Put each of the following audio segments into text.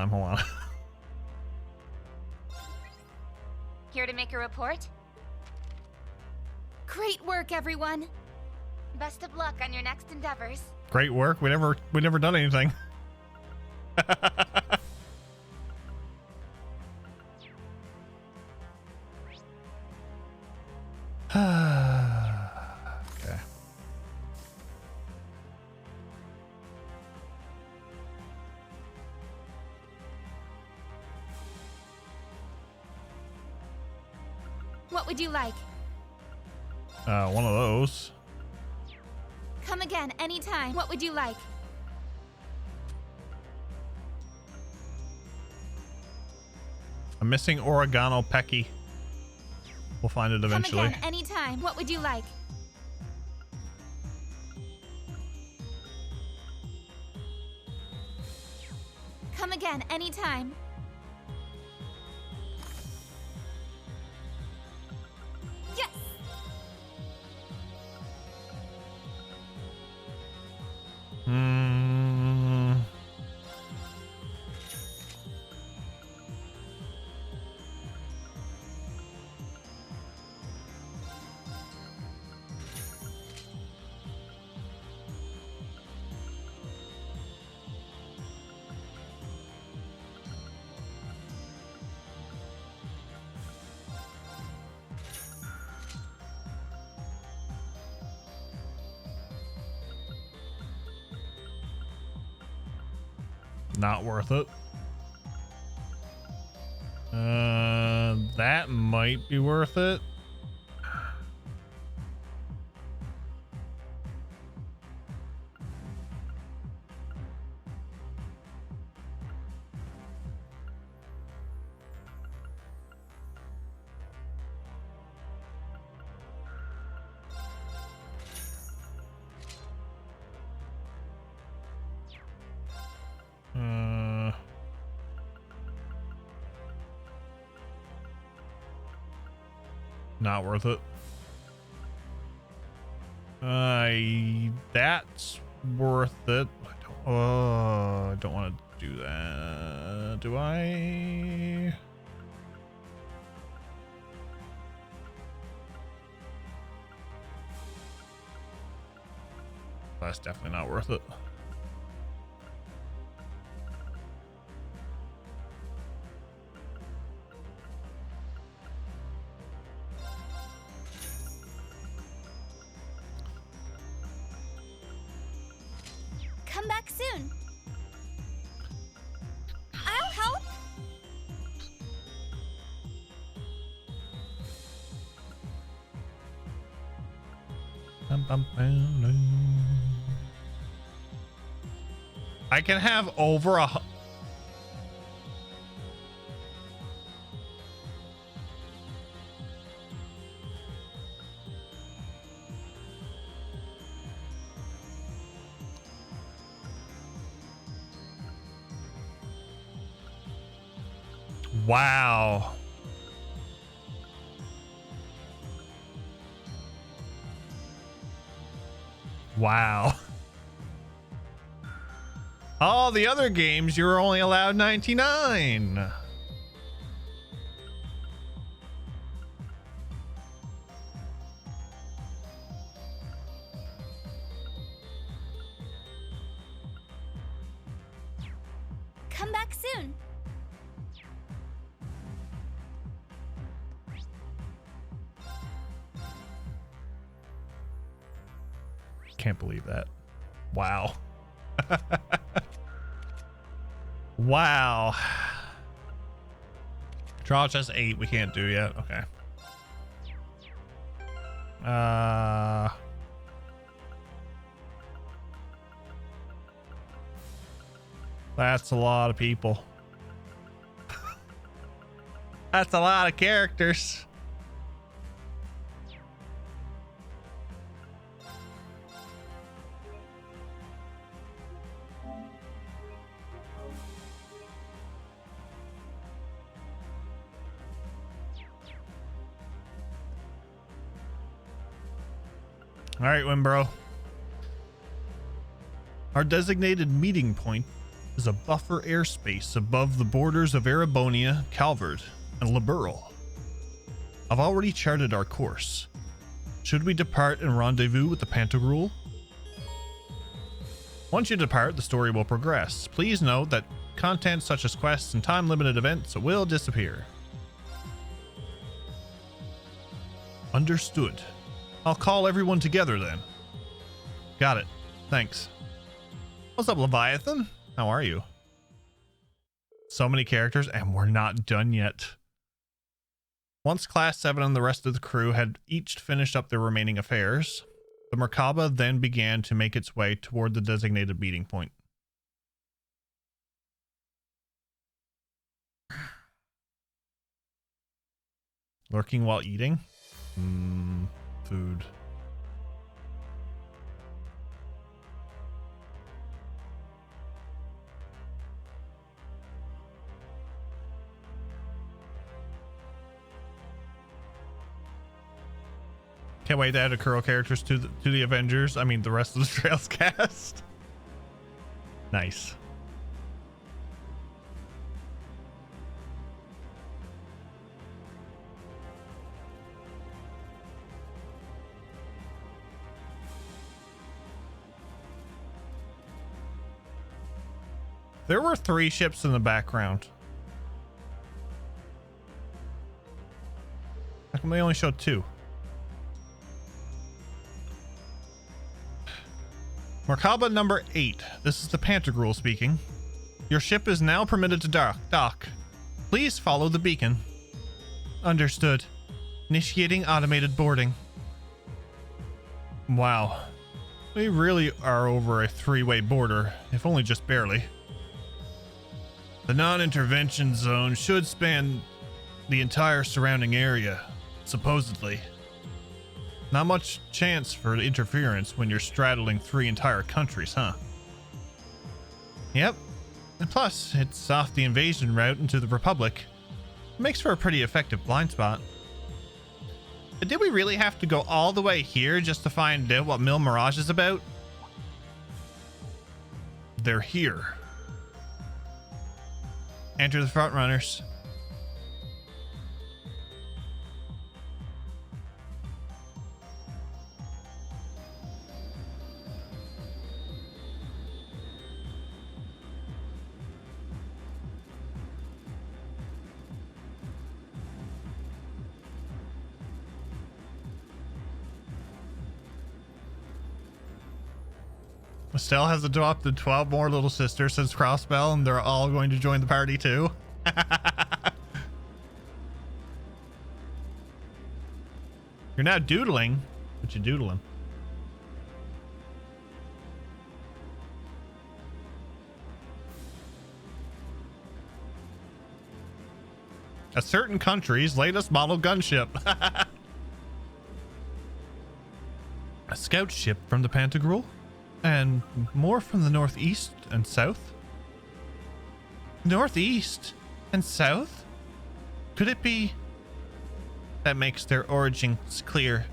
time. Hold on. Here to make a report? Great work, everyone. Best of luck on your next endeavors. Great work. We never done anything. Okay. What would you like? One of those. Come again anytime. What would you like? I'm missing oregano pecky. We'll find it eventually. Come again anytime. What would you like? Come again anytime. Yes! Not worth it. That might be worth it. Not worth it. That's worth it. I don't want to do that. Do I? That's definitely not worth it. Come back soon. I'll help. I can have over a. Wow. Wow. All the other games, you're only allowed 99. Come back soon. Can't believe that. Wow. Wow. Draw just 8 we can't do yet. Okay. That's a lot of people. That's a lot of characters. All right, Wimbro. Our designated meeting point is a buffer airspace above the borders of Erebonia, Calvard, and Liberal. I've already charted our course. Should we depart and rendezvous with the Pantegruel? Once you depart, the story will progress. Please note that content such as quests and time-limited events will disappear. Understood. I'll call everyone together then. Got it. Thanks. What's up, Leviathan? How are you? So many characters, and we're not done yet. Once Class 7 and the rest of the crew had each finished up their remaining affairs, the Merkaba then began to make its way toward the designated meeting point. Lurking while eating? Food. Can't wait to add Akuro characters to the Avengers. I mean, the rest of the Trails cast. Nice. There were 3 ships in the background. How come they only showed 2? Merkaba number 8. This is the Pantegruel speaking. Your ship is now permitted to dock. Please follow the beacon. Understood. Initiating automated boarding. Wow. We really are over a 3-way border, if only just barely. The non-intervention zone should span the entire surrounding area, supposedly. Not much chance for interference when you're straddling 3 entire countries, huh? Yep. And plus, it's off the invasion route into the Republic. It makes for a pretty effective blind spot. But did we really have to go all the way here just to find out what Mille Mirage is about? They're here. Enter the front runners. Estelle has adopted 12 more little sisters since Crossbell, and they're all going to join the party too. You're not doodling, but you're doodling. A certain country's latest model gunship. A scout ship from the Pantegruel? And more from the northeast and south? Northeast and south? Could it be? That makes their origins clear,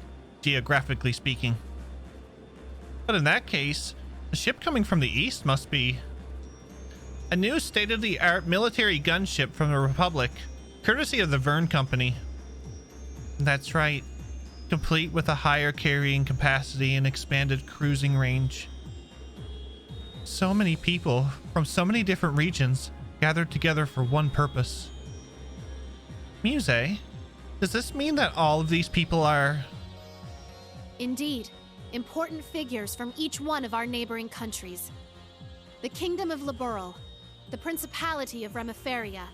geographically speaking. But in that case, the ship coming from the east must be a new state-of-the-art military gunship from the Republic, courtesy of the Verne Company. That's right, complete with a higher carrying capacity and expanded cruising range. So many people from so many different regions gathered together for one purpose. Muse, does this mean that all of these people are... Indeed. Important figures from each one of our neighboring countries. The Kingdom of Liberal, the Principality of Remiferia,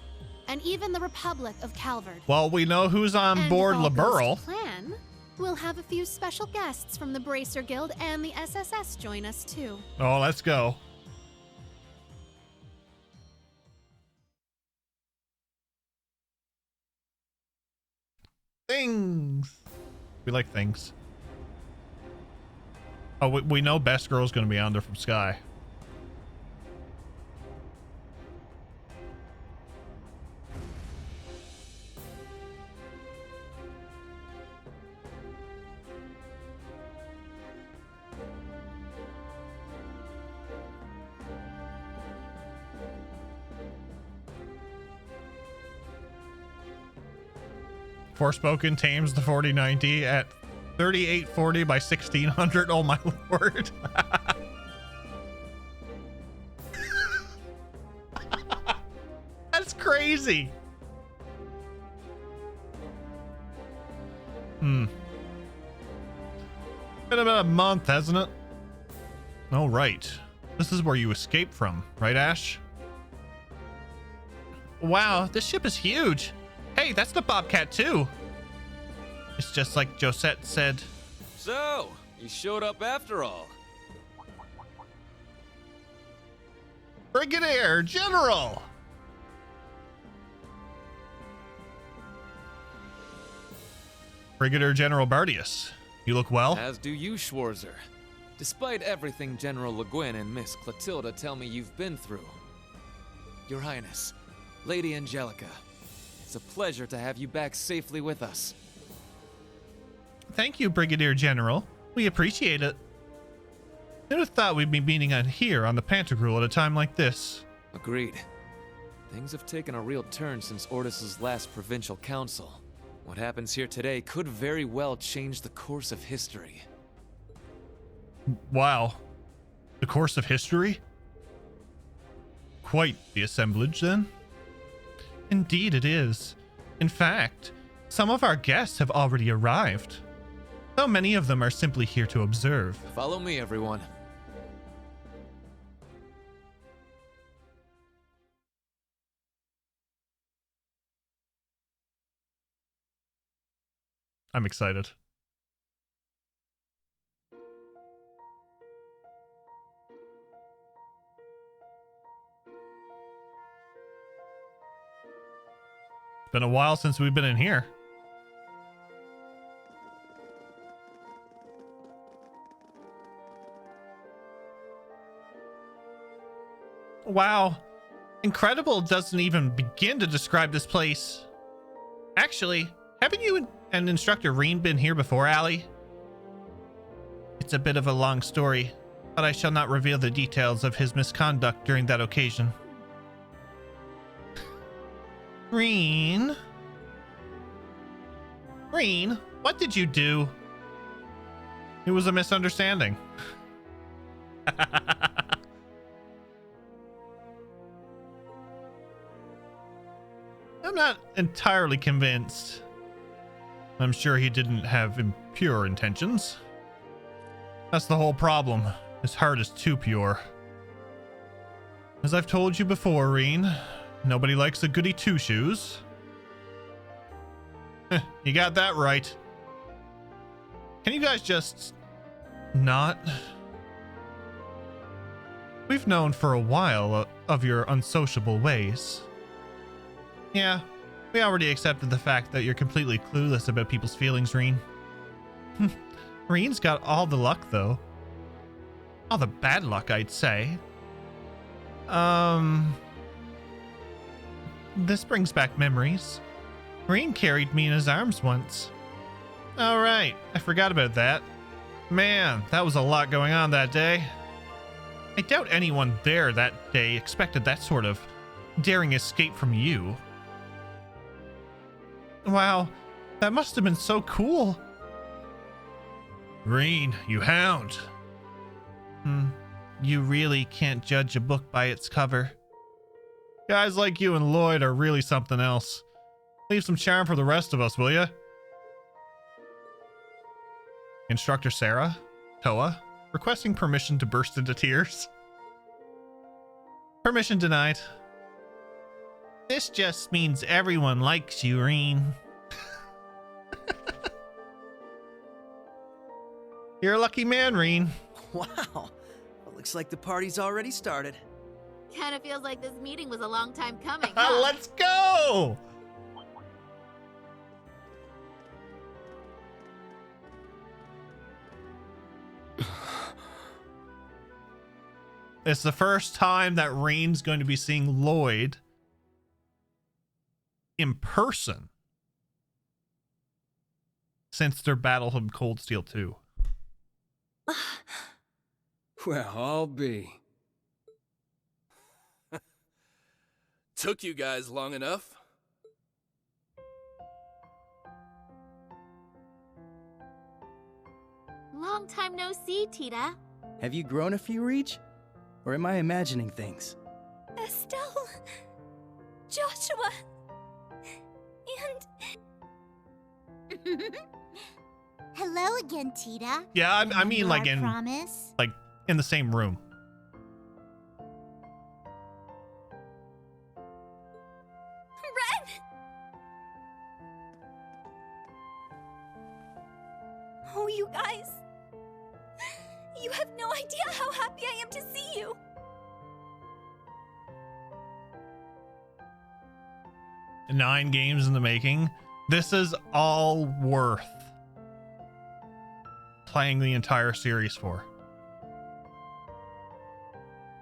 and even the Republic of Calvard. Well, we know who's on board Liberal. Plan, we'll have a few special guests from the Bracer Guild and the SSS join us too. Oh, let's go. Things. We like things. Oh, we know Best Girl's going to be on there from Sky. Forspoken tames the 4090 at 3840 by 1600. Oh my lord. That's crazy. Been about a month, hasn't it? Oh, right. This is where you escaped from, right, Ash? Wow, this ship is huge. Hey, that's the Bobcat too. It's just like Josette said. So, you showed up after all. Brigadier General! Brigadier General Bardius, you look well. As do you, Schwarzer. Despite everything General Le Guin and Miss Clotilda tell me you've been through. Your Highness, Lady Angelica, it's a pleasure to have you back safely with us. Thank you, Brigadier General. We appreciate it. Who'd have thought we'd be meeting out here on the Pantegruel at a time like this? Agreed. Things have taken a real turn since Ordis's last provincial council. What happens here today could very well change the course of history. Wow. The course of history? Quite the assemblage, then. Indeed it is. In fact, some of our guests have already arrived. Though many of them are simply here to observe. Follow me, everyone. I'm excited. It's been a while since we've been in here. Wow. Incredible doesn't even begin to describe this place. Actually, haven't you and Instructor Reen been here before, Allie? It's a bit of a long story, but I shall not reveal the details of his misconduct during that occasion. Reen? Reen, what did you do? It was a misunderstanding. I'm not entirely convinced. I'm sure he didn't have impure intentions. That's the whole problem. His heart is too pure. As I've told you before, Reen, nobody likes a goody two-shoes. You got that right. Can you guys just not? We've known for a while of your unsociable ways. Yeah, we already accepted the fact that you're completely clueless about people's feelings, Reen. Reen's got all the luck, though. All the bad luck, I'd say. This brings back memories. Reen carried me in his arms once. All right, I forgot about that. Man, that was a lot going on that day. I doubt anyone there that day expected that sort of daring escape from you. Wow, that must have been so cool. Reen, you hound. You really can't judge a book by its cover. Guys like you and Lloyd are really something else. Leave some charm for the rest of us, will ya? Instructor Sarah, Toa, requesting permission to burst into tears. Permission denied. This just means everyone likes you, Reen. You're a lucky man, Reen. Wow. Well, looks like the party's already started. Kinda feels like this meeting was a long time coming, Let's go! It's the first time that Reen's going to be seeing Lloyd in person since their battle in Cold Steel 2. Well, I'll be. Took you guys long enough. Long time no see, Tita. Have you grown a few, Reach? Or am I imagining things? Estelle... Joshua... and... Hello again, Tita. Yeah, I mean, like Our in promise. like in the same room. Ren! Oh, you guys. You have no idea how happy I am to see you. 9 games in the making. This is all worth playing the entire series for.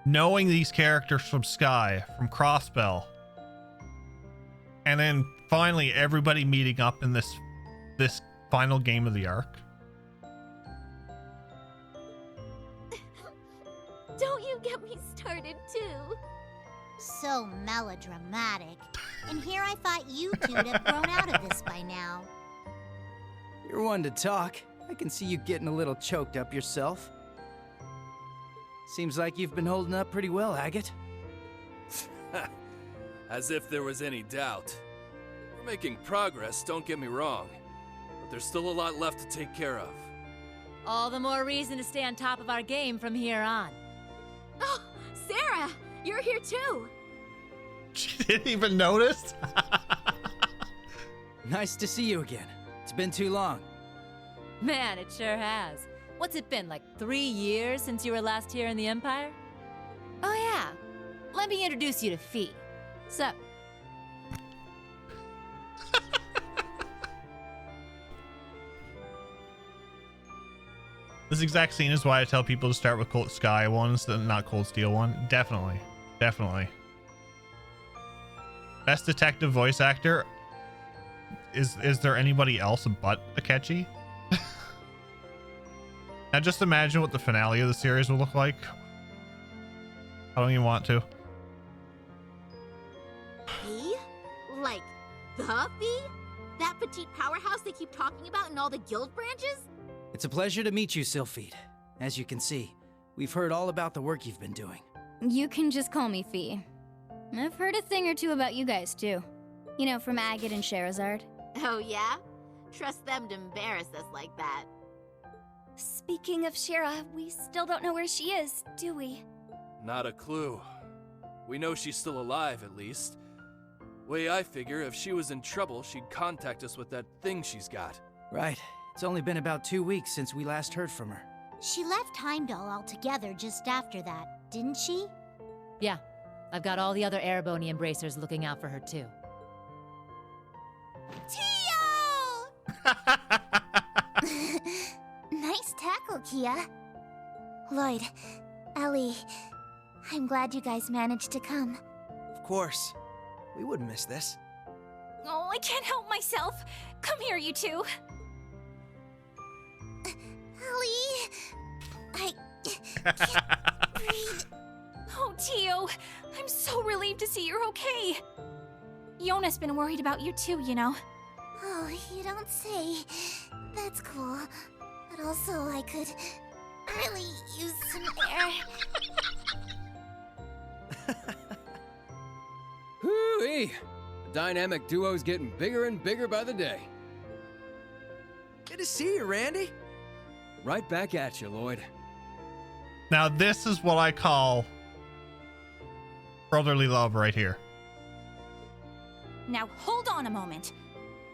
Knowing these characters from Sky, from Crossbell, and then finally everybody meeting up in this final game of the arc. Don't you get me started, too. So melodramatic. And here I thought you two'd have grown out of this by now. You're one to talk. I can see you getting a little choked up yourself. Seems like you've been holding up pretty well, Agate. As if there was any doubt. We're making progress, don't get me wrong. But there's still a lot left to take care of. All the more reason to stay on top of our game from here on. Oh, Sarah! You're here, too. She didn't even notice. Nice to see you again. It's been too long. Man, it sure has. What's it been, like 3 years since you were last here in the Empire? Oh yeah, let me introduce you to Fee. So, This exact scene is why I tell people to start with Cold Sky 1 instead of not Cold Steel 1. Definitely. Definitely. Best detective voice actor. Is there anybody else but Akechi? Now just imagine what the finale of the series will look like. I don't even want to. Fee? Like, the Fee? That petite powerhouse they keep talking about in all the guild branches? It's a pleasure to meet you, Sylphide. As you can see, we've heard all about the work you've been doing. You can just call me Fee. I've heard a thing or two about you guys, too. You know, from Agate and Sherazard. Oh, yeah? Trust them to embarrass us like that. Speaking of Shira, we still don't know where she is, do we? Not a clue. We know she's still alive, at least. Way I figure, if she was in trouble, she'd contact us with that thing she's got. Right. It's only been about 2 weeks since we last heard from her. She left Heimdall altogether just after that, didn't she? yeah, I've got all the other Erebony embracers looking out for her too. Tio! Nice tackle, Kia. Lloyd, Ellie, I'm glad you guys managed to come. Of course. We wouldn't miss this. Oh, I can't help myself. Come here, you two. Ellie, I can't breathe. Oh, Tio, I'm so relieved to see you're okay. Yona's been worried about you too, you know. Oh, you don't say. That's cool. But also, I could really use some air. Hoo-wee! The dynamic duo's getting bigger and bigger by the day. Good to see you, Randy. Right back at you, Lloyd. Now this is what I call brotherly love right here. Now hold on a moment.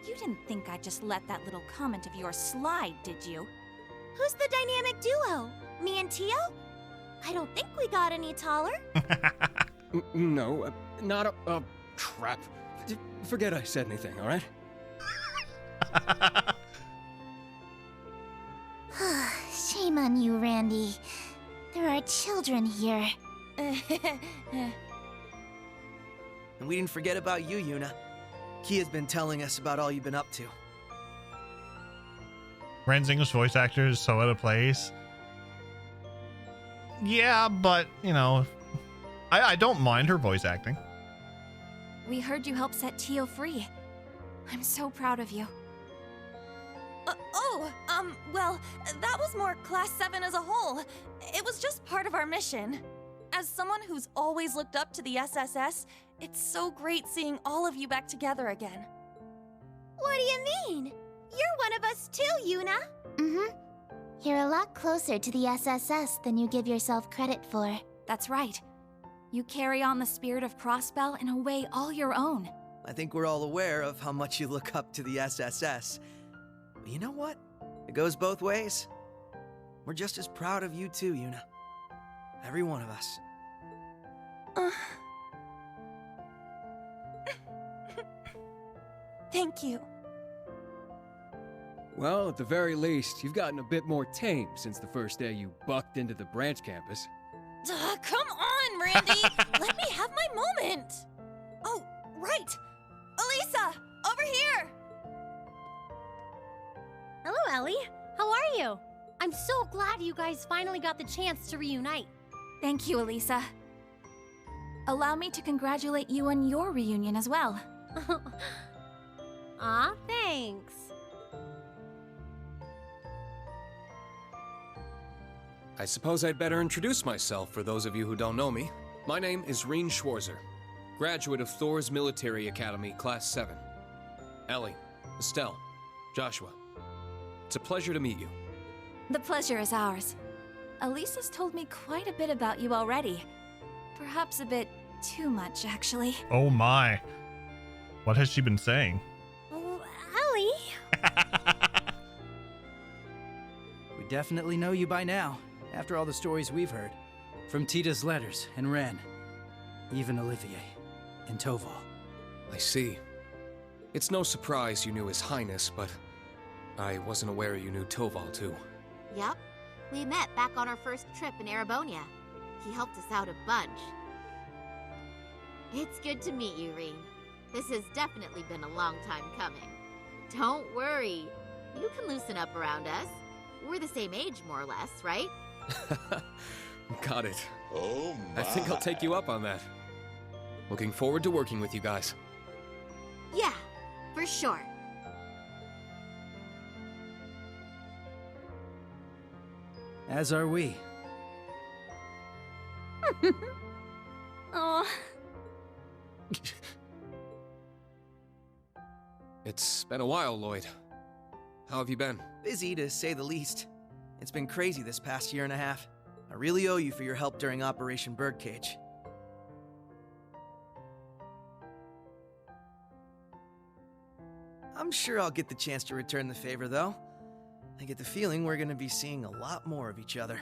You didn't think I'd just let that little comment of yours slide, did you? Who's the dynamic duo? Me and Tio? I don't think we got any taller. No, not a... crap. Forget I said anything, all right? Shame on you, Randy. There are children here. And we didn't forget about you, Yuna. Kia's been telling us about all you've been up to. Ren's English voice actor is so out of place. Yeah, but, you know, I don't mind her voice acting. We heard you helped set Tio free. I'm so proud of you. Oh! Oh, well, that was more Class 7 as a whole. It was just part of our mission. As someone who's always looked up to the SSS, it's so great seeing all of you back together again. What do you mean? You're one of us too, Yuna. Mm-hmm. You're a lot closer to the SSS than you give yourself credit for. That's right. You carry on the spirit of Crossbell in a way all your own. I think we're all aware of how much you look up to the SSS. But you know what? It goes both ways. We're just as proud of you too, Yuna. Every one of us. Thank you. Well, at the very least, you've gotten a bit more tame since the first day you bucked into the branch campus. Come on, Randy! Let me have my moment! Oh, right! Elisa! Over here! Hello, Ellie. How are you? I'm so glad you guys finally got the chance to reunite. Thank you, Elisa. Allow me to congratulate you on your reunion as well. Aw, thanks. I suppose I'd better introduce myself for those of you who don't know me. My name is Reen Schwarzer, graduate of Thor's Military Academy, Class 7. Ellie, Estelle, Joshua. It's a pleasure to meet you. The pleasure is ours. Elisa's told me quite a bit about you already. Perhaps a bit too much, actually. Oh my. What has she been saying? Oh, Ellie. We definitely know you by now, after all the stories we've heard. From Tita's letters and Ren. Even Olivier and Toval. I see. It's no surprise you knew His Highness, but I wasn't aware you knew Toval too. Yup. We met back on our first trip in Erebonia. He helped us out a bunch. It's good to meet you, Reen. This has definitely been a long time coming. Don't worry. You can loosen up around us. We're the same age, more or less, right? Got it. Oh my. I think I'll take you up on that. Looking forward to working with you guys. Yeah, for sure. As are we. Aw. It's been a while, Lloyd. How have you been? Busy, to say the least. It's been crazy this past year and a half. I really owe you for your help during Operation Birdcage. I'm sure I'll get the chance to return the favor, though. I get the feeling we're gonna be seeing a lot more of each other.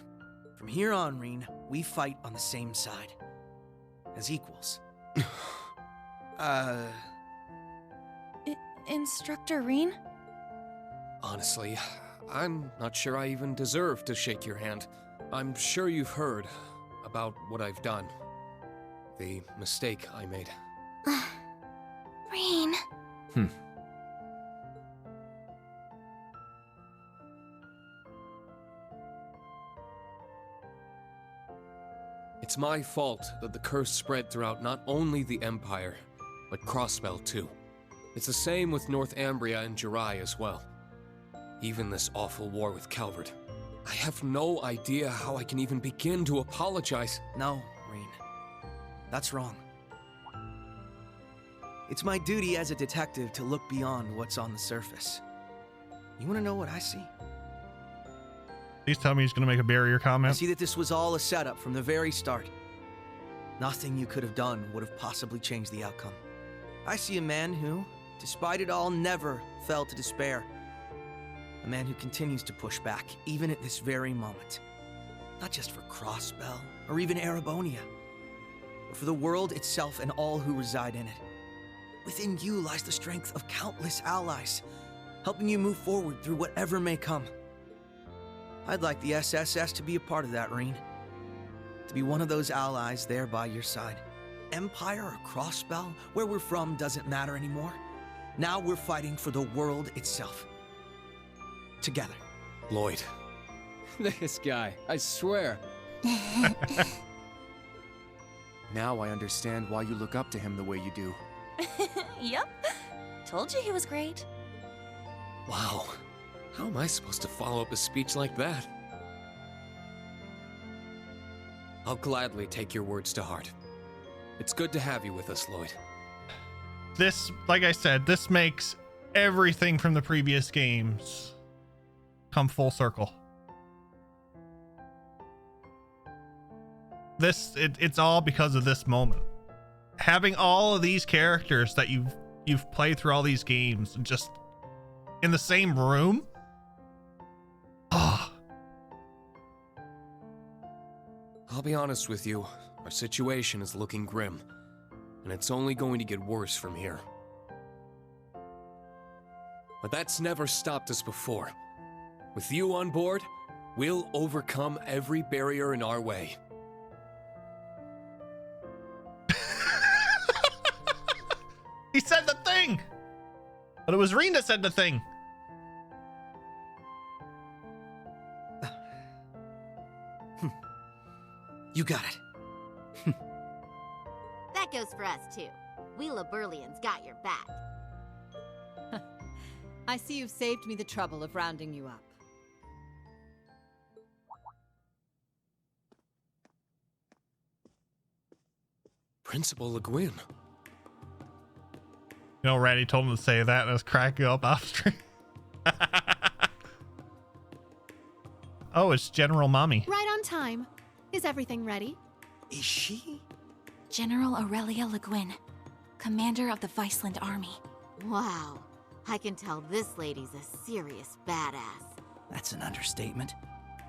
From here on, Reen, we fight on the same side. As equals. Instructor Reen? Honestly, I'm not sure I even deserve to shake your hand. I'm sure you've heard about what I've done. The mistake I made. Reen. It's my fault that the curse spread throughout not only the Empire, but Crossbell too. It's the same with North Ambria and Jirai as well. Even this awful war with Calvert. I have no idea how I can even begin to apologize. No, Reen. That's wrong. It's my duty as a detective to look beyond what's on the surface. You want to know what I see? Please tell me he's going to make a barrier comment. I see that this was all a setup from the very start. Nothing you could have done would have possibly changed the outcome. I see a man who, despite it all, never fell to despair. A man who continues to push back, even at this very moment. Not just for Crossbell, or even Erebonia, but for the world itself and all who reside in it. Within you lies the strength of countless allies, helping you move forward through whatever may come. I'd like the SSS to be a part of that, Reen. To be one of those allies there by your side. Empire or Crossbell, where we're from doesn't matter anymore. Now we're fighting for the world itself. Together. Lloyd. This guy, I swear. Now I understand why you look up to him the way you do. Yep. Told you he was great. Wow. How am I supposed to follow up a speech like that? I'll gladly take your words to heart. It's good to have you with us, Lloyd. This, like I said, this makes everything from the previous games come full circle. It's all because of this moment. Having all of these characters that you've played through all these games just in the same room. Oh. I'll be honest with you, our situation is looking grim, and it's only going to get worse from here. But that's never stopped us before. With you on board, we'll overcome every barrier in our way. He said the thing! But it was Reen that said the thing. You got it. That goes for us, too. We Laburlians got your back. I see you've saved me the trouble of rounding you up. Principal Le Guin. You know, Randy told him to say that and I was cracking up off stream. Oh, it's General Mommy. Right on time. Is everything ready? Is she? General Aurelia Le Guin, commander of the Viceland Army. Wow. I can tell this lady's a serious badass. That's an understatement.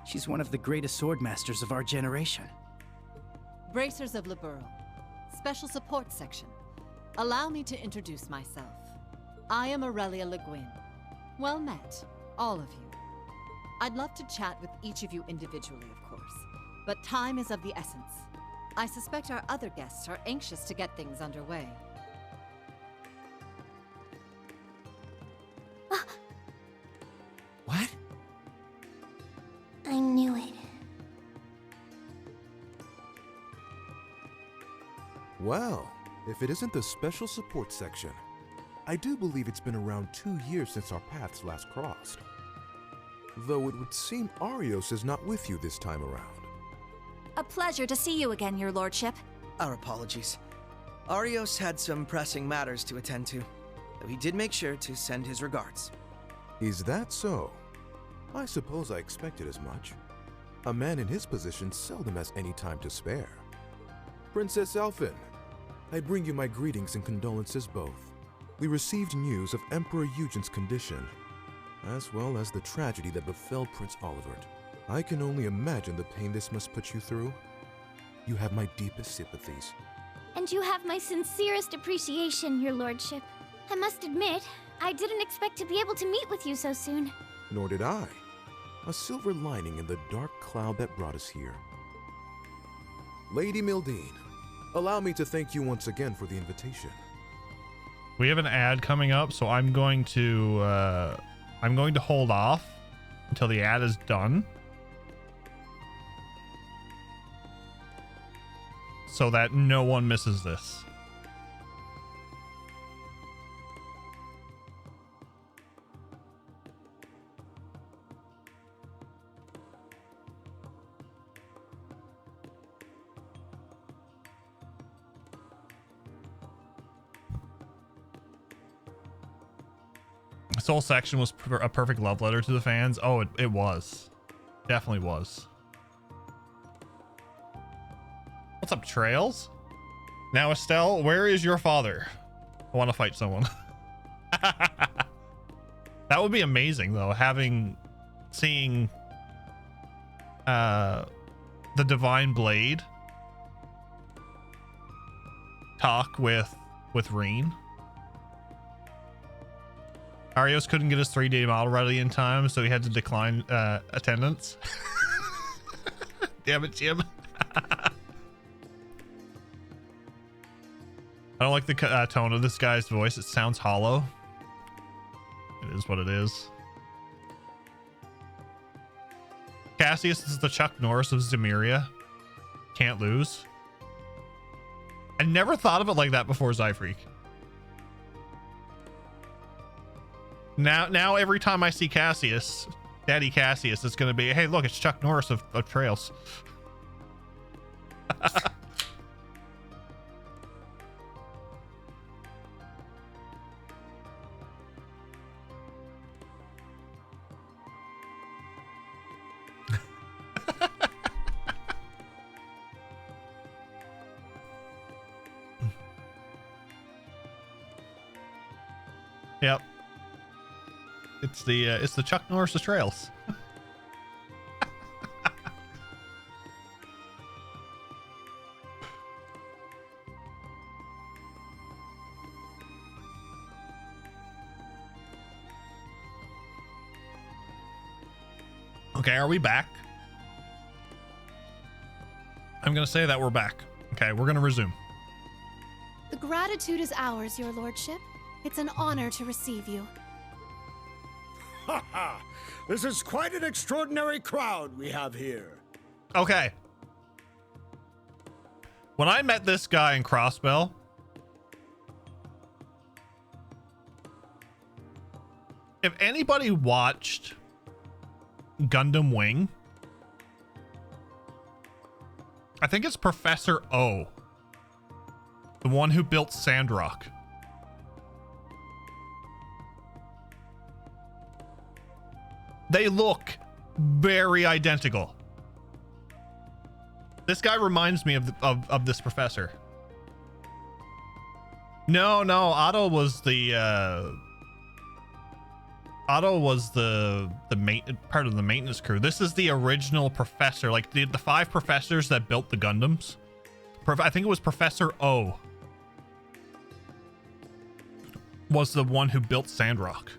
She's one of the greatest swordmasters of our generation. Bracers of Liberl. Special Support Section. Allow me to introduce myself. I am Aurelia Le Guin. Well met, all of you. I'd love to chat with each of you individually, of course, but time is of the essence. I suspect our other guests are anxious to get things underway. What? I knew it. Well, if it isn't the Special Support Section, I do believe it's been around 2 years since our paths last crossed. Though it would seem Arios is not with you this time around. A pleasure to see you again, your lordship. Our apologies. Arios had some pressing matters to attend to, though he did make sure to send his regards. Is that so? I suppose I expected as much. A man in his position seldom has any time to spare. Princess Elphin, I bring you my greetings and condolences both. We received news of Emperor Eugen's condition, as well as the tragedy that befell Prince Olivert. I can only imagine the pain this must put you through. You have my deepest sympathies. And you have my sincerest appreciation, your lordship. I must admit, I didn't expect to be able to meet with you so soon. Nor did I. A silver lining in the dark cloud that brought us here. Lady Mildine, allow me to thank you once again for the invitation. We have an ad coming up, so I'm going to hold off until the ad is done, so that no one misses this. This whole section was a perfect love letter to the fans. Oh, it was. Definitely was. What's up, Trails? Now, Estelle, where is your father? I want to fight someone. That would be amazing, though, seeing the Divine Blade talk with Reen. Arios couldn't get his 3-day model ready in time, so he had to decline attendance. Damn it, Jim. I don't like the tone of this guy's voice. It sounds hollow. It is what it is. Cassius is the Chuck Norris of Zemuria. Can't lose. I never thought of it like that before, Zyfreak. Now every time I see Cassius, Daddy Cassius, it's going to be, hey, look, it's Chuck Norris of Trails. Yep. It's the Chuck Norris of Trails. Okay, are we back? I'm gonna say that we're back. Okay, we're gonna resume. The gratitude is ours, your lordship. It's an honor to receive you. Ha ha! This is quite an extraordinary crowd we have here. Okay. When I met this guy in Crossbell, if anybody watched Gundam Wing, I think it's Professor O, the one who built Sandrock. They look very identical. This guy reminds me of this professor. No, Otto was the part of the maintenance crew. This is the original professor, like the 5 professors that built the Gundams. I think it was Professor O was the one who built Sandrock.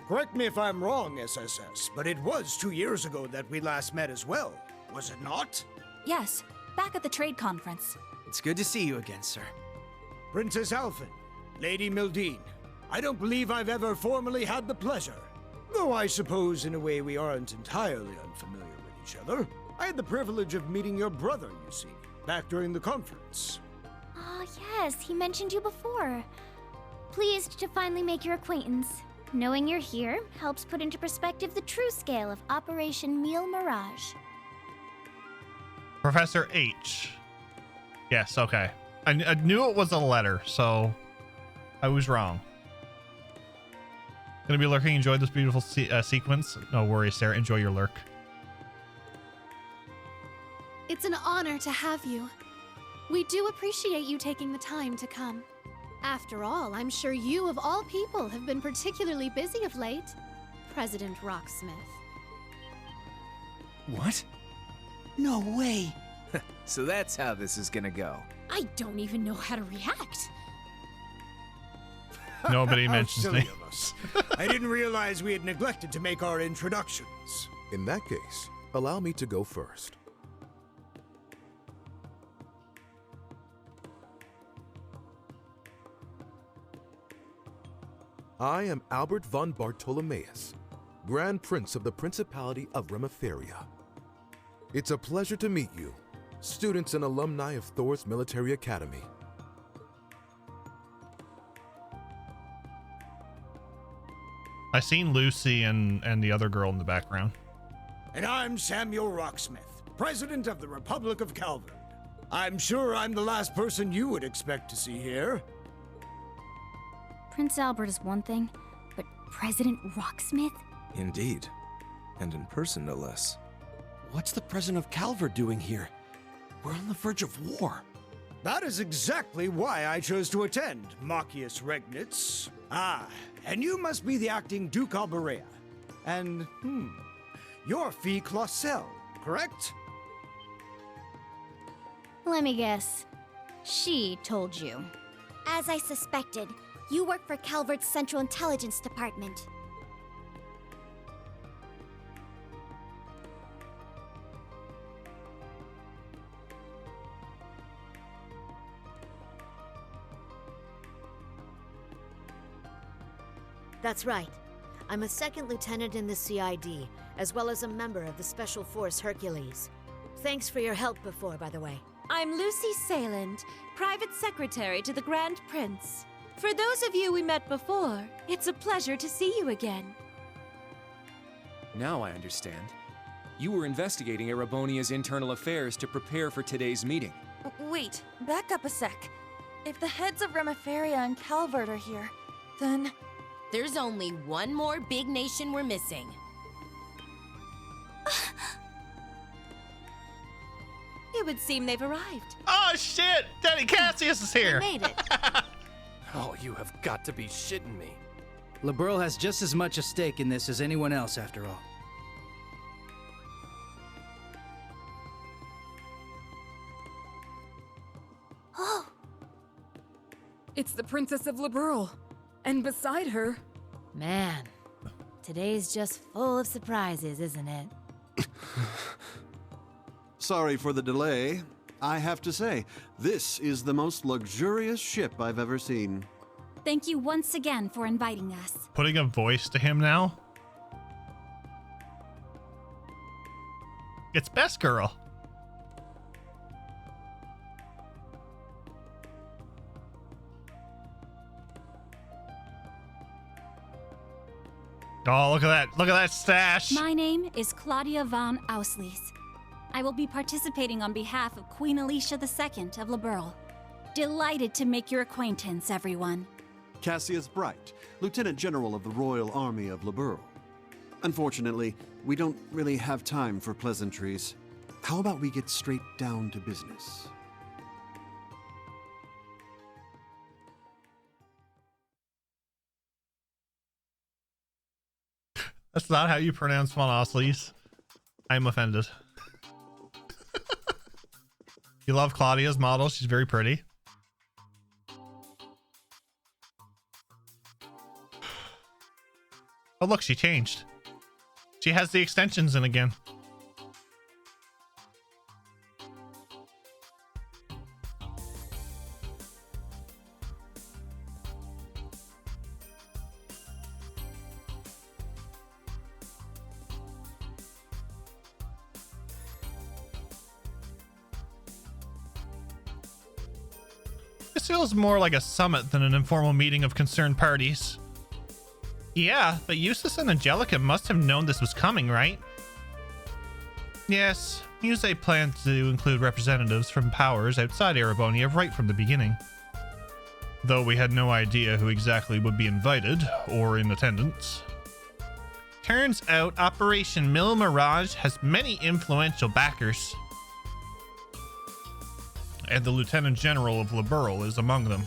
Correct me if I'm wrong, SSS, but it was 2 years ago that we last met as well, was it not? Yes, back at the trade conference. It's good to see you again, sir. Princess Alphen, Lady Mildine, I don't believe I've ever formally had the pleasure. Though I suppose in a way we aren't entirely unfamiliar with each other. I had the privilege of meeting your brother, you see, back during the conference. Oh, yes, he mentioned you before. Pleased to finally make your acquaintance. Knowing you're here helps put into perspective the true scale of Operation Mille Mirage. Professor H. Yes, okay. I knew it was a letter, so I was wrong. Gonna be lurking. Enjoy this beautiful sequence. No worries, Sarah. Enjoy your lurk. It's an honor to have you. We do appreciate you taking the time to come. After all, I'm sure you, of all people, have been particularly busy of late. President Rocksmith. What? No way. So that's how this is gonna go. I don't even know how to react. Nobody mentions silly me. of us. I didn't realize we had neglected to make our introductions. In that case, allow me to go first. I am Albert von Bartolomeus, Grand Prince of the Principality of Remiferia. It's a pleasure to meet you, students and alumni of Thor's Military Academy. I seen Lucy and the other girl in the background. And I'm Samuel Rocksmith, President of the Republic of Calvard. I'm sure I'm the last person you would expect to see here. Prince Albert is one thing, but President Rocksmith? Indeed. And in person, no less. What's the President of Calvard doing here? We're on the verge of war. That is exactly why I chose to attend, Machius Regnitz. Ah, and you must be the acting Duke Alberea. And, you're Fee Clausel, correct? Let me guess. She told you. As I suspected, you work for Calvard's Central Intelligence Department. That's right. I'm a second lieutenant in the CID, as well as a member of the Special Force Hercules. Thanks for your help before, by the way. I'm Lucy Sayland, private secretary to the Grand Prince. For those of you we met before, it's a pleasure to see you again. Now I understand. You were investigating Erebonia's internal affairs to prepare for today's meeting. Wait, back up a sec. If the heads of Remiferia and Calvert are here, then... There's only one more big nation we're missing. It would seem they've arrived. Oh shit! Daddy Cassius is here! We made it. Oh, you have got to be shitting me. Liberl has just as much a stake in this as anyone else, after all. Oh! It's the Princess of Liberl. And beside her... Man, today's just full of surprises, isn't it? Sorry for the delay. I have to say, this is the most luxurious ship I've ever seen. Thank you once again for inviting us. Putting a voice to him now? It's Best Girl. Oh, look at that. Look at that stash. My name is Claudia von Auslies. I will be participating on behalf of Queen Alicia II of Liberl. Delighted to make your acquaintance, everyone. Cassius Bright, Lieutenant General of the Royal Army of Liberl. Unfortunately, we don't really have time for pleasantries. How about we get straight down to business? That's not how you pronounce von Auslies. I'm offended. You love Claudia's model. She's very pretty. Oh, look, she changed. She has the extensions in again. This feels more like a summit than an informal meeting of concerned parties. Yeah, but Eustace and Angelica must have known this was coming, right? Yes, Muse planned to include representatives from powers outside Erebonia right from the beginning. Though we had no idea who exactly would be invited or in attendance. Turns out Operation Mille Mirage has many influential backers. And the Lieutenant General of Liberl is among them.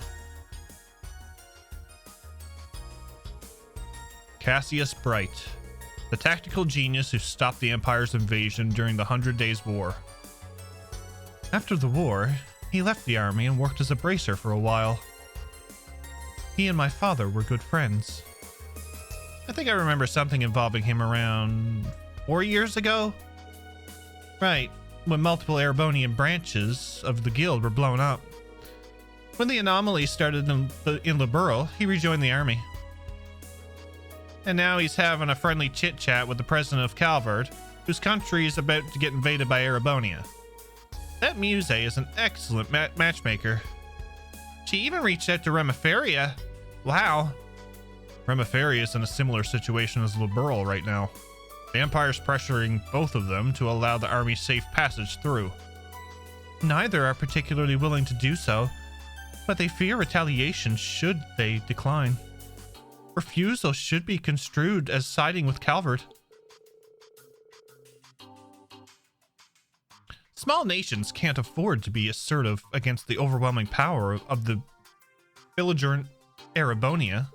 Cassius Bright, the tactical genius who stopped the Empire's invasion during the 100 Days War. After the war, he left the army and worked as a bracer for a while. He and my father were good friends. I think I remember something involving him around 4 years ago? Right, when multiple Erebonian branches of the guild were blown up. When the anomaly started in Liberl, he rejoined the army. And now he's having a friendly chit-chat with the president of Calvert, whose country is about to get invaded by Erebonia. That Muse is an excellent matchmaker. She even reached out to Remiferia. Wow. Remiferia is in a similar situation as Liberl right now. The Empire's pressuring both of them to allow the army safe passage through. Neither are particularly willing to do so, but they fear retaliation should they decline. Refusal should be construed as siding with Calvert. Small nations can't afford to be assertive against the overwhelming power of the belligerent Erebonia.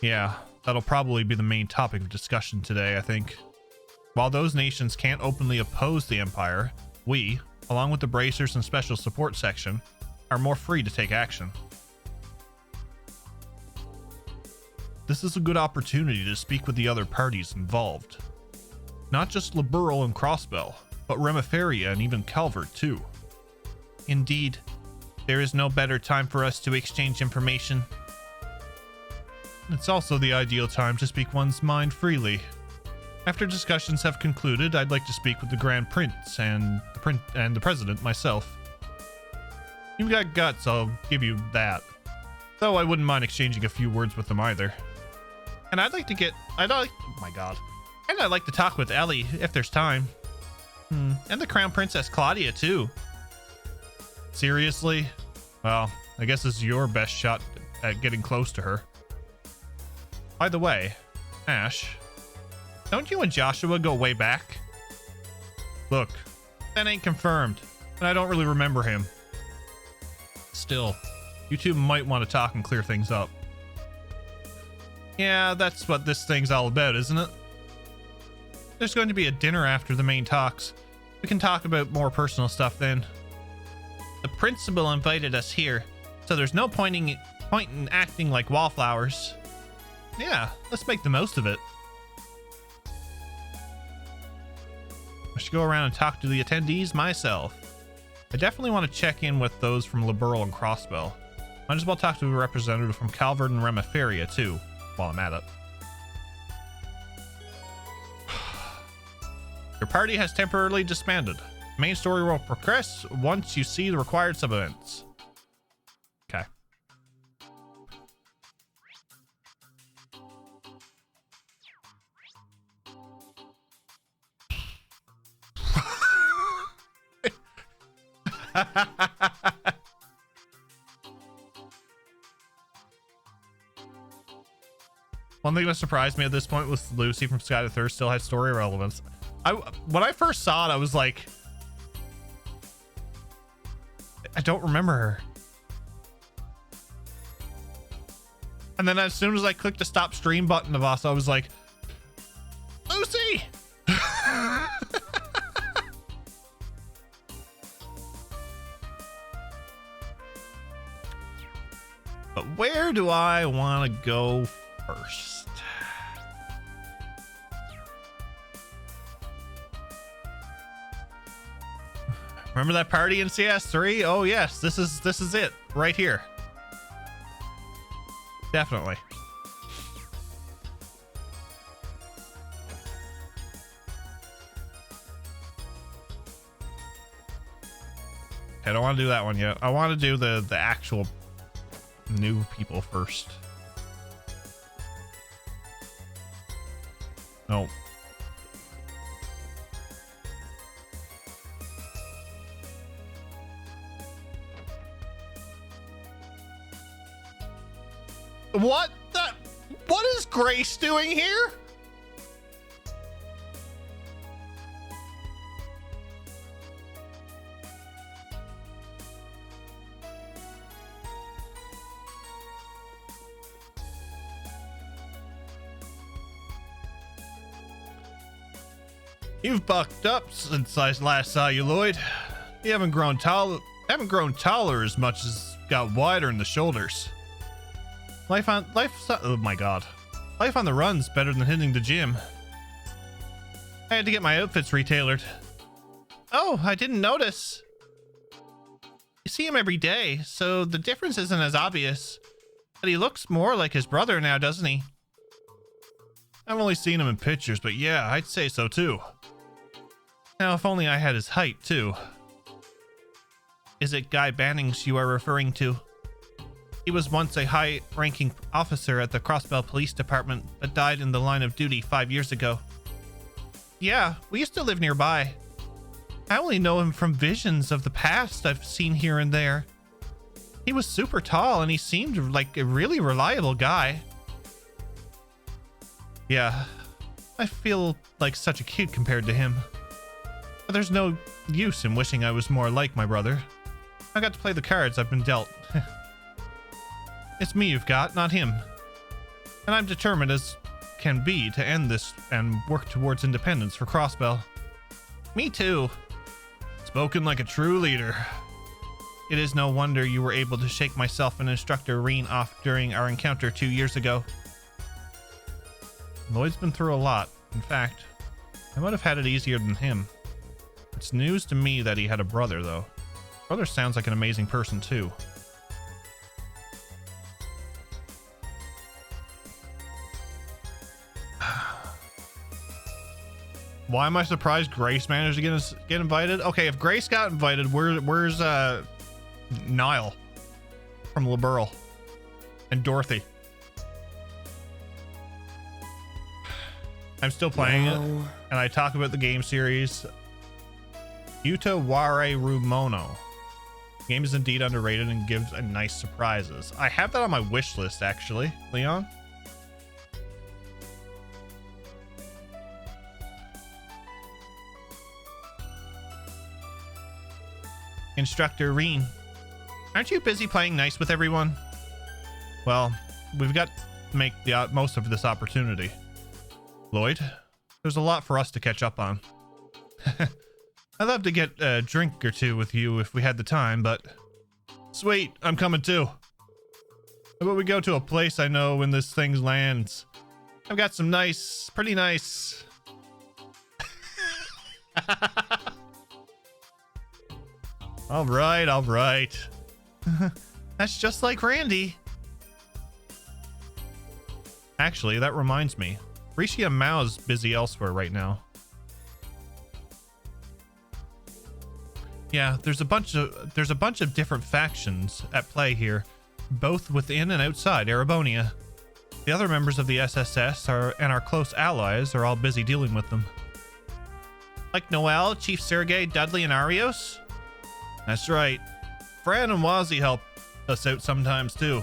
Yeah, that'll probably be the main topic of discussion today, I think. While those nations can't openly oppose the Empire, we, along with the Bracers and Special Support Section, are more free to take action. This is a good opportunity to speak with the other parties involved. Not just Liberl and Crossbell, but Remiferia and even Calvert too. Indeed, there is no better time for us to exchange information. It's also the ideal time to speak one's mind freely. After discussions have concluded, I'd like to speak with the Grand Prince and the President myself. You've got guts, I'll give you that. Though I wouldn't mind exchanging a few words with them either. And I'd like to get, oh my god. And I'd like to talk with Ellie if there's time. And the Crown Princess Claudia too. Seriously? Well, I guess this is your best shot at getting close to her. By the way, Ash, don't you and Joshua go way back? Look, that ain't confirmed, and I don't really remember him. Still, you two might want to talk and clear things up. Yeah, that's what this thing's all about, isn't it? There's going to be a dinner after the main talks. We can talk about more personal stuff then. The principal invited us here, so there's no point in acting like wallflowers. Yeah, let's make the most of it. I should go around and talk to the attendees myself. I definitely want to check in with those from Liberal and Crossbell. Might as well talk to a representative from Calvert and Remiferia too, while I'm at it. Your party has temporarily disbanded. The main story will progress once you see the required sub-events. Okay. One thing that surprised me at this point was Lucy from Sky to Thirst still had story relevance. When I first saw it, I was like, I don't remember her. And then as soon as I clicked the stop stream button of us, I was like, Lucy! But where do I want to go first? Remember that party in CS3? Oh yes, this is it right here. Definitely. Okay, I don't want to do that one yet. I want to do the actual new people first. No. What is Grace doing here? You've bucked up since I last saw you, Lloyd. You haven't grown taller as much as got wider in the shoulders. Life on the run's better than hitting the gym. I had to get my outfits retailored. Oh, I didn't notice. You see him every day, so the difference isn't as obvious. But he looks more like his brother now, doesn't he? I've only seen him in pictures, but yeah, I'd say so too. Now, if only I had his height too. Is it Guy Bannings you are referring to? He was once a high-ranking officer at the Crossbell Police Department, but died in the line of duty 5 years ago. Yeah, we used to live nearby. I only know him from visions of the past I've seen here and there. He was super tall and he seemed like a really reliable guy. Yeah, I feel like such a kid compared to him. But there's no use in wishing I was more like my brother. I got to play the cards I've been dealt. It's me you've got, not him. And I'm determined as can be to end this and work towards independence for Crossbell. Me too. Spoken like a true leader. It is no wonder you were able to shake myself and Instructor Reen off during our encounter 2 years ago. Lloyd's been through a lot. In fact, I might have had it easier than him. It's news to me that he had a brother, though. Brother sounds like an amazing person, too. Why am I surprised Grace managed to get invited? Okay, if Grace got invited, where's Niall from Liberal? And Dorothy. I'm still playing it, and I talk about the game series. Yuta Ware Rumono. The game is indeed underrated and gives a nice surprises. I have that on my wish list, actually, Leon. Instructor Reen. Aren't you busy playing nice with everyone? Well, we've got to make the most of this opportunity. Lloyd, there's a lot for us to catch up on. I'd love to get a drink or two with you if we had the time, but... Sweet, I'm coming too. How about we go to a place I know when this thing lands? I've got some nice, pretty nice... All right. That's just like Randy. Actually, that reminds me. Ricia Mao's busy elsewhere right now. Yeah, there's a bunch of different factions at play here, both within and outside Erebonia. The other members of the SSS and our close allies are all busy dealing with them. Like Noel, Chief Sergei, Dudley, and Arios? That's right. Fran and Wazzy help us out sometimes too.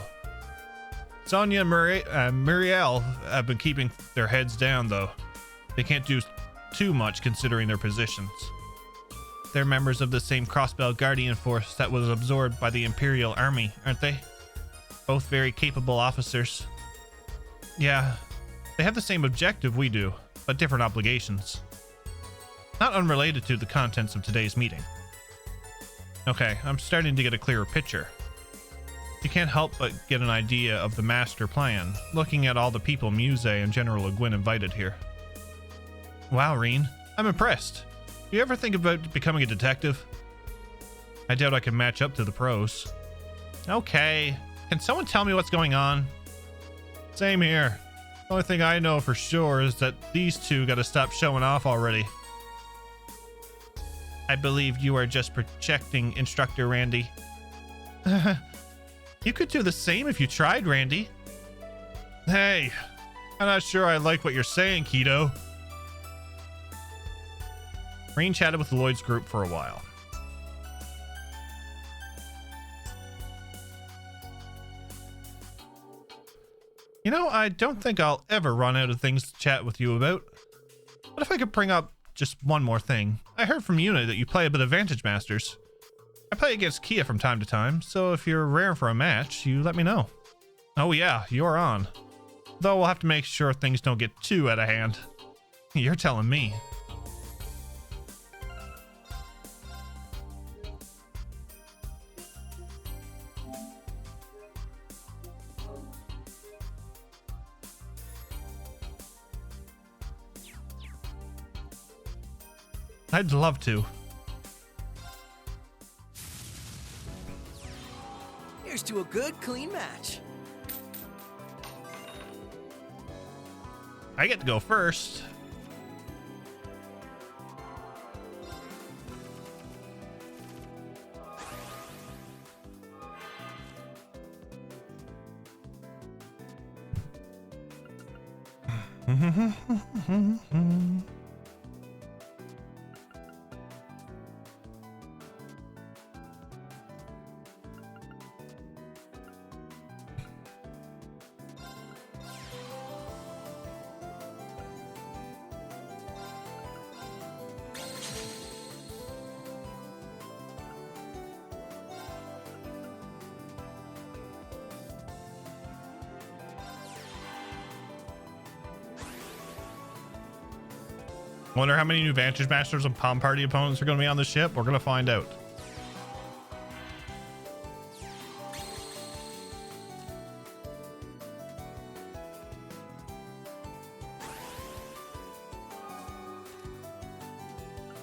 Sonia and Muriel have been keeping their heads down though. They can't do too much considering their positions. They're members of the same Crossbell Guardian force that was absorbed by the Imperial Army, aren't they? Both very capable officers. Yeah, they have the same objective we do, but different obligations. Not unrelated to the contents of today's meeting. Okay, I'm starting to get a clearer picture. You can't help but get an idea of the master plan, looking at all the people Muse and General Le Guin invited here. Wow, Reen, I'm impressed. Do you ever think about becoming a detective? I doubt I can match up to the pros. Okay, can someone tell me what's going on? Same here. The only thing I know for sure is that these two gotta stop showing off already. I believe you are just projecting, Instructor Randy. You could do the same if you tried, Randy. Hey, I'm not sure I like what you're saying, Keto. Reen chatted with Lloyd's group for a while. You know, I don't think I'll ever run out of things to chat with you about. What if I could bring up just one more thing? I heard from Yuna that you play a bit of Vantage Masters. I play against Kia from time to time, so if you're rare for a match, you let me know. Oh yeah, you're on. Though we'll have to make sure things don't get too out of hand. You're telling me. I'd love to. Here's to a good, clean match. I get to go first. Wonder how many new Vantage Masters and Palm Party opponents are going to be on the ship. We're going to find out.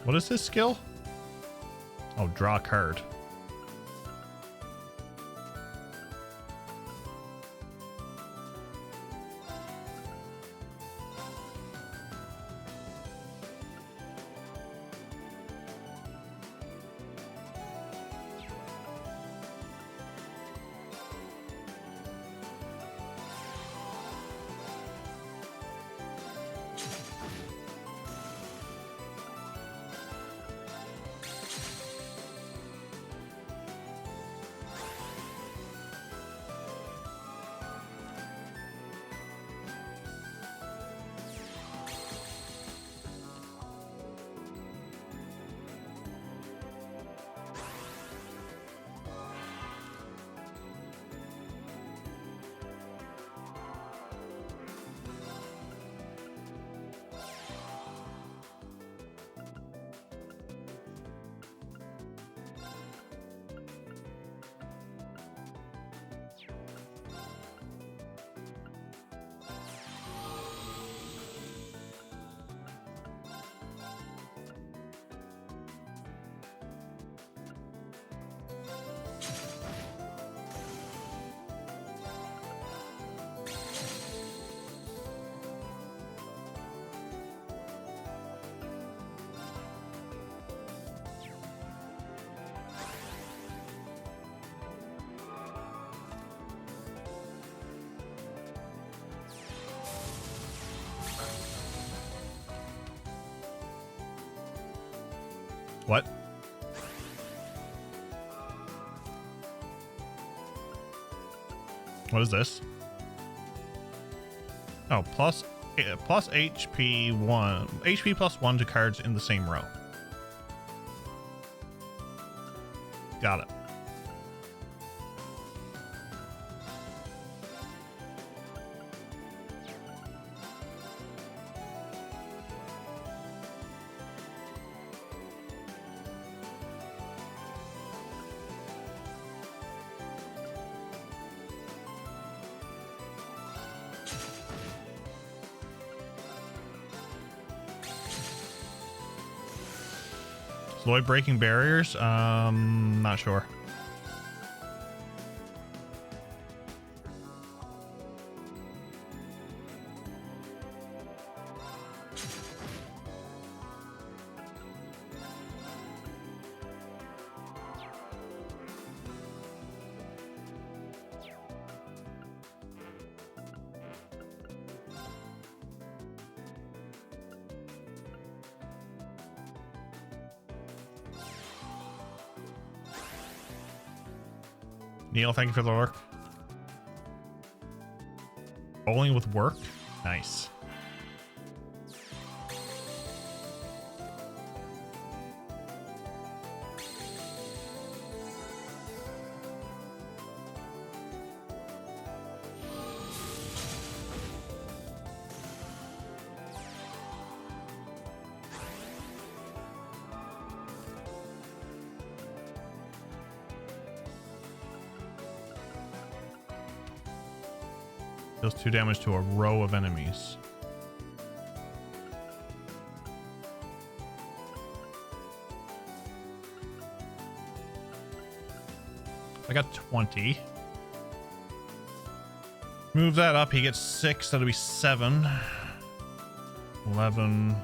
What is this skill? Oh, draw a card. What? What is this? Oh, plus HP 1. HP plus 1 to cards in the same row. Got it. Lloyd breaking barriers? Not sure. Neil, thank you for the work. Bowling with work? Nice. Deals 2 damage to a row of enemies. I got 20. Move that up, he gets 6, that'll be 7. 11.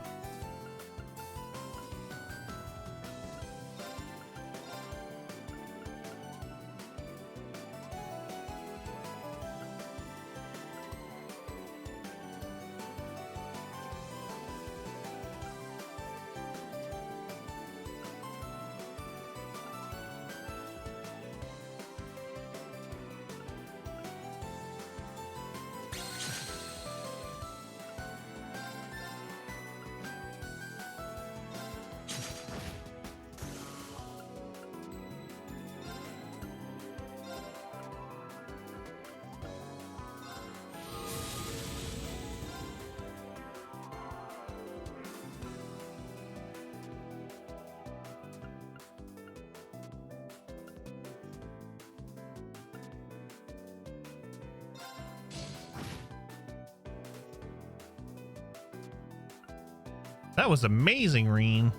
That was amazing, Reen.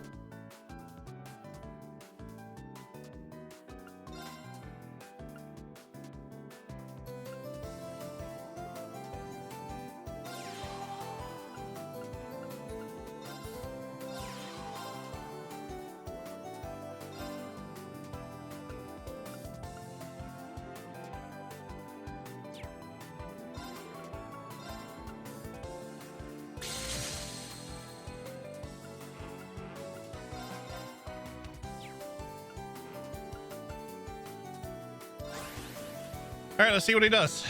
All right, let's see what he does.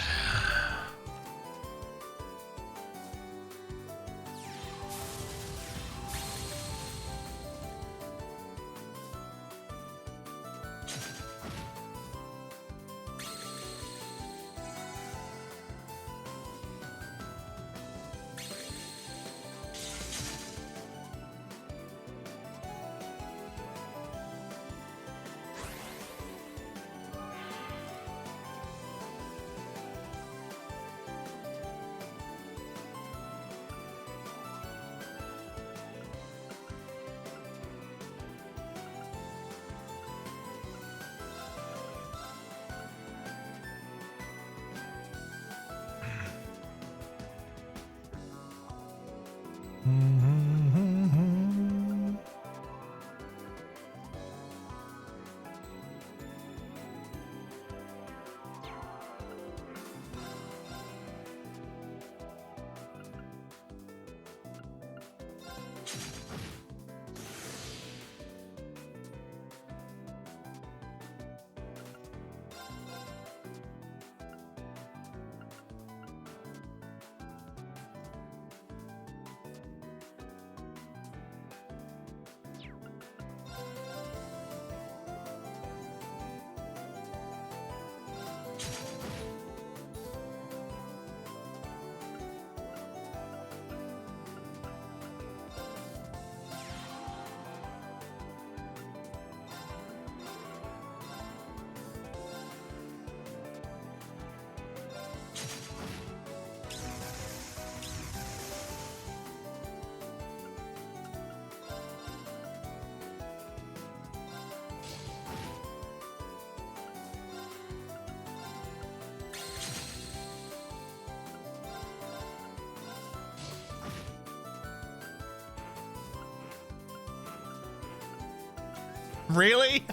Really?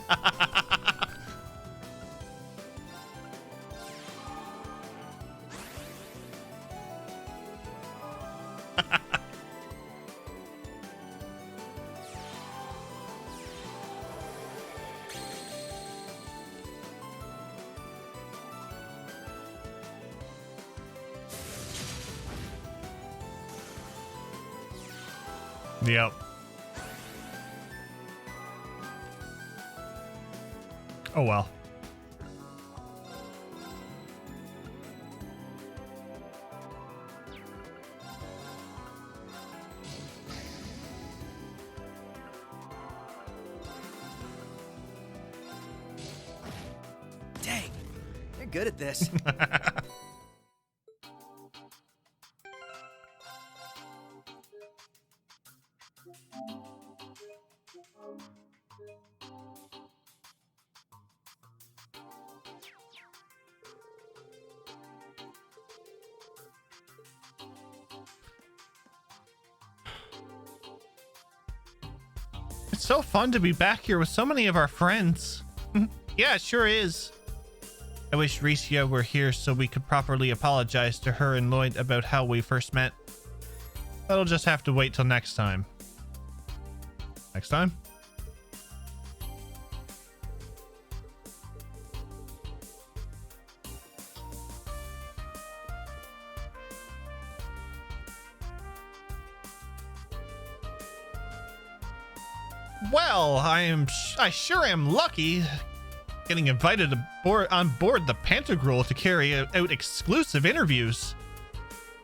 Yep. Oh well. Dang, you're good at this. It's so fun to be back here with so many of our friends. Yeah, it sure is. I wish Ricia were here so we could properly apologize to her and Lloyd about how we first met. That'll just have to wait till next time. Next time? Well, I sure am lucky getting invited on board the Pantegruel to carry out exclusive interviews.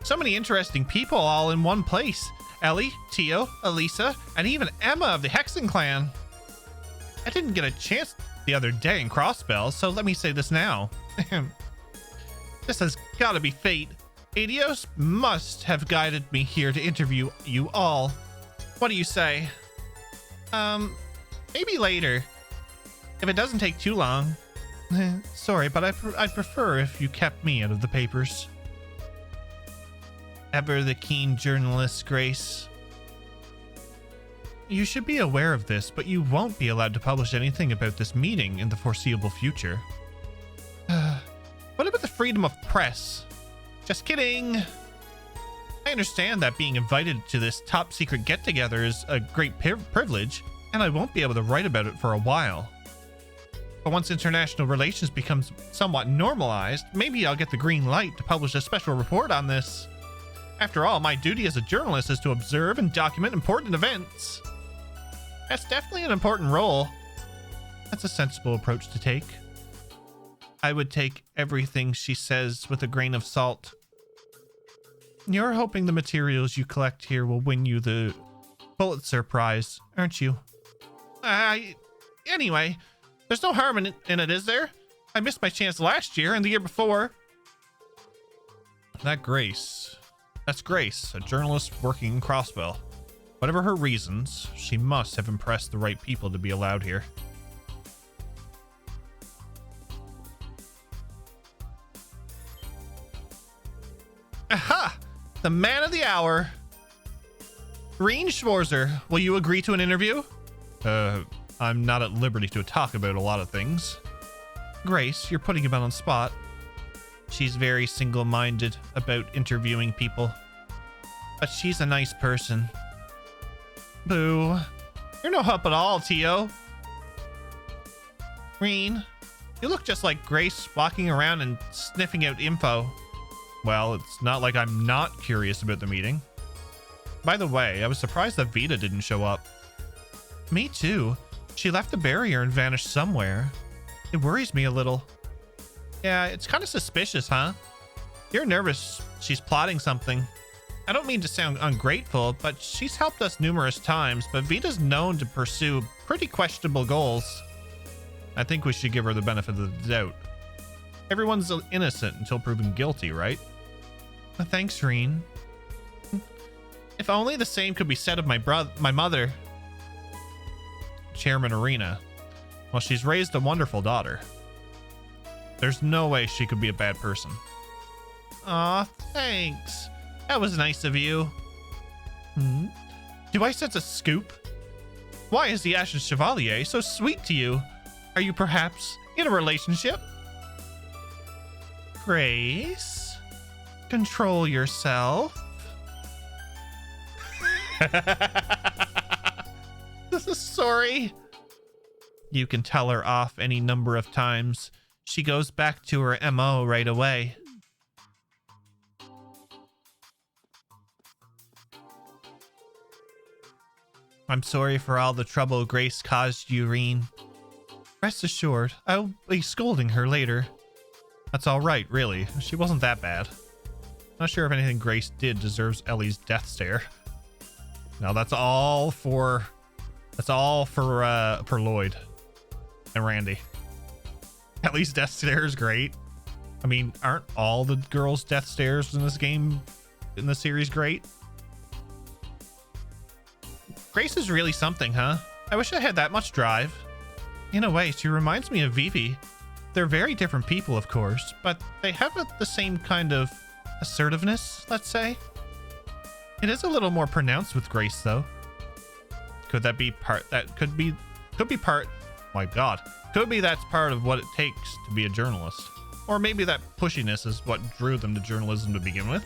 So many interesting people all in one place. Ellie, Tio, Elisa, and even Emma of the Hexen clan. I didn't get a chance the other day in Crossbell, so let me say this now. This has got to be fate. Adios must have guided me here to interview you all. What do you say? Maybe later. If it doesn't take too long. Sorry, but I'd prefer if you kept me out of the papers. Ever the keen journalist, Grace. You should be aware of this, but you won't be allowed to publish anything about this meeting in the foreseeable future. What about the freedom of press? Just kidding. I understand that being invited to this top secret get-together is a great privilege, and I won't be able to write about it for a while. But once international relations becomes somewhat normalized, maybe I'll get the green light to publish a special report on this. After all, my duty as a journalist is to observe and document important events. That's definitely an important role. That's a sensible approach to take. I would take everything she says with a grain of salt. You're hoping the materials you collect here will win you the Pulitzer Prize, aren't you? Anyway, there's no harm in it, is there? I missed my chance last year and the year before. That's Grace, a journalist working in Crossbell. Whatever her reasons, she must have impressed the right people to be allowed here. Aha! The man of the hour. Reen Schwarzer, will you agree to an interview? I'm not at liberty to talk about a lot of things. Grace, you're putting him on the spot. She's very single-minded about interviewing people. But she's a nice person. Boo. You're no help at all, Tio. Reen, you look just like Grace walking around and sniffing out info. Well, it's not like I'm not curious about the meeting. By the way, I was surprised that Vita didn't show up. Me too. She left the barrier and vanished somewhere. It worries me a little. Yeah, it's kind of suspicious, huh? You're nervous she's plotting something. I don't mean to sound ungrateful, but she's helped us numerous times, but Vita's known to pursue pretty questionable goals. I think we should give her the benefit of the doubt. Everyone's innocent until proven guilty, right? Thanks, Reen. If only the same could be said of my mother. Chairman Arena. Well, she's raised a wonderful daughter. There's no way she could be a bad person. Aw, thanks. That was nice of you. Do I sense a scoop? Why is the Ashen Chevalier so sweet to you? Are you perhaps in a relationship? Grace, control yourself. Sorry. You can tell her off any number of times. She goes back to her MO right away. I'm sorry for all the trouble Grace caused you, Reen. Rest assured, I'll be scolding her later. That's alright, really. She wasn't that bad. Not sure if anything Grace did deserves Ellie's death stare. No, that's all for Lloyd and Randy. Ellie's death stare is great. I mean, aren't all the girls' death stares in this game, in the series, great? Grace is really something, huh? I wish I had that much drive. In a way, she reminds me of Vivi. They're very different people, of course, but they have the same kind of assertiveness, let's say. It is a little more pronounced with Grace, though. Could that be part? That could be part. My God, could be that's part of what it takes to be a journalist, or maybe that pushiness is what drew them to journalism to begin with.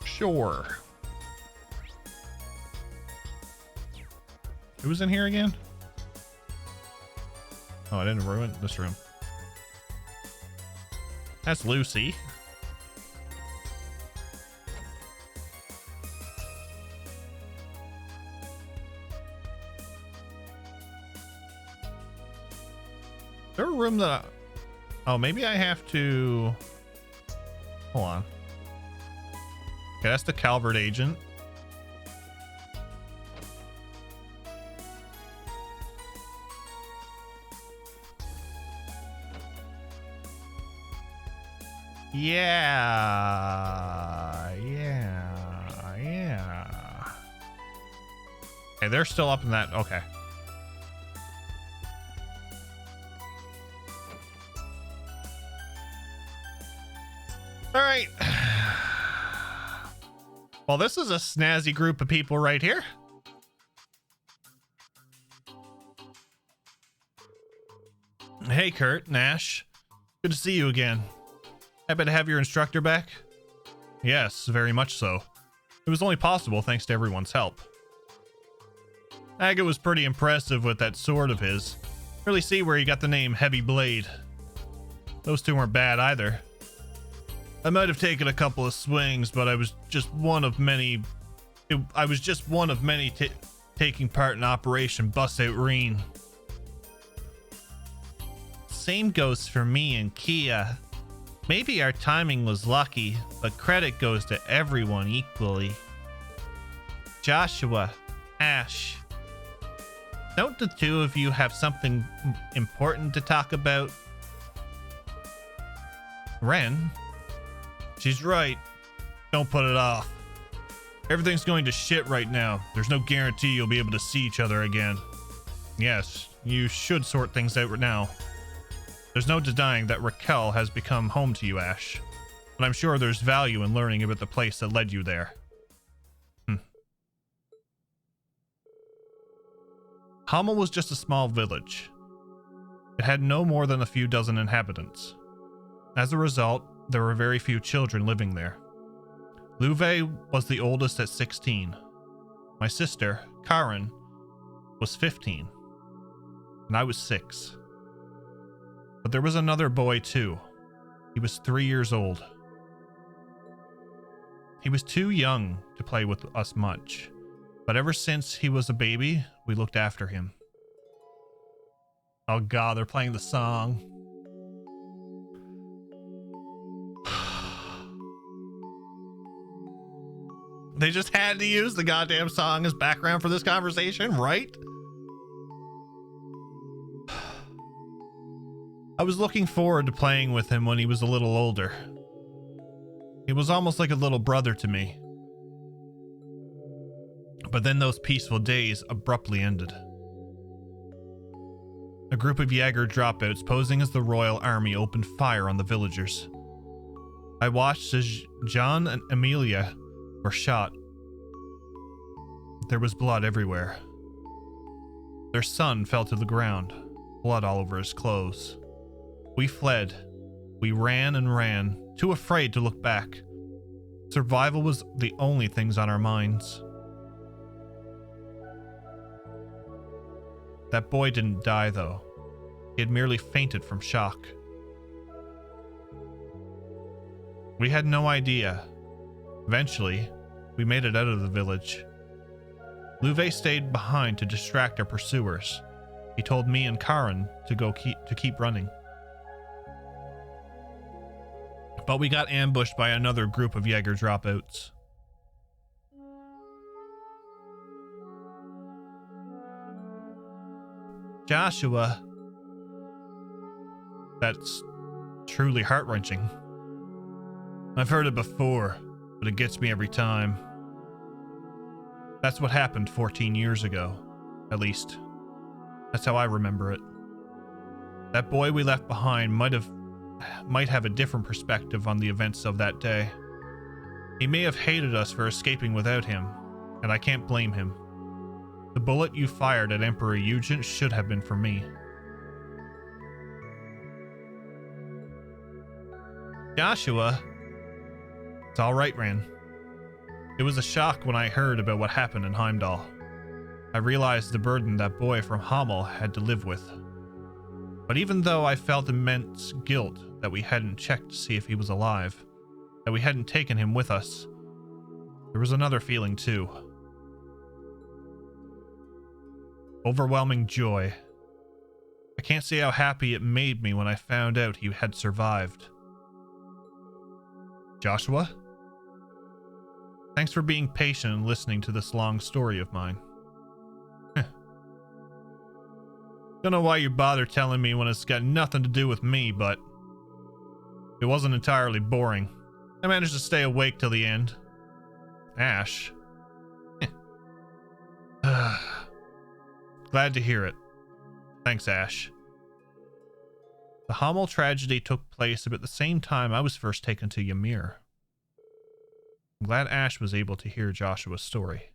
Sure. Who was in here again? Oh, I didn't ruin this room. That's Lucy. Is there a room that oh, maybe I have to hold on. Okay, that's the Calvert agent. Yeah. Okay, they're still up in that. Okay. All right. Well, this is a snazzy group of people right here. Hey, Kurt, Nash. Good to see you again. Happy to have your instructor back? Yes, very much so. It was only possible thanks to everyone's help. Aga was pretty impressive with that sword of his. Really see where he got the name Heavy Blade. Those two weren't bad either. I might have taken a couple of swings, but I was just one of many. Taking part in Operation Bust Out Reen. Same goes for me and Kia. Maybe our timing was lucky, but credit goes to everyone equally. Joshua, Ash, don't the two of you have something important to talk about? Ren? She's right. Don't put it off. Everything's going to shit right now. There's no guarantee you'll be able to see each other again. Yes, you should sort things out now. There's no denying that Raquel has become home to you, Ash. But I'm sure there's value in learning about the place that led you there. Hamel was just a small village. It had no more than a few dozen inhabitants. As a result, there were very few children living there. Louve was the oldest at 16. My sister, Karen, was 15. And I was 6. But there was another boy too. He was 3 years old. He was too young to play with us much, but ever since he was a baby, we looked after him. Oh God, they're playing the song. They just had to use the goddamn song as background for this conversation, right? I was looking forward to playing with him when he was a little older. He was almost like a little brother to me. But then those peaceful days abruptly ended. A group of Jaeger dropouts posing as the Royal Army opened fire on the villagers. I watched as John and Amelia were shot. there was blood everywhere. Their son fell to the ground, blood all over his clothes. We fled. We ran and ran, too afraid to look back. Survival was the only things on our minds. That boy didn't die, though. He had merely fainted from shock. We had no idea. Eventually, we made it out of the village. Louvet stayed behind to distract our pursuers. He told me and Karen to keep running. But we got ambushed by another group of Jaeger dropouts. Joshua. That's truly heart-wrenching. I've heard it before, but it gets me every time. That's what happened 14 years ago. At least, that's how I remember it. That boy we left behind might have a different perspective on the events of that day. He may have hated us for escaping without him, and I can't blame him. The bullet you fired at Emperor Eugen should have been for me. Joshua. It's all right, Ran. It was a shock when I heard about what happened in Heimdall. I realized the burden that boy from Hamel had to live with. But even though I felt immense guilt that we hadn't checked to see if he was alive, that we hadn't taken him with us, there was another feeling too. Overwhelming joy. I can't say how happy it made me when I found out he had survived. Joshua? Thanks for being patient and listening to this long story of mine. Don't know why you bother telling me when it's got nothing to do with me, but it wasn't entirely boring. I managed to stay awake till the end. Ash. Glad to hear it. Thanks, Ash. The Hamel tragedy took place about the same time I was first taken to Ymir. I'm glad Ash was able to hear Joshua's story.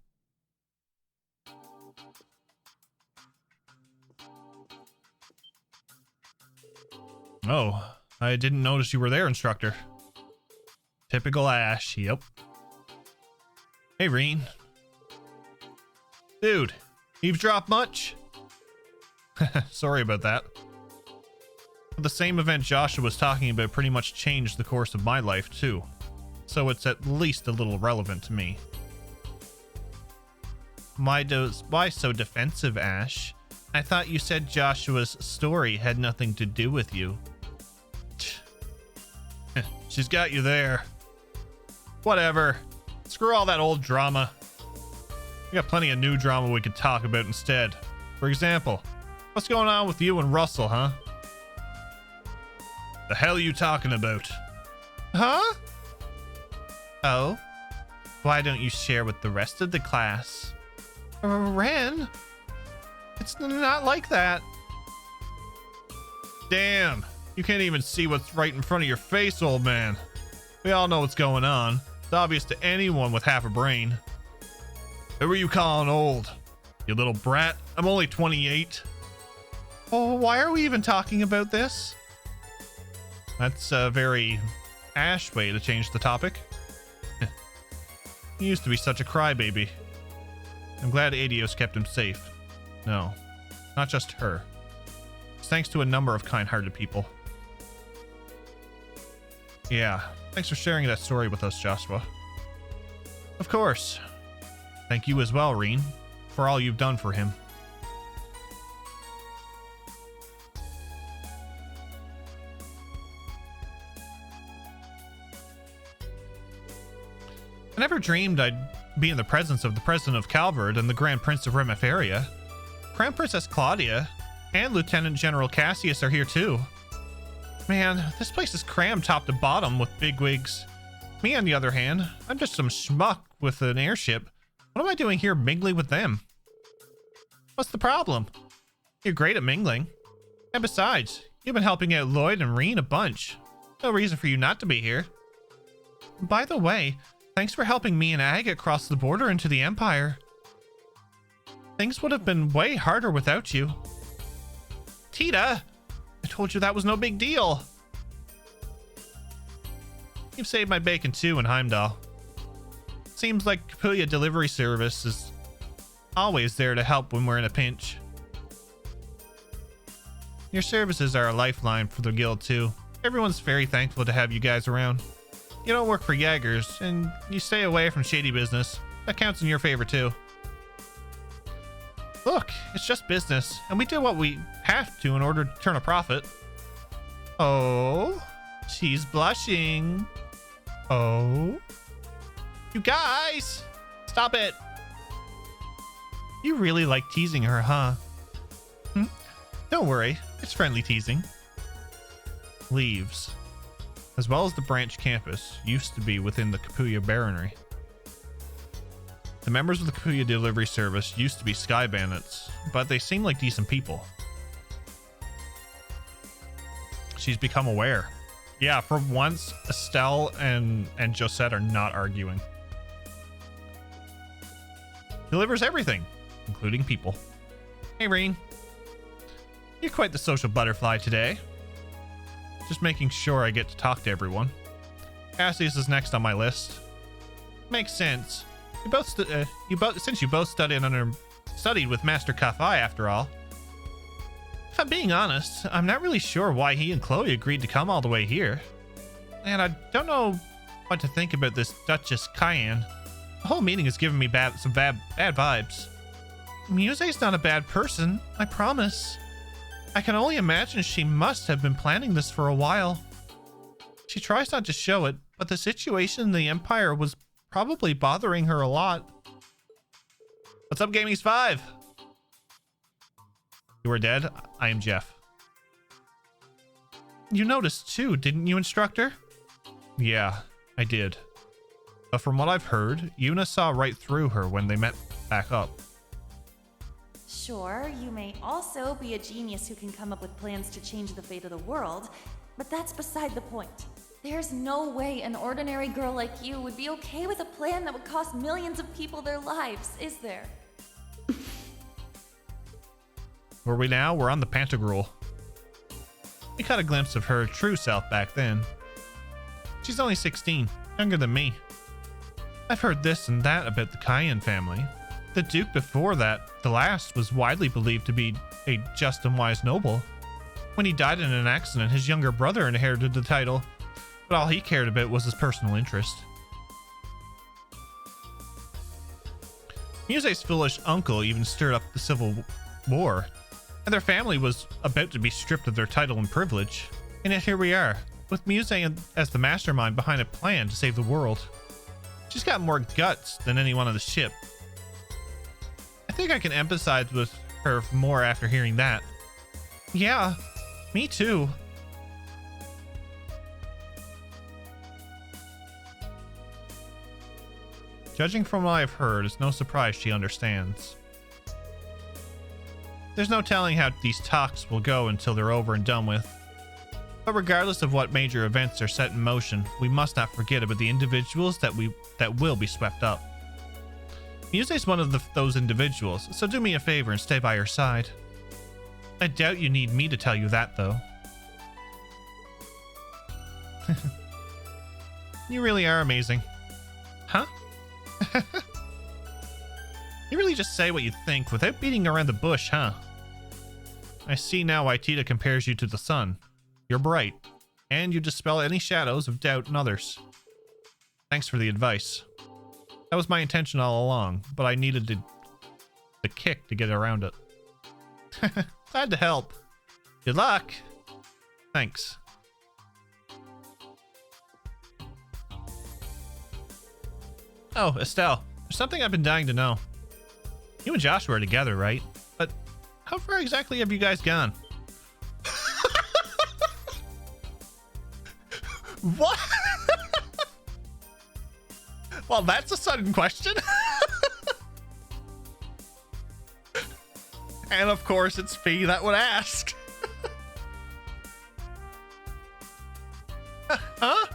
Oh, I didn't notice you were there, instructor. Typical Ash, yep. Hey, Reen. Dude, eavesdrop much? Sorry about that. The same event Joshua was talking about pretty much changed the course of my life, too. So it's at least a little relevant to me. Why so defensive, Ash? I thought you said Joshua's story had nothing to do with you. She's got you there. Whatever. Screw all that old drama. We got plenty of new drama we could talk about instead. For example, what's going on with you and Russell, huh? The hell are you talking about? Huh? Oh? Why don't you share with the rest of the class? Ren? It's not like that. Damn. You can't even see what's right in front of your face, old man. We all know what's going on. It's obvious to anyone with half a brain. Who are you calling old? You little brat. I'm only 28. Oh, why are we even talking about this? That's a very Ash way to change the topic. He used to be such a crybaby. I'm glad Adios kept him safe. No, not just her. It's thanks to a number of kind-hearted people. Yeah, thanks for sharing that story with us, Joshua. Of course. Thank you as well, Reen, for all you've done for him. I never dreamed I'd be in the presence of the President of Calvard and the Grand Prince of Remiferia. Crown Princess Claudia and Lieutenant General Cassius are here too. Man, this place is crammed top to bottom with bigwigs. Me, on the other hand, I'm just some schmuck with an airship. What am I doing here mingling with them? What's the problem? You're great at mingling. And besides, you've been helping out Lloyd and Reen a bunch. No reason for you not to be here. By the way, thanks for helping me and Agate cross the border into the Empire. Things would have been way harder without you. Tita, I told you that was no big deal. You've saved my bacon too in Heimdall. Seems like Capuya delivery service is always there to help when we're in a pinch. Your services are a lifeline for the guild too. Everyone's very thankful to have you guys around. You don't work for Jaegers, and you stay away from shady business. That counts in your favor too. Look, it's just business, and we do what we have to in order to turn a profit. Oh, she's blushing. Oh. You guys! Stop it! You really like teasing her, huh? Don't worry, it's friendly teasing. Leaves, as well as the branch campus, used to be within the Capuya Baronry. The members of the Capuya delivery service used to be sky bandits, but they seem like decent people. She's become aware. Yeah, for once, Estelle and Josette are not arguing. Delivers everything, including people. Hey, Reen. You're quite the social butterfly today. Just making sure I get to talk to everyone. Cassius is next on my list. Makes sense. Since you both studied with Master Kafai after all. If I'm being honest, I'm not really sure why he and Chloe agreed to come all the way here. And I don't know what to think about this Duchess Cayenne. The whole meeting is giving me some bad vibes. Muse's not a bad person, I promise. I can only imagine she must have been planning this for a while. She tries not to show it, but the situation in the Empire was probably bothering her a lot. What's up, Gamies 5? You are dead? I am Jeff. You noticed too, didn't you, Instructor? Yeah, I did. But from what I've heard, Yuna saw right through her when they met back up. Sure, you may also be a genius who can come up with plans to change the fate of the world, but that's beside the point. There's no way an ordinary girl like you would be okay with a plan that would cost millions of people their lives, is there? Where are we now? We're on the Pantegruel. We caught a glimpse of her true self back then. She's only 16, younger than me. I've heard this and that about the Cayenne family. The Duke before that, the last, was widely believed to be a just and wise noble. When he died in an accident, his younger brother inherited the title, but all he cared about was his personal interest. Muse's foolish uncle even stirred up the civil war, and their family was about to be stripped of their title and privilege. And yet here we are, with Muse as the mastermind behind a plan to save the world. She's got more guts than anyone on the ship. I think I can empathize with her more after hearing that. Yeah, me too. Judging from what I've heard, it's no surprise she understands. There's no telling how these talks will go until they're over and done with. But regardless of what major events are set in motion, we must not forget about the individuals that will be swept up. Muse's one of those individuals, so do me a favor and stay by her side. I doubt you need me to tell you that, though. You really are amazing. Huh? You really just say what you think without beating around the bush, huh? I see now why Tita compares you to the sun. You're bright, and you dispel any shadows of doubt in others. Thanks for the advice. That was my intention all along, but I needed the kick to get around it. Glad to help. Good luck. Thanks. Oh, Estelle, there's something I've been dying to know. You and Joshua are together, right? But how far exactly have you guys gone? What? Well, that's a sudden question. And of course, it's Fee that would ask. Huh?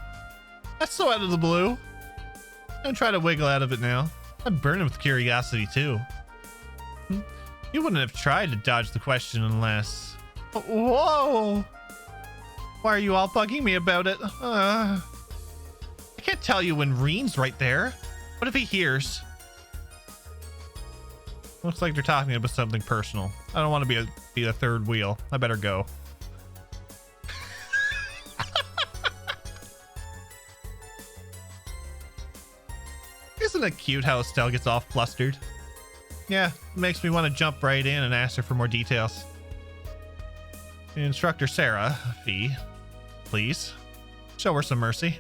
That's so out of the blue. Don't try to wiggle out of it now. I'm burning with curiosity too. You wouldn't have tried to dodge the question unless... Whoa! Why are you all bugging me about it? I can't tell you when Reen's right there. What if he hears? Looks like they're talking about something personal. I don't want to be a third wheel. I better go. Isn't it cute how Estelle gets all flustered? Yeah, it makes me want to jump right in and ask her for more details. Instructor Sarah, Fee, please, show her some mercy.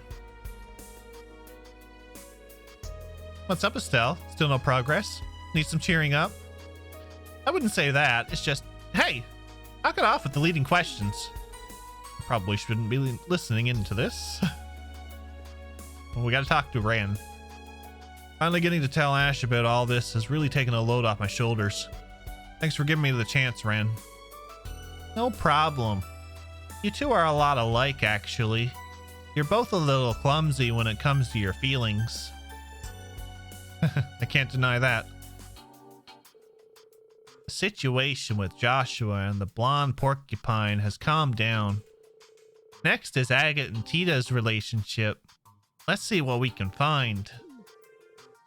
What's up, Estelle? Still no progress? Need some cheering up? I wouldn't say that. It's just, hey, knock it off with the leading questions. Probably shouldn't be listening into this. Well, we gotta talk to Ran. Finally getting to tell Ash about all this has really taken a load off my shoulders. Thanks for giving me the chance, Ran. No problem. You two are a lot alike, actually. You're both a little clumsy when it comes to your feelings. I can't deny that. The situation with Joshua and the blonde porcupine has calmed down. Next is Agate and Tita's relationship. Let's see what we can find.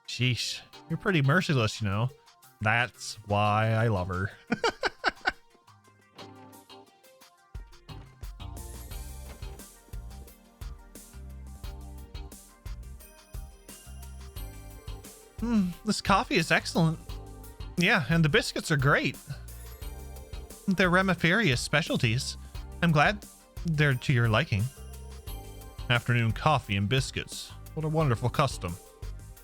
Sheesh, you're pretty merciless, you know. That's why I love her. This coffee is excellent. Yeah, and the biscuits are great. They're Remiferia's specialties. I'm glad they're to your liking. Afternoon coffee and biscuits. What a wonderful custom.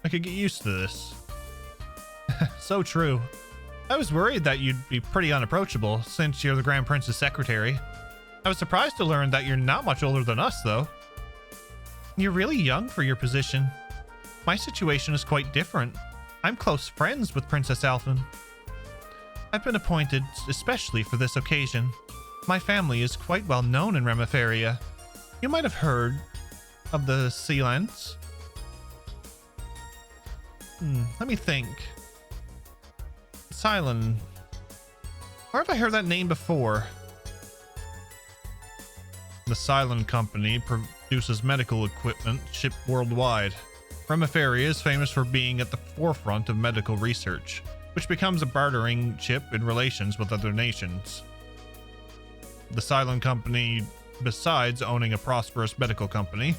I could get used to this. So true. I was worried that you'd be pretty unapproachable since you're the Grand Prince's secretary. I was surprised to learn that you're not much older than us, though. You're really young for your position. My situation is quite different. I'm close friends with Princess Alphen. I've been appointed especially for this occasion. My family is quite well known in Remiferia. You might have heard of the Sealants. Let me think. Silent. Where have I heard that name before? The Silent Company produces medical equipment shipped worldwide. Remiferia is famous for being at the forefront of medical research, which becomes a bartering chip in relations with other nations. The Silent Company, besides owning a prosperous medical company,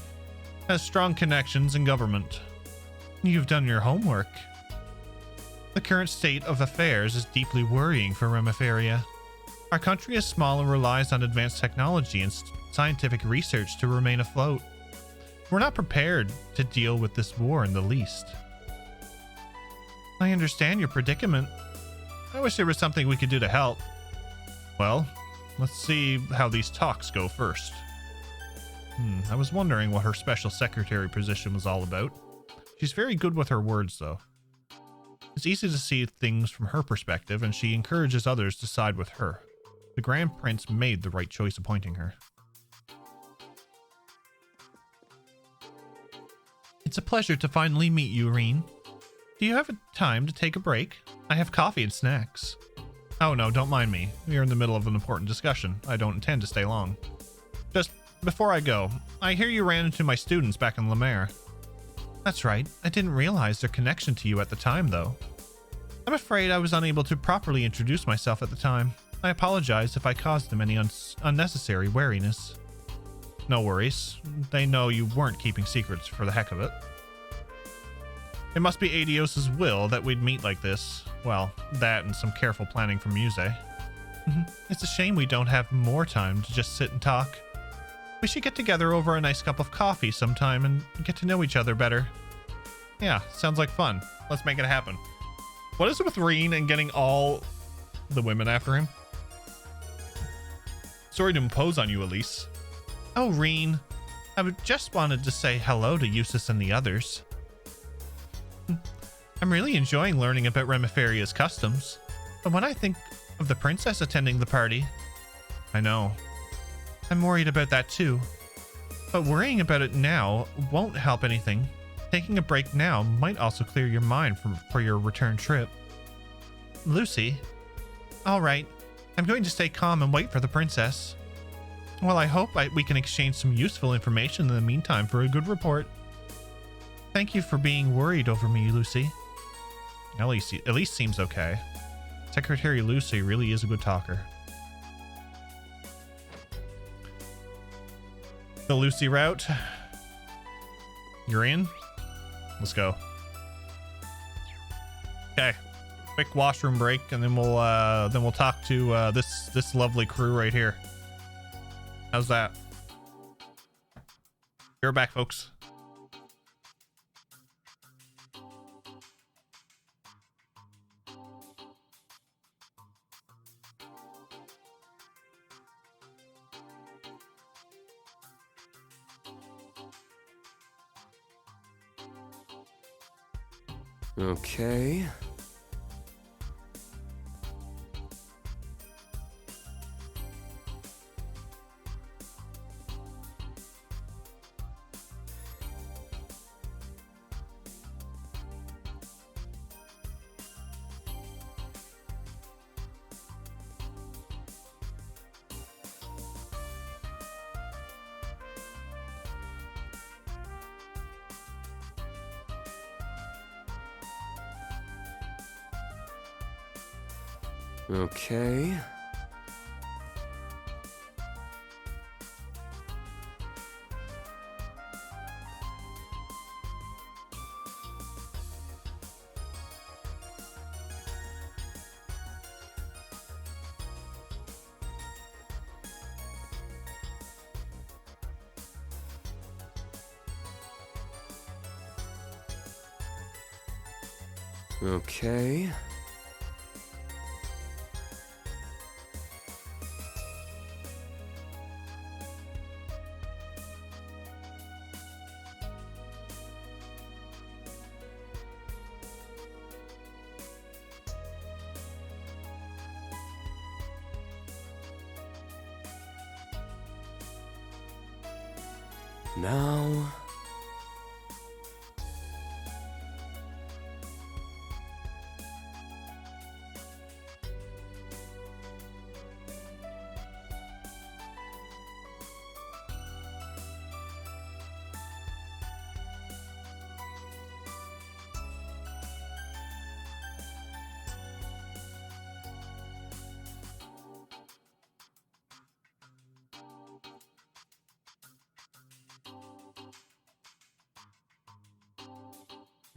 has strong connections in government. You've done your homework. The current state of affairs is deeply worrying for Remiferia. Our country is small and relies on advanced technology and scientific research to remain afloat. We're not prepared to deal with this war in the least. I understand your predicament. I wish there was something we could do to help. Well, let's see how these talks go first. I was wondering what her special secretary position was all about. She's very good with her words, though. It's easy to see things from her perspective, and she encourages others to side with her. The Grand Prince made the right choice appointing her. It's a pleasure to finally meet you, Reen. Do you have time to take a break? I have coffee and snacks. Oh no, don't mind me. We are in the middle of an important discussion. I don't intend to stay long. Just before I go, I hear you ran into my students back in Lemaire. That's right. I didn't realize their connection to you at the time, though. I'm afraid I was unable to properly introduce myself at the time. I apologize if I caused them any unnecessary wariness. No worries. They know you weren't keeping secrets for the heck of it. It must be Adios's will that we'd meet like this. Well, that and some careful planning from Muse. It's a shame we don't have more time to just sit and talk. We should get together over a nice cup of coffee sometime and get to know each other better. Yeah, sounds like fun. Let's make it happen. What is it with Reen and getting all the women after him? Sorry to impose on you, Elise. Oh, Reen. I just wanted to say hello to Eustace and the others. I'm really enjoying learning about Remiferia's customs. But when I think of the princess attending the party... I know. I'm worried about that too. But worrying about it now won't help anything. Taking a break now might also clear your mind for your return trip. Lucy, All right. I'm going to stay calm and wait for the princess. Well, I hope we can exchange some useful information in the meantime for a good report. Thank you for being worried over me, Lucy. At least seems okay. Secretary Lucy really is a good talker. The Lucy route. You're in? Let's go. Okay. Quick washroom break, and then we'll talk to this lovely crew right here. How's that? You're back, folks. Okay. Okay. Okay. Now...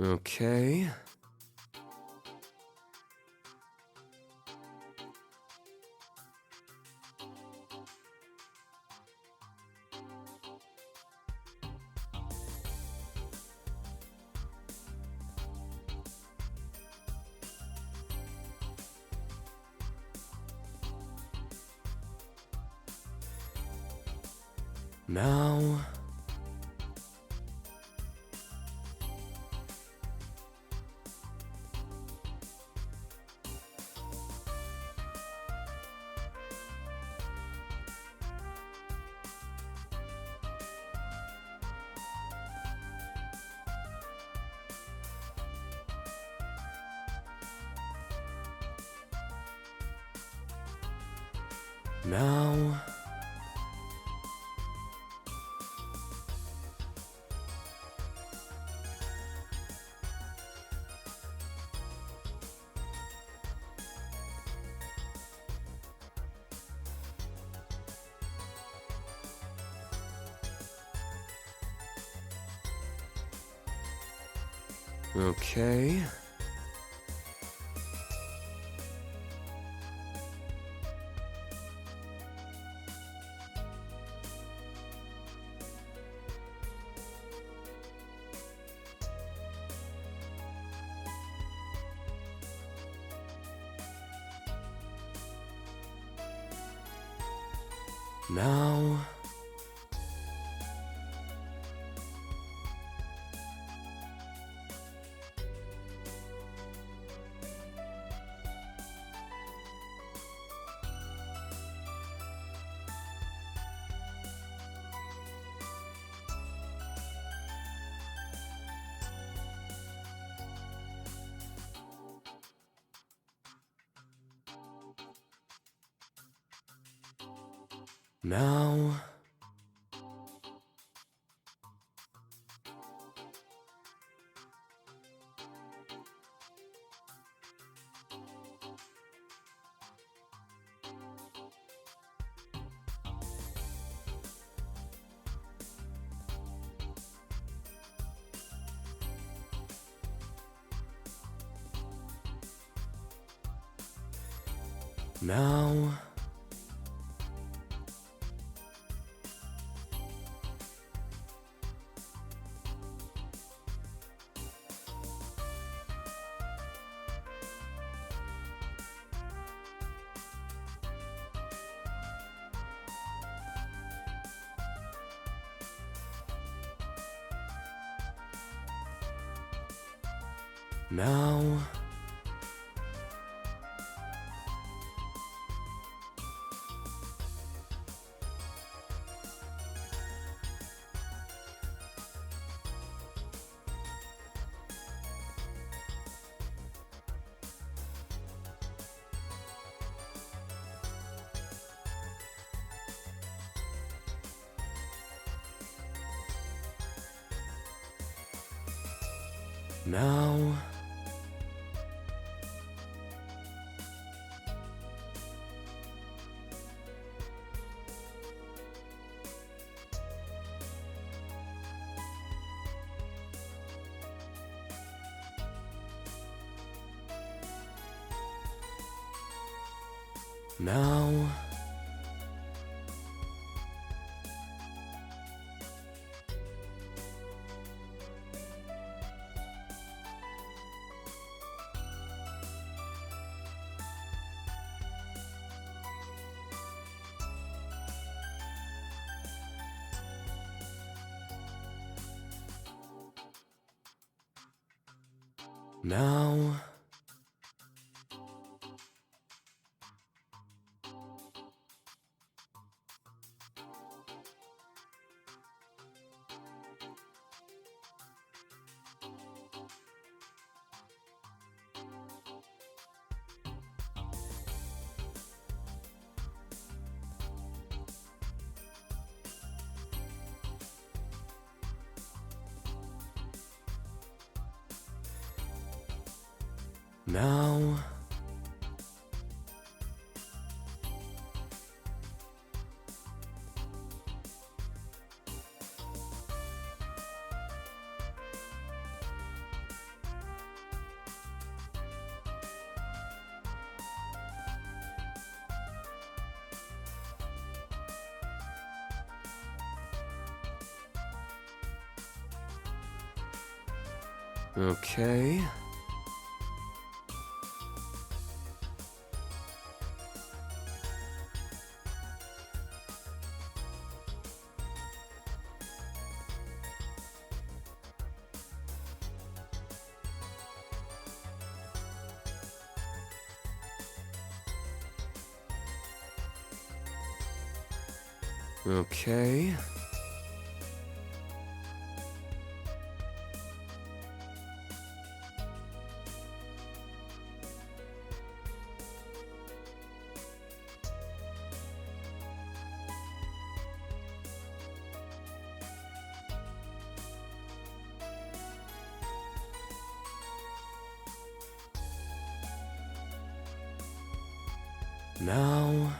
Okay. Now... Now... Okay. Now... Now... Now... Now... Now... Now... Now... Now... Okay... Okay... Now...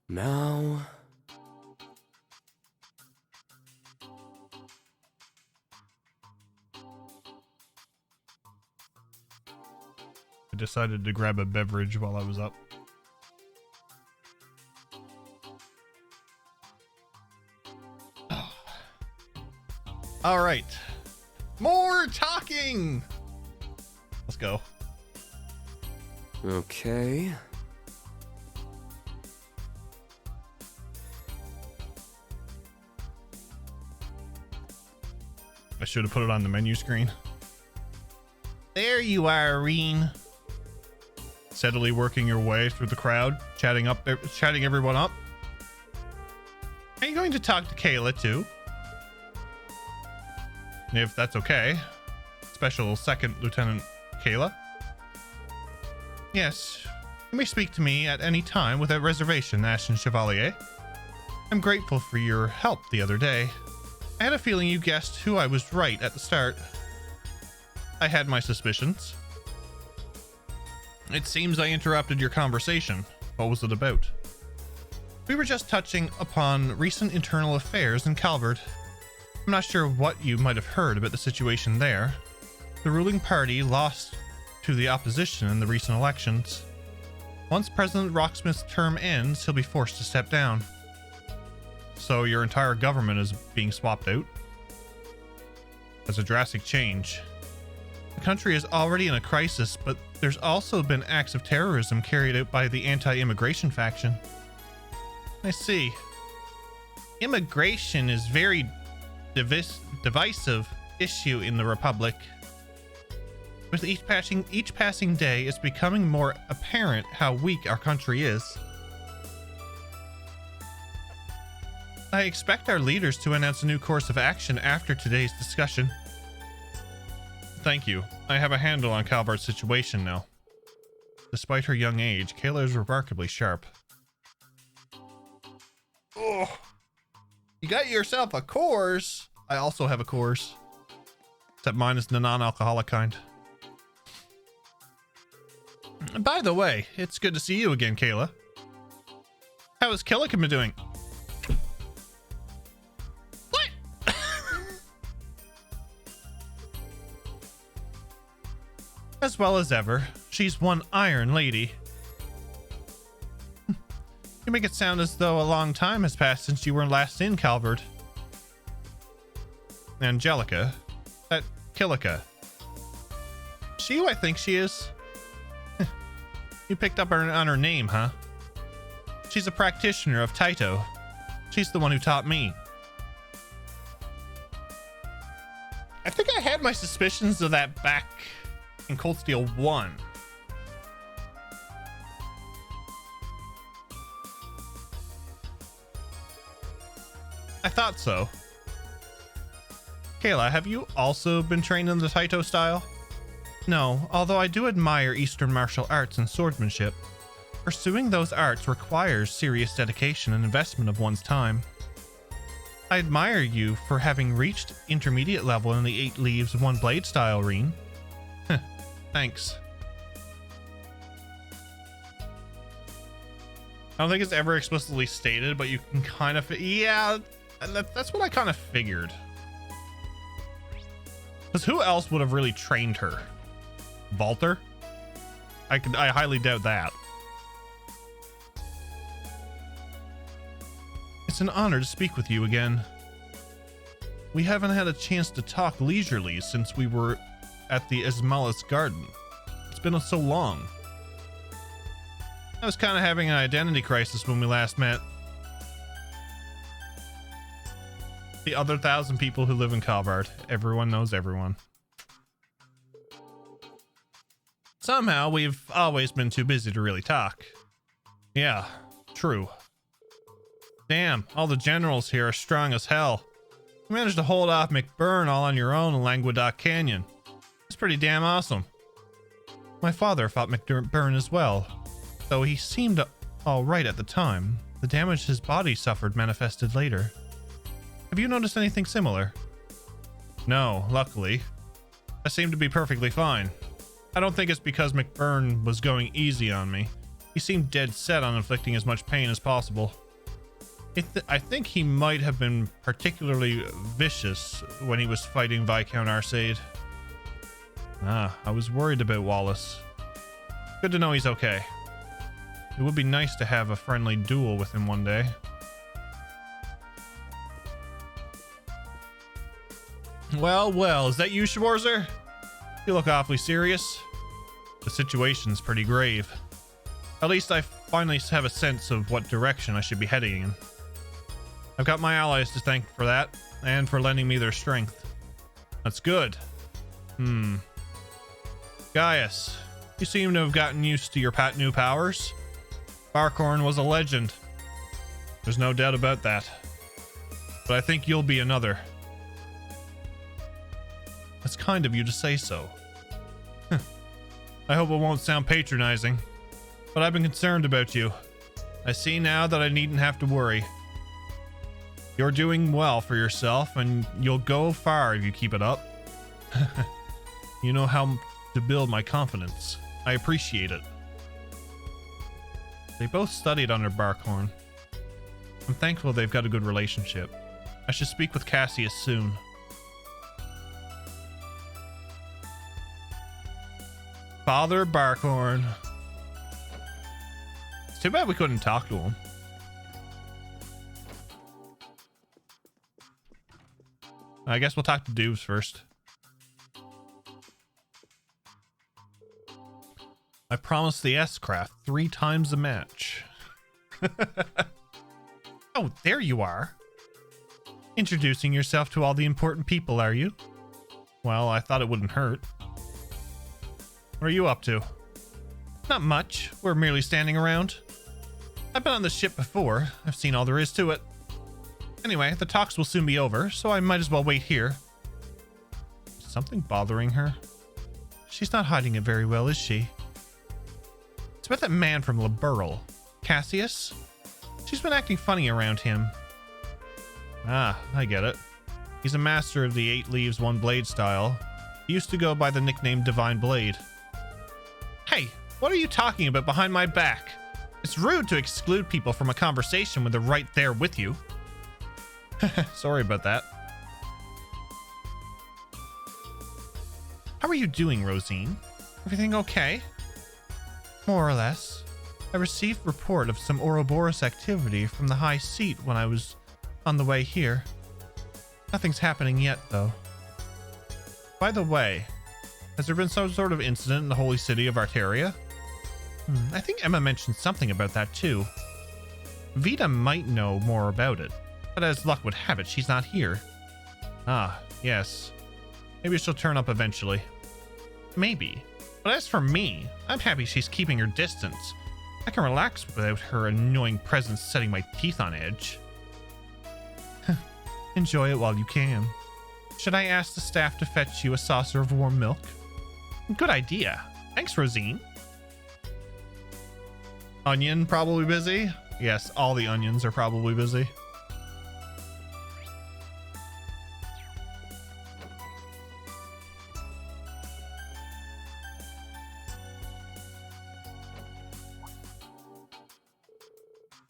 Now... I decided to grab a beverage while I was up. All right. More talking. Let's go. Okay... I should have put it on the menu screen. There you are, Irene. steadily working your way through the crowd, chatting everyone up. Are you going to talk to Kayla too? If that's okay. Special Second Lieutenant Kayla? Yes, you may speak to me at any time without reservation, Ashen Chevalier. I'm grateful for your help the other day. I had a feeling you guessed who I was right at the start. I had my suspicions. It seems I interrupted your conversation. What was it about? We were just touching upon recent internal affairs in Calvard. I'm not sure what you might have heard about the situation there. The ruling party lost to the opposition in the recent elections. Once President Rocksmith's term ends, he'll be forced to step down. So your entire government is being swapped out? That's a drastic change. The country is already in a crisis, but there's also been acts of terrorism carried out by the anti-immigration faction. I see. Immigration is very divisive issue in the Republic. With each passing day, it's becoming more apparent how weak our country is. I expect our leaders to announce a new course of action after today's discussion. Thank you. I have a handle on Calvard's situation now. Despite her young age, Kayla is remarkably sharp. Oh, you got yourself a course. I also have a course, except mine is the non-alcoholic kind. By the way, it's good to see you again, Kayla. How is Killican doing? What? As well as ever. She's one iron lady. You make it sound as though a long time has passed since you were last in Calvard. Angelica. That Killica. She who I think she is? You picked up on her name, huh? She's a practitioner of Taito. She's the one who taught me. I think I had my suspicions of that back in Cold Steel 1. I thought so. Kayla, have you also been trained in the Taito style? No, although I do admire Eastern martial arts and swordsmanship. Pursuing those arts requires serious dedication and investment of one's time. I admire you for having reached intermediate level in the 8 leaves 1 blade style, Reen. Thanks. I don't think it's ever explicitly stated, but you can kind of... Yeah, that's what I kind of figured. Because who else would have really trained her? Valter? I highly doubt that. It's an honor to speak with you again. We haven't had a chance to talk leisurely since we were at the Esmalis Garden. It's been so long. I was kind of having an identity crisis when we last met. The other 1,000 people who live in Calvard. Everyone knows everyone. Somehow, we've always been too busy to really talk. Yeah, true. Damn, all the generals here are strong as hell. You managed to hold off McBurn all on your own in Languedoc Canyon. It's pretty damn awesome. My father fought McBurn as well. Though he seemed alright at the time, the damage his body suffered manifested later. Have you noticed anything similar? No, luckily. I seem to be perfectly fine. I don't think it's because McBurn was going easy on me. He seemed dead set on inflicting as much pain as possible. I think he might have been particularly vicious when he was fighting Viscount Arcade. I was worried about Wallace. Good to know he's okay. It would be nice to have a friendly duel with him one day. Well, is that you, Schwarzer? You look awfully serious. The situation's pretty grave. At least I finally have a sense of what direction I should be heading in. I've got my allies to thank for that, and for lending me their strength. That's good. Gaius, You seem to have gotten used to your new powers. Barkhorn was a legend. There's no doubt about that. But I think you'll be another. That's kind of you to say so. I hope it won't sound patronizing, but I've been concerned about you. I see now that I needn't have to worry. You're doing well for yourself, and you'll go far if you keep it up. You know how to build my confidence. I appreciate it. They both studied under Barkhorn. I'm thankful they've got a good relationship. I should speak with Cassius soon. Father Barkhorn. It's too bad we couldn't talk to him. I guess we'll talk to Dubes first. I promised the S-Craft 3 times a match. Oh, there you are. Introducing yourself to all the important people, are you? Well, I thought it wouldn't hurt. What are you up to? Not much. We're merely standing around. I've been on the ship before. I've seen all there is to it. Anyway, the talks will soon be over, so I might as well wait here. Is something bothering her? She's not hiding it very well, is she? It's about that man from Liberl. Cassius? She's been acting funny around him. Ah, I get it. He's a master of the 8 leaves, 1 blade style. He used to go by the nickname Divine Blade. Hey, what are you talking about behind my back? It's rude to exclude people from a conversation when they're right there with you. Sorry about that. How are you doing, Rosine? Everything okay? More or less. I received report of some Ouroboros activity from the High Seat when I was on the way here. Nothing's happening yet, though. By the way, has there been some sort of incident in the holy city of Arteria? I think Emma mentioned something about that, too. Vita might know more about it, but as luck would have it, she's not here. Ah, yes. Maybe she'll turn up eventually. Maybe. But as for me, I'm happy she's keeping her distance. I can relax without her annoying presence setting my teeth on edge. Enjoy it while you can. Should I ask the staff to fetch you a saucer of warm milk? Good idea. Thanks, Rosine. Onion probably busy? Yes, all the onions are probably busy.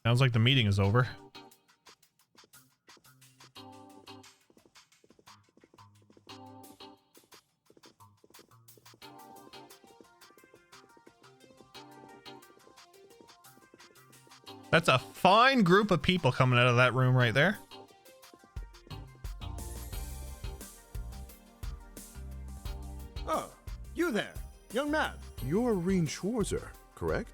Sounds like the meeting is over. That's a fine group of people coming out of that room right there. Oh, you there, young man. You're Reen Schwarzer, correct?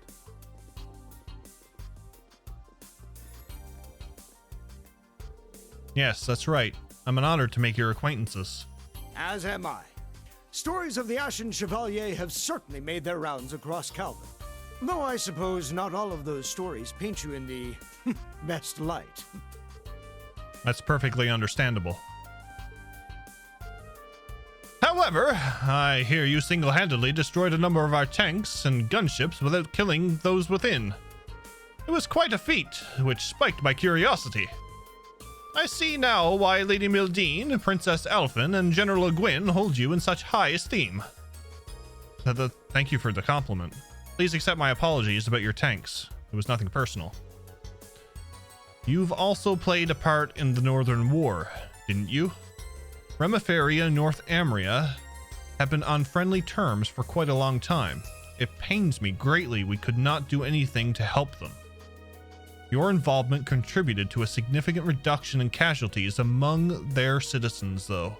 Yes, that's right. I'm an honor to make your acquaintances. As am I. Stories of the Ashen Chevalier have certainly made their rounds across Calvin. Though I suppose not all of those stories paint you in the best light. That's perfectly understandable. However, I hear you single-handedly destroyed a number of our tanks and gunships without killing those within. It was quite a feat, which spiked my curiosity. I see now why Lady Mildine, Princess Elfin, and General Egwin hold you in such high esteem. Thank you for the compliment. Please accept my apologies about your tanks. It was nothing personal. You've also played a part in the Northern War, didn't you? Remiferia and North Amria have been on friendly terms for quite a long time. It pains me greatly we could not do anything to help them. Your involvement contributed to a significant reduction in casualties among their citizens, though.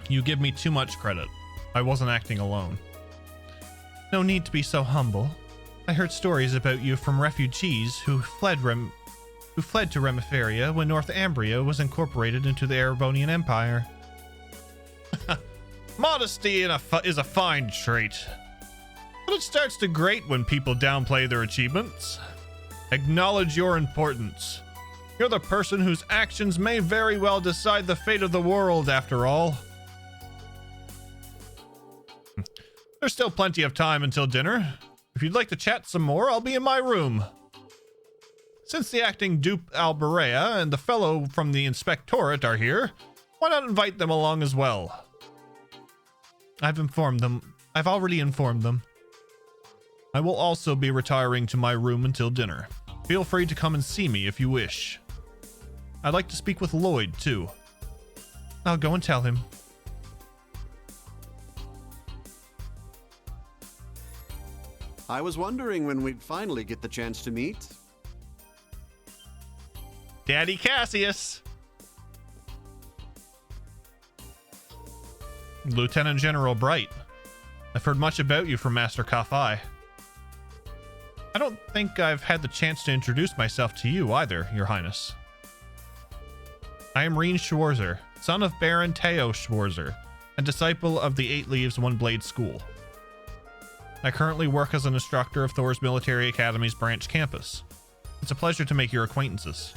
You give me too much credit. I wasn't acting alone. No need to be so humble. I heard stories about you from refugees who fled to Remiferia when North Ambria was incorporated into the Erebonian Empire. Modesty is a fine trait, but it starts to grate when people downplay their achievements. Acknowledge your importance. You're the person whose actions may very well decide the fate of the world, after all. There's still plenty of time until dinner. If you'd like to chat some more, I'll be in my room. Since the acting dupe Alberea and the fellow from the inspectorate are here, why not invite them along as well? I've already informed them. I will also be retiring to my room until dinner. Feel free to come and see me if you wish. I'd like to speak with Lloyd, too. I'll go and tell him. I was wondering when we'd finally get the chance to meet. Daddy Cassius! Lieutenant General Bright. I've heard much about you from Master Kafai. I don't think I've had the chance to introduce myself to you either, Your Highness. I am Reen Schwarzer, son of Baron Teo Schwarzer, and disciple of the Eight Leaves One Blade School. I currently work as an instructor of Thor's Military Academy's branch campus. It's a pleasure to make your acquaintances.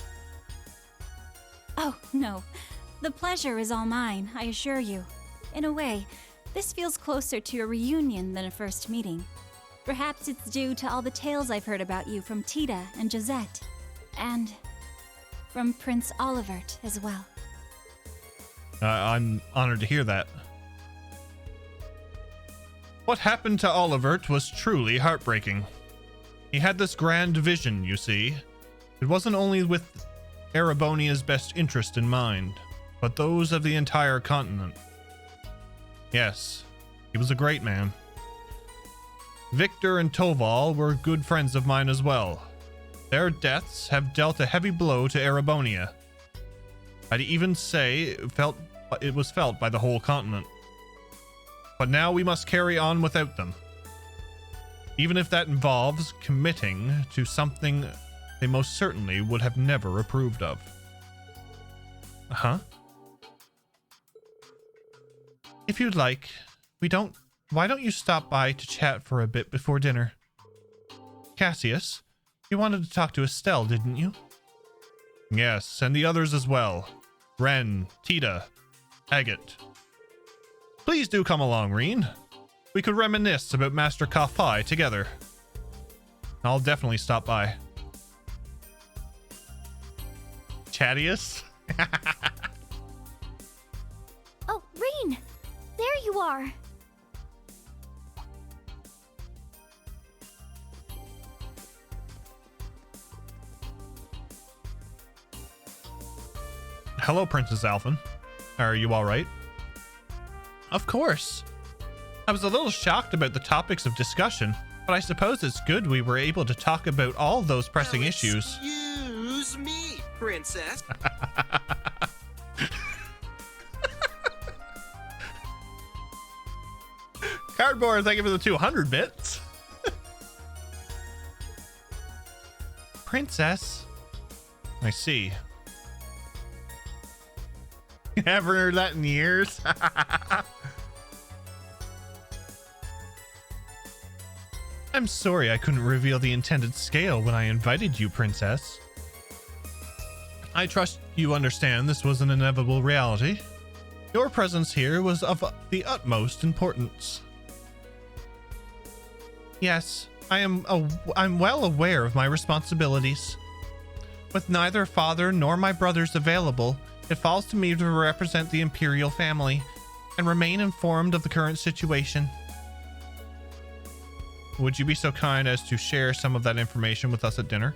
Oh, no. The pleasure is all mine, I assure you. In a way, this feels closer to a reunion than a first meeting. Perhaps it's due to all the tales I've heard about you from Tita and Josette, and from Prince Olivert as well. I'm honored to hear that. What happened to Olivert was truly heartbreaking. He had this grand vision, you see. It wasn't only with Erebonia's best interest in mind, but those of the entire continent. Yes, he was a great man. Victor and Toval were good friends of mine as well. Their deaths have dealt a heavy blow to Erebonia. I'd even say it was felt by the whole continent. But now we must carry on without them. Even if that involves committing to something they most certainly would have never approved of. Huh? If you'd like, why don't you stop by to chat for a bit before dinner? Cassius, you wanted to talk to Estelle, didn't you? Yes, and the others as well. Ren, Tita, Agate. Please do come along, Reen. We could reminisce about Master Kafai together. I'll definitely stop by. Chattius? Oh, Reen! There you are! Hello, Princess Alphen. Are you alright? Of course. I was a little shocked about the topics of discussion, but I suppose it's good we were able to talk about all those pressing issues. Excuse me, Princess. Cardboard, thank you for the 200 bits. Princess. I see. Haven't heard that in years. I'm sorry I couldn't reveal the intended scale when I invited you, Princess. I trust you understand this was an inevitable reality. Your presence here was of the utmost importance. Yes, I'm well aware of my responsibilities. With neither father nor my brothers available, it falls to me to represent the Imperial family and remain informed of the current situation. Would you be so kind as to share some of that information with us at dinner?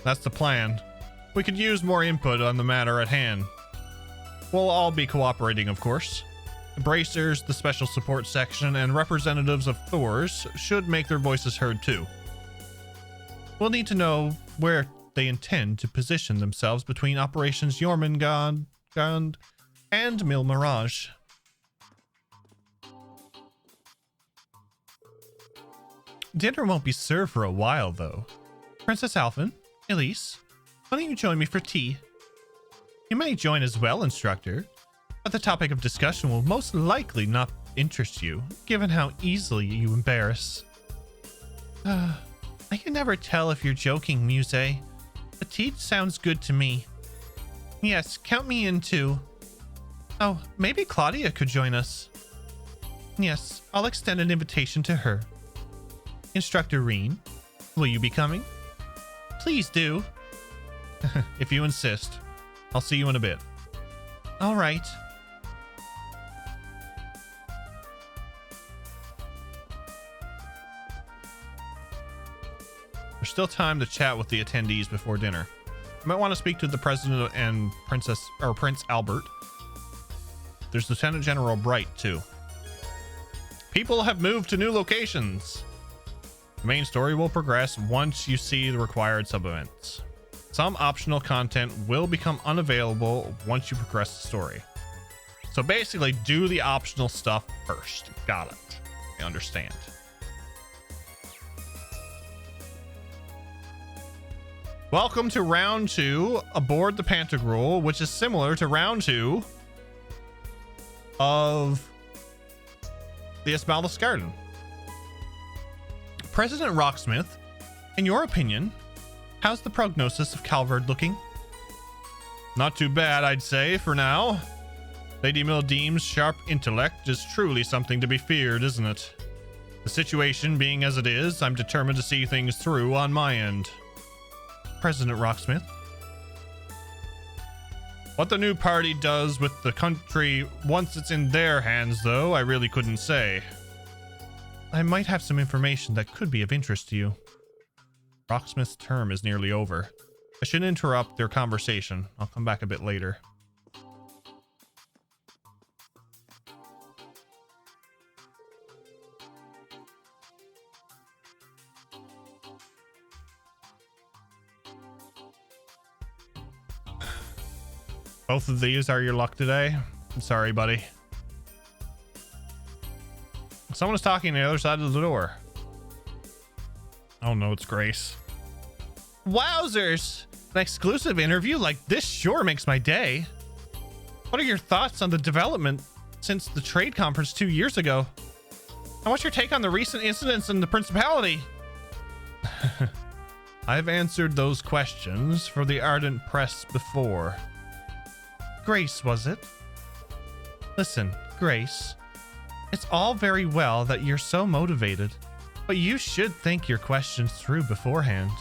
That's the plan. We could use more input on the matter at hand. We'll all be cooperating, of course. Bracers, the special support section, and representatives of Thor's should make their voices heard too. We'll need to know where they intend to position themselves between Operations Jormungand and Mille Mirage. Dinner won't be served for a while, though. Princess Alphen, Elise, why don't you join me for tea? You may join as well, instructor. But the topic of discussion will most likely not interest you, given how easily you embarrass. I can never tell if you're joking, Muse. Petite sounds good to me. Yes, count me in too. Oh, maybe Claudia could join us. Yes, I'll extend an invitation to her. Instructor Reen, will you be coming? Please do. If you insist. I'll see you in a bit. All right. There's still time to chat with the attendees before dinner. You might want to speak to the president and Prince Albert. There's Lieutenant General Bright too. People have moved to new locations. The main story will progress once you see the required sub-events. Some optional content will become unavailable once you progress the story. So basically, do the optional stuff first. Got it. I understand. Welcome to round 2 aboard the Pantegruel, which is similar to round 2 of the Esmeralda's Garden. President Rocksmith, in your opinion, how's the prognosis of Calvard looking? Not too bad, I'd say, for now. Lady Mildeem's sharp intellect is truly something to be feared, isn't it? The situation being as it is, I'm determined to see things through on my end. President Rocksmith. What the new party does with the country once it's in their hands, though, I really couldn't say. I might have some information that could be of interest to you. Rocksmith's term is nearly over. I shouldn't interrupt their conversation. I'll come back a bit later. Both of these are your luck today. I'm sorry, buddy. Someone is talking on the other side of the door. Oh no, it's Grace. Wowzers! An exclusive interview like this sure makes my day. What are your thoughts on the development since the trade conference 2 years ago? And what's your take on the recent incidents in the Principality? I've answered those questions for the Ardent Press before. Grace, was it? Listen, Grace, it's all very well that you're so motivated, but you should think your questions through beforehand.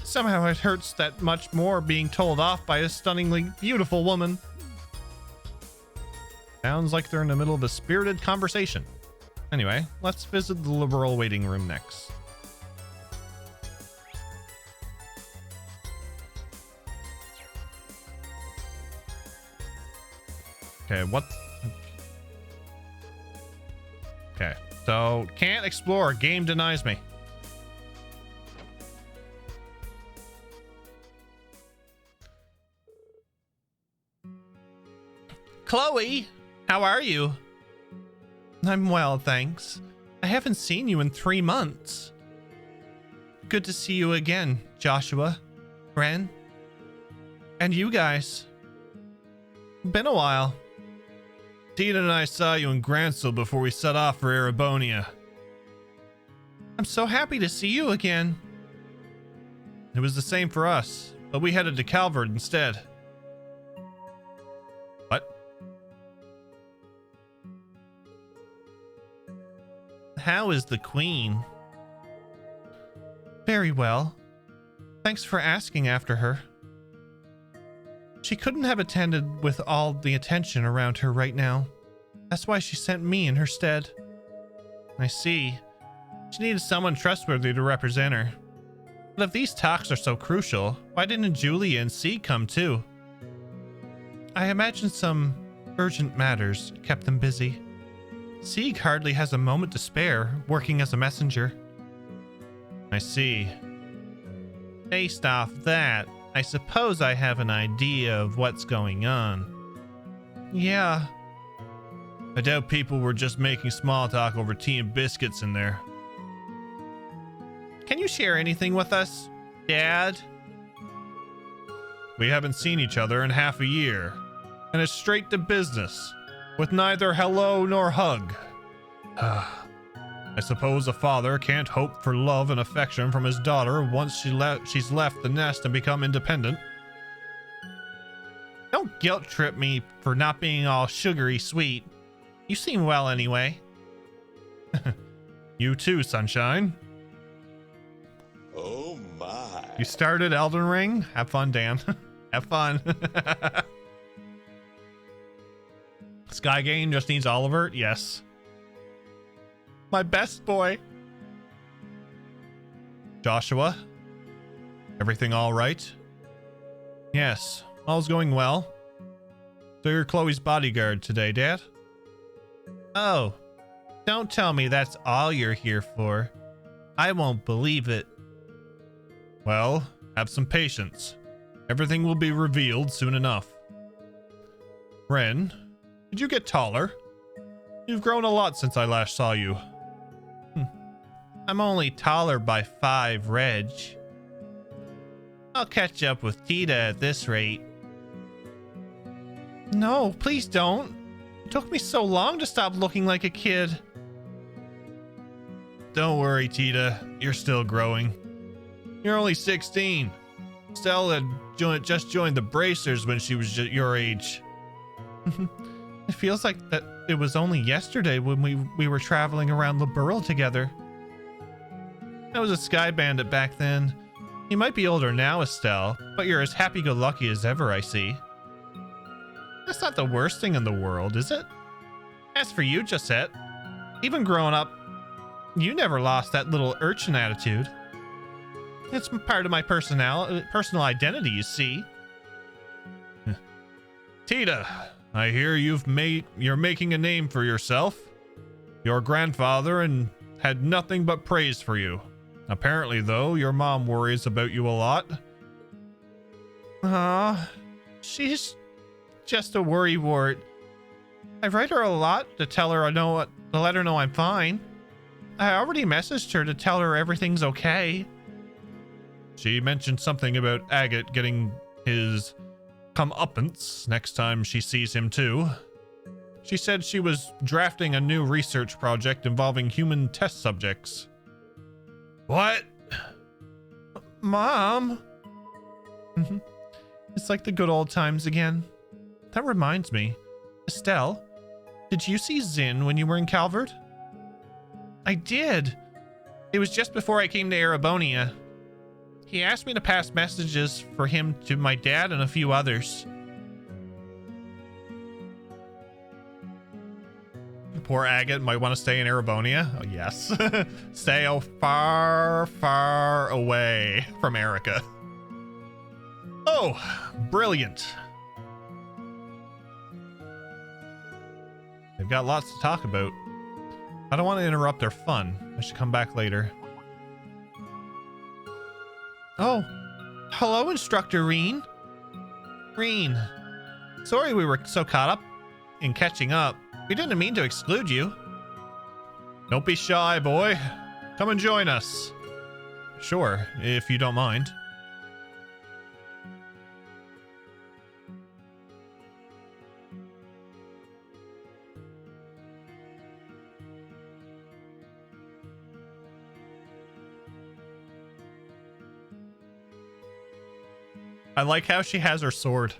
Somehow it hurts that much more being told off by a stunningly beautiful woman. Sounds like they're in the middle of a spirited conversation. Anyway, let's visit the liberal waiting room next. Okay, what? Okay, so can't explore. Game denies me. Chloe, how are you? I'm well, thanks. I haven't seen you in 3 months. Good to see you again, Joshua, Ren, and you guys. Been a while. Dean and I saw you in Gransel before we set off for Erebonia. I'm so happy to see you again. It was the same for us, but we headed to Calvard instead. What? How is the Queen? Very well. Thanks for asking after her. She couldn't have attended with all the attention around her right now. That's why she sent me in her stead. I see. She needed someone trustworthy to represent her. But if these talks are so crucial, why didn't Julia and C come too? I imagine some urgent matters kept them busy. Sieg hardly has a moment to spare, working as a messenger. I see. Based off that, I suppose I have an idea of what's going on. Yeah. I doubt people were just making small talk over tea and biscuits in there. Can you share anything with us, Dad? We haven't seen each other in half a year, and it's straight to business, with neither hello nor hug. I suppose a father can't hope for love and affection from his daughter once she's left the nest and become independent. Don't guilt trip me for not being all sugary sweet. You seem well anyway. You too, sunshine. Oh my. You started Elden Ring? Have fun, Dan. Have fun. Sky Game just needs Oliver? Yes. My best boy. Joshua? Everything all right? Yes, all's going well. So you're Chloe's bodyguard today, Dad? Oh, don't tell me that's all you're here for. I won't believe it. Well, have some patience. Everything will be revealed soon enough. Ren, did you get taller? You've grown a lot since I last saw you. I'm only taller by 5, Reg. I'll catch up with Tita at this rate. No, please don't. It took me so long to stop looking like a kid. Don't worry, Tita. You're still growing. You're only 16. Stella just joined the Bracers when she was your age. It feels like that it was only yesterday when we were traveling around Liberl together. I was a Sky Bandit back then. You might be older now, Estelle, but you're as happy-go-lucky as ever, I see. That's not the worst thing in the world, is it? As for you, Josette, even growing up, you never lost that little urchin attitude. It's part of my personal identity, you see. Tita, I hear you're making a name for yourself. Your grandfather had nothing but praise for you. Apparently, though, your mom worries about you a lot. She's just a worrywart. I write her a lot to tell her to let her know I'm fine. I already messaged her to tell her everything's okay. She mentioned something about Agate getting his comeuppance next time she sees him too. She said she was drafting a new research project involving human test subjects. What? Mom? It's like the good old times again. That reminds me. Estelle, did you see Zin when you were in Calvert? I did. It was just before I came to Erebonia. He asked me to pass messages for him to my dad and a few others. Poor Agate might want to stay in Erebonia. Oh, yes. Stay far, far away from Erica. Oh, brilliant. They've got lots to talk about. I don't want to interrupt their fun. I should come back later. Oh, hello, Instructor Reen. Reen, sorry we were so caught up in catching up. We didn't mean to exclude you. Don't be shy, boy. Come and join us. Sure, if you don't mind. I like how she has her sword.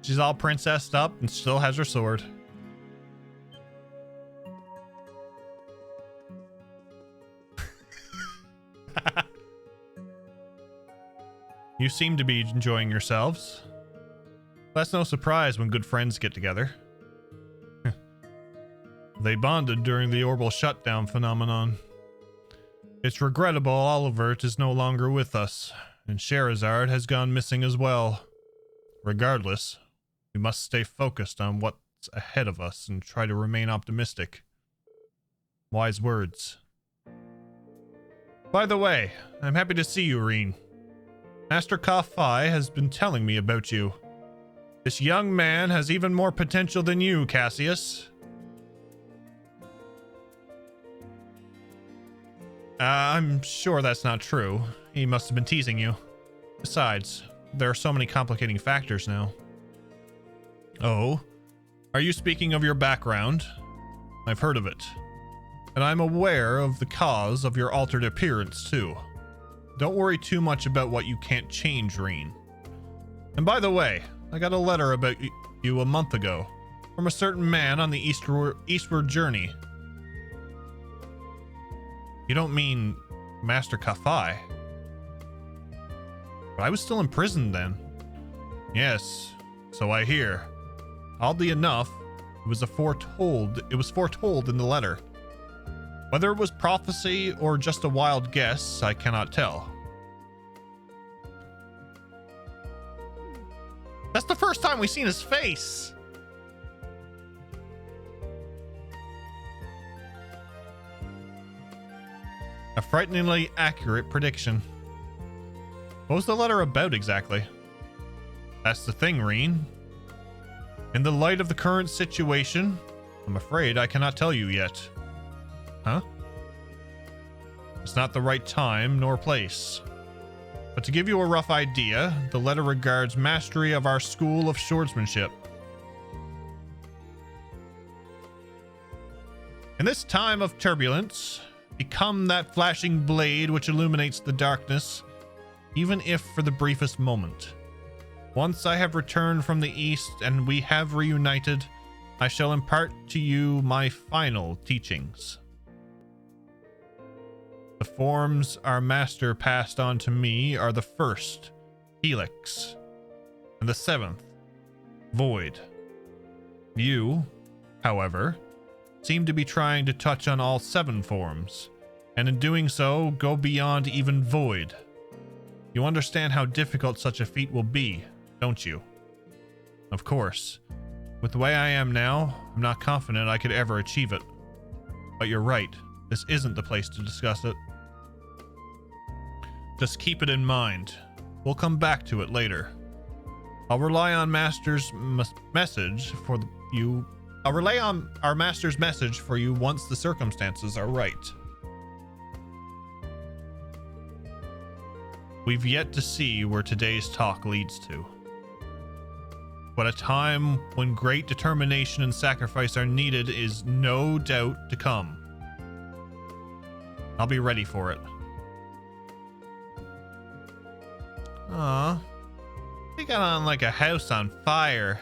She's all princessed up and still has her sword. You seem to be enjoying yourselves. That's no surprise when good friends get together. They bonded during the orbital shutdown phenomenon. It's regrettable Olivert is no longer with us, and Sherazard has gone missing as well. Regardless, we must stay focused on what's ahead of us and try to remain optimistic. Wise words. By the way, I'm happy to see you, Reen. Master Ka-Fai has been telling me about you. This young man has even more potential than you, Cassius. I'm sure that's not true. He must have been teasing you. Besides, there are so many complicating factors now. Oh? Are you speaking of your background? I've heard of it. And I'm aware of the cause of your altered appearance, too. Don't worry too much about what you can't change, Reen. And by the way, I got a letter about you a month ago from a certain man on the eastward journey. You don't mean Master Kafai? But I was still in prison then. Yes, so I hear. Oddly enough, it was foretold in the letter. Whether it was prophecy or just a wild guess, I cannot tell. That's the first time we've seen his face. A frighteningly accurate prediction. What was the letter about exactly? That's the thing, Reen. In the light of the current situation, I'm afraid I cannot tell you yet. Huh? It's not the right time nor place. But to give you a rough idea, the letter regards mastery of our school of swordsmanship. In this time of turbulence, become that flashing blade which illuminates the darkness, even if for the briefest moment. Once I have returned from the east and we have reunited, I shall impart to you my final teachings. The forms our master passed on to me are the first, Helix, and the seventh, Void. You, however, seem to be trying to touch on all 7 forms, and in doing so, go beyond even Void. You understand how difficult such a feat will be, don't you? Of course. With the way I am now, I'm not confident I could ever achieve it. But you're right, this isn't the place to discuss it. Just keep it in mind. We'll come back to it later. I'll rely on Master's message for you. I'll relay on our Master's message for you once the circumstances are right. We've yet to see where today's talk leads to. But a time when great determination and sacrifice are needed is no doubt to come. I'll be ready for it. Aw, they got on like a house on fire.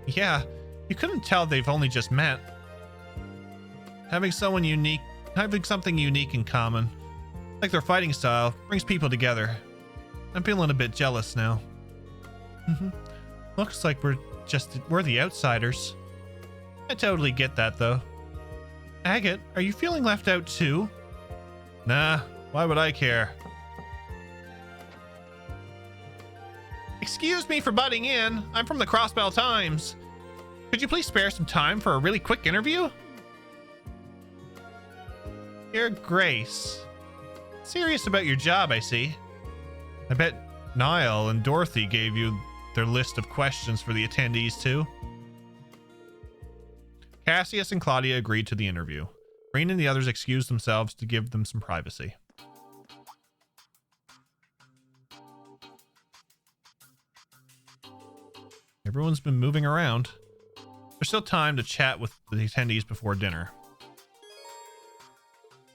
Yeah, you couldn't tell they've only just met. Having something unique in common, like their fighting style, brings people together. I'm feeling a bit jealous now. Looks like we're the outsiders. I totally get that though. Agate, are you feeling left out too? Nah, why would I care? Excuse me for butting in. I'm from the Crossbell Times. Could you please spare some time for a really quick interview? Your Grace. Serious about your job, I see. I bet Niall and Dorothy gave you their list of questions for the attendees too. Cassius and Claudia agreed to the interview. Reen and the others excused themselves to give them some privacy. Everyone's been moving around. There's still time to chat with the attendees before dinner.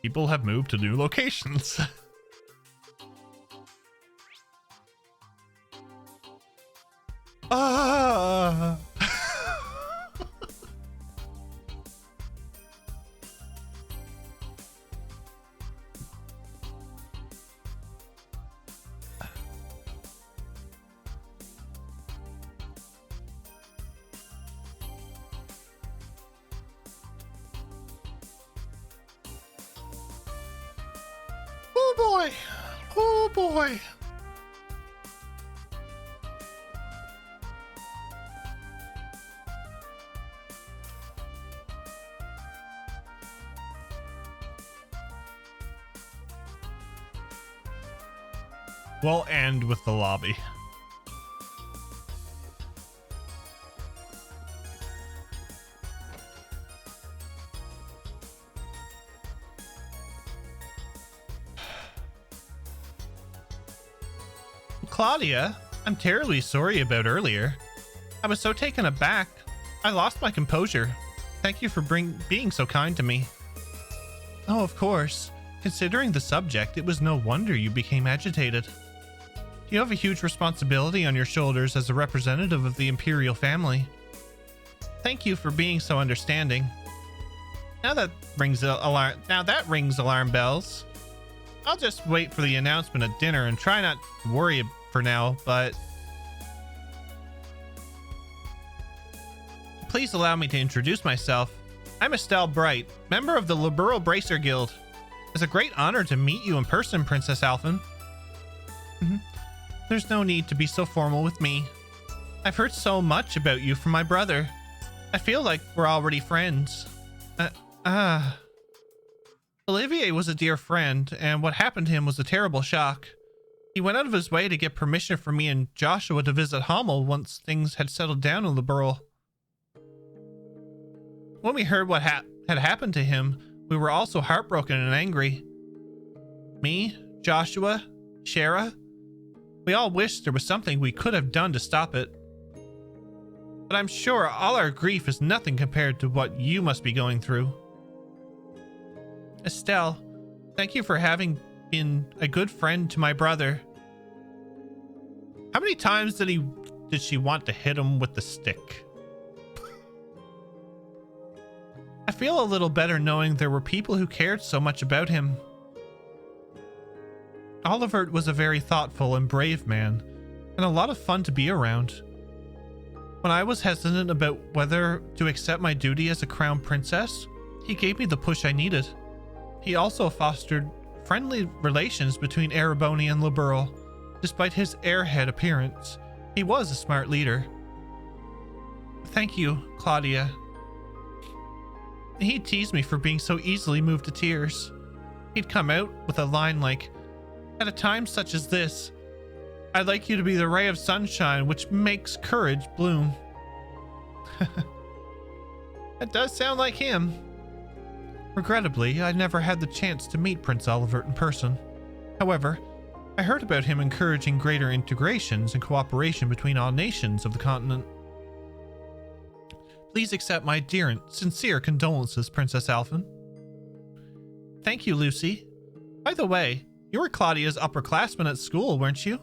People have moved to new locations. Ah! Oh boy! Oh boy! We'll end with the lobby. Claudia, I'm terribly sorry about earlier. I was so taken aback, I lost my composure. Thank you for being so kind to me. Oh, of course. Considering the subject, it was no wonder you became agitated. You have a huge responsibility on your shoulders as a representative of the Imperial family. Thank you for being so understanding. Now that rings alarm bells. I'll just wait for the announcement at dinner and try not to worry for now, but please allow me to introduce myself. I'm Estelle Bright, member of the Liberal Bracer Guild. It's a great honor to meet you in person, Princess Alphen. There's no need to be so formal with me. I've heard so much about you from my brother. I feel like we're already friends. Olivier was a dear friend, and what happened to him was a terrible shock. He went out of his way to get permission for me and Joshua to visit Hummel once things had settled down in Liberal. When we heard what had happened to him, we were also heartbroken and angry. Me, Joshua, Shara, we all wished there was something we could have done to stop it. But I'm sure all our grief is nothing compared to what you must be going through. Estelle, thank you for having been a good friend to my brother. How many times did she want to hit him with the stick? I feel a little better knowing there were people who cared so much about him. Oliver was a very thoughtful and brave man, and a lot of fun to be around. When I was hesitant about whether to accept my duty as a crown princess, he gave me the push I needed. He also fostered friendly relations between Ereboni and Liberal. Despite his airhead appearance, he was a smart leader. Thank you, Claudia. He teased me for being so easily moved to tears. He'd come out with a line like, "At a time such as this, I'd like you to be the ray of sunshine which makes courage bloom." That does sound like him. Regrettably, I never had the chance to meet Prince Oliver in person. However, I heard about him encouraging greater integrations and cooperation between all nations of the continent. Please accept my dear and sincere condolences, Princess Alphen. Thank you, Lucy. By the way, you were Claudia's upperclassman at school, weren't you?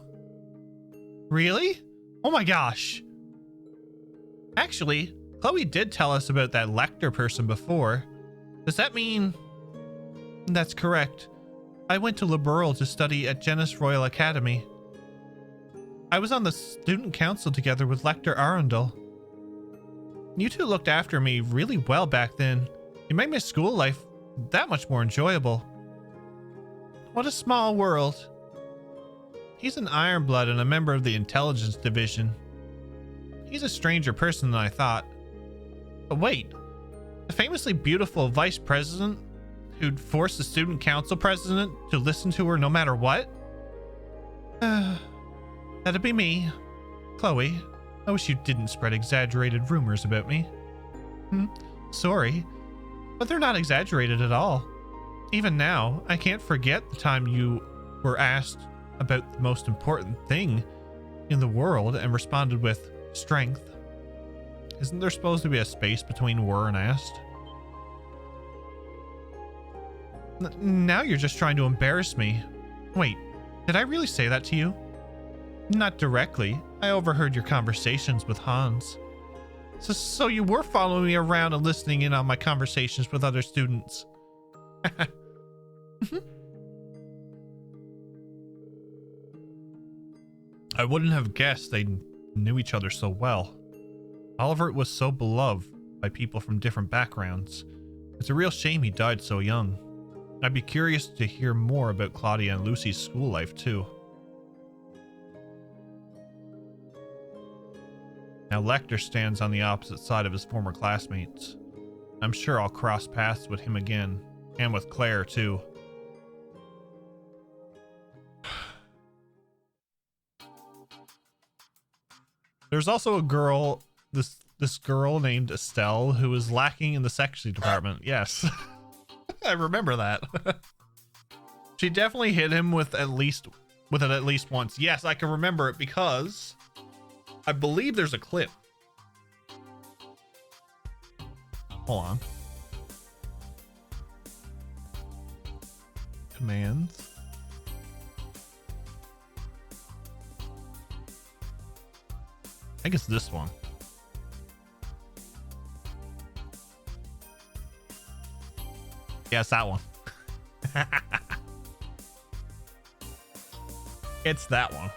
Really? Oh my gosh. Actually, Chloe did tell us about that Lecter person before. Does that mean... That's correct. I went to Liberal to study at Genis Royal Academy. I was on the student council together with Lecter Arundel. You two looked after me really well back then. You made my school life that much more enjoyable. What a small world. He's an Ironblood and a member of the intelligence division. He's a stranger person than I thought. But wait, the famously beautiful vice president who'd force the student council president to listen to her no matter what? That'd be me. Chloe, I wish you didn't spread exaggerated rumors about me. Sorry, but they're not exaggerated at all. Even now, I can't forget the time you were asked about the most important thing in the world and responded with strength. Isn't there supposed to be a space between were and asked? Now you're just trying to embarrass me. Wait, did I really say that to you? Not directly. I overheard your conversations with Hans. So you were following me around and listening in on my conversations with other students. I wouldn't have guessed they knew each other so well. Oliver was so beloved by people from different backgrounds. It's a real shame he died so young. I'd be curious to hear more about Claudia and Lucy's school life too. Now Lecter stands on the opposite side of his former classmates. I'm sure I'll cross paths with him again, and with Claire too. There's also a girl, this girl named Estelle, who is lacking in the sexy department. Yes. I remember that. She definitely hit him with at least with it at least once. Yes, I can remember it because I believe there's a clip. Hold on. Commands. I think it's this one. Yeah, it's that one. It's that one.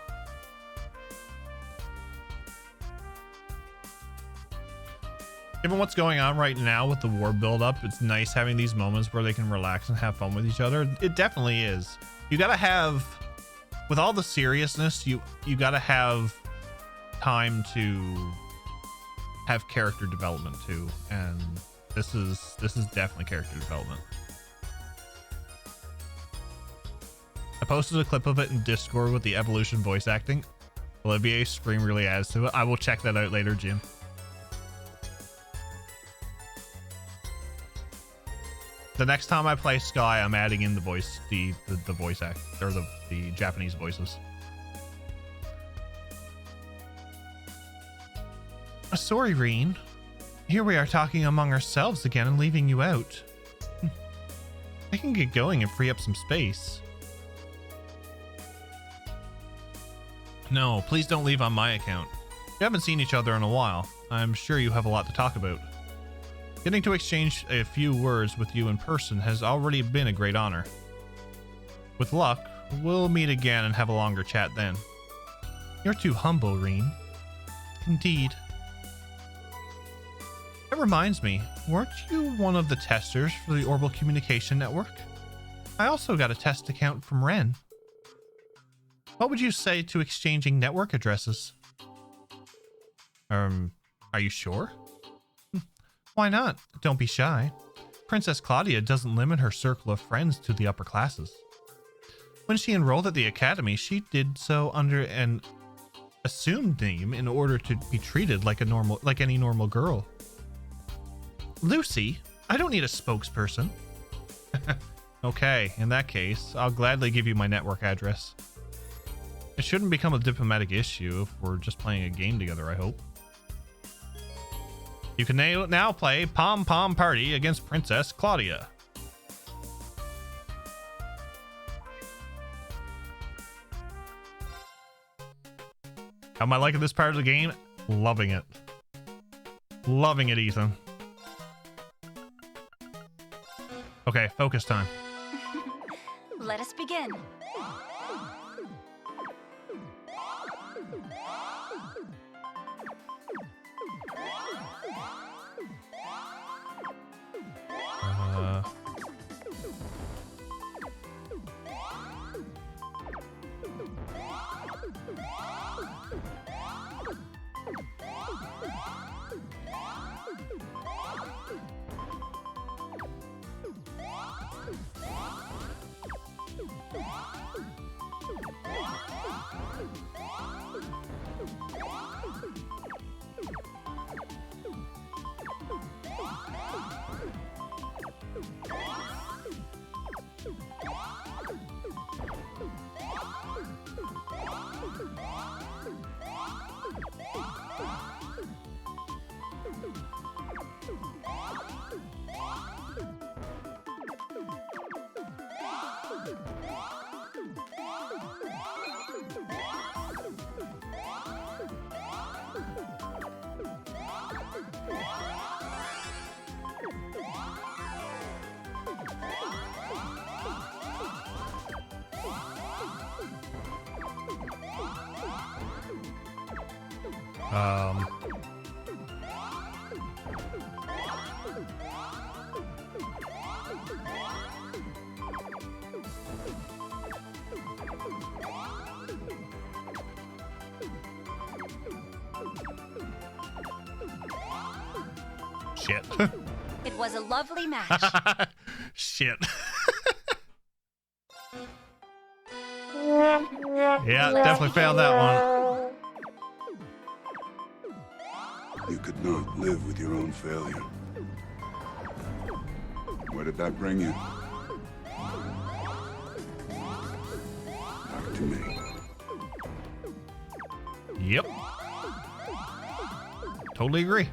Given what's going on right now with the war buildup, it's nice having these moments where they can relax and have fun with each other. It definitely is. You gotta have, with all the seriousness, you gotta have time to have character development too, and this is definitely character development. I posted a clip of it in Discord with the evolution voice acting. Olivier's scream really adds to it. I will check that out later, Jim. The next time I play Sky, I'm adding in the voice, the voice act, or the Japanese voices. Sorry, Reen. Here we are talking among ourselves again and leaving you out. I can get going and free up some space. No, please don't leave on my account. We haven't seen each other in a while. I'm sure you have a lot to talk about. Getting to exchange a few words with you in person has already been a great honor. With luck, we'll meet again and have a longer chat then. You're too humble, Reen. Indeed. That reminds me, weren't you one of the testers for the Orbital Communication Network? I also got a test account from Ren. What would you say to exchanging network addresses? Are you sure? Why not? Don't be shy. Princess Claudia doesn't limit her circle of friends to the upper classes. When she enrolled at the academy, she did so under an assumed name in order to be treated like any normal girl. Lucy, I don't need a spokesperson. Okay, in that case, I'll gladly give you my network address. It shouldn't become a diplomatic issue if we're just playing a game together, I hope. You can now play Pom Pom Party against Princess Claudia. How am I liking this part of the game? Loving it. Loving it, Ethan. Okay, focus time. Let us begin. Shit. It was a lovely match. Shit. Yeah, definitely failed that one. You could not live with your own failure. Where did that bring you? Back to me. Yep. Totally agree.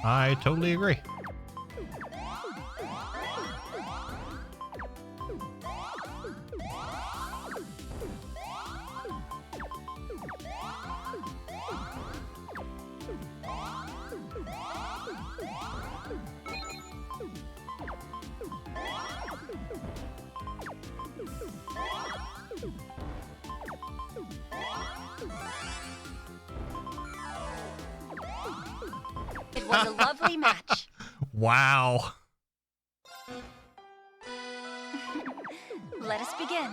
I totally agree. It was a lovely match. Wow. Let us begin.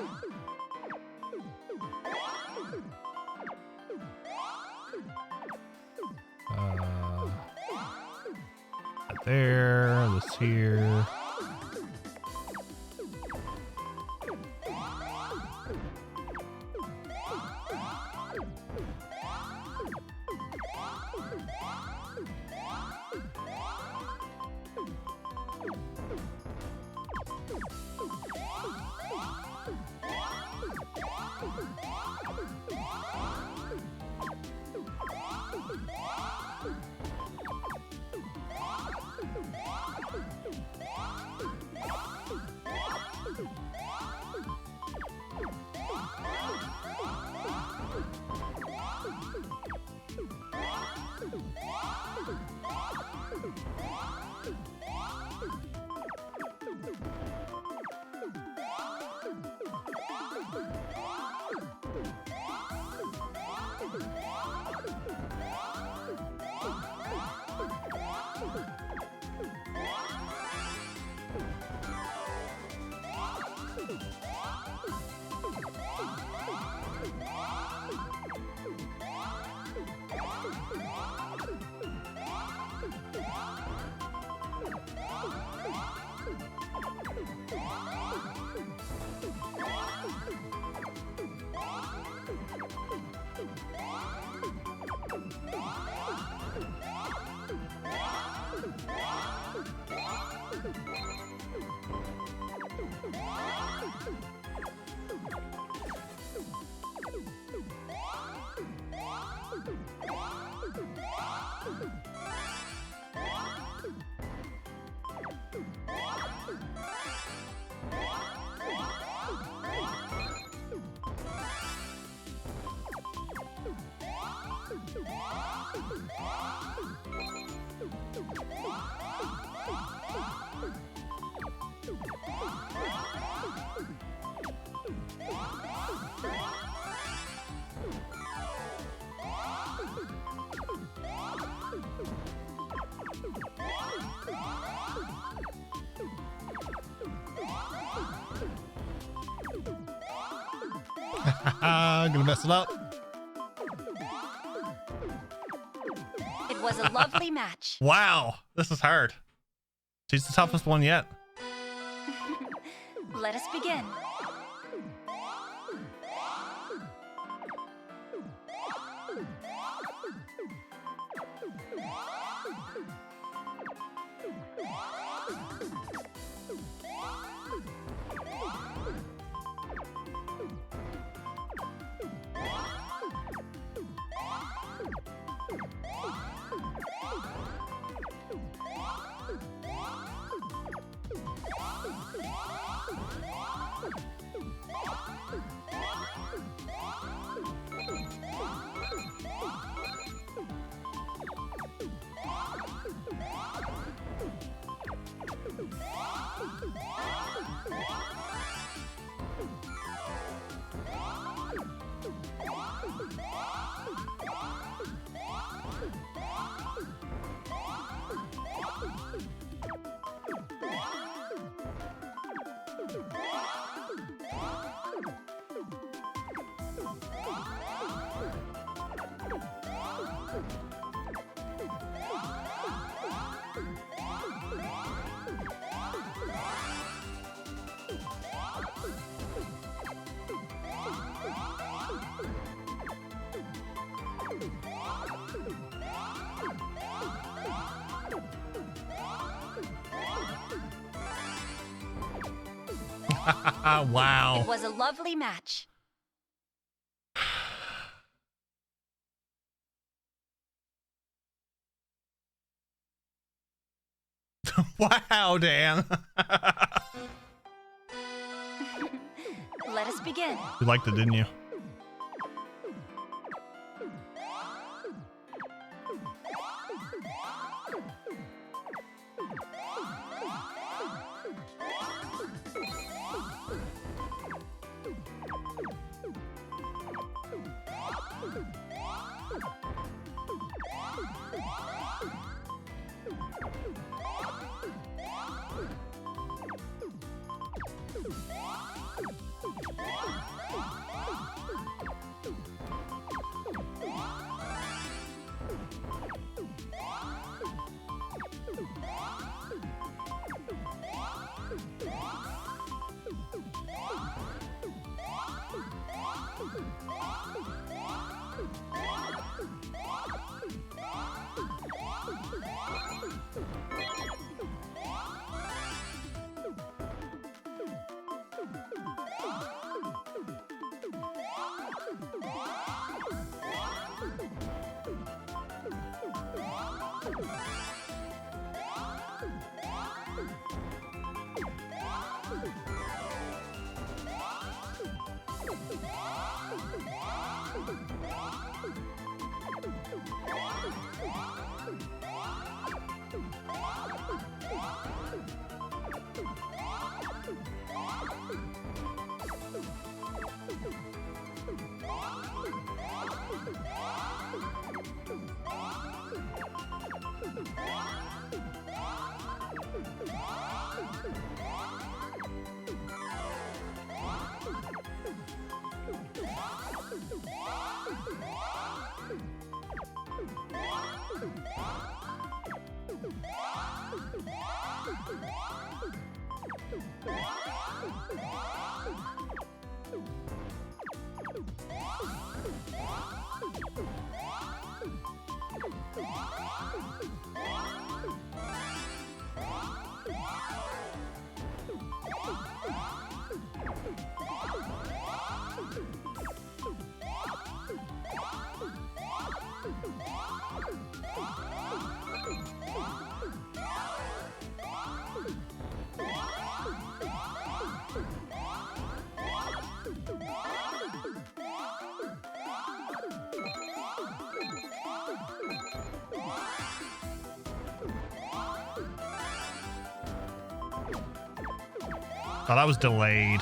There, this here. Gonna mess it up. It was a lovely match. Wow, this is hard. She's the toughest one yet. Let us begin. Wow. It was a lovely match. Wow, Dan. Let us begin. You liked it, didn't you? Oh, that was delayed.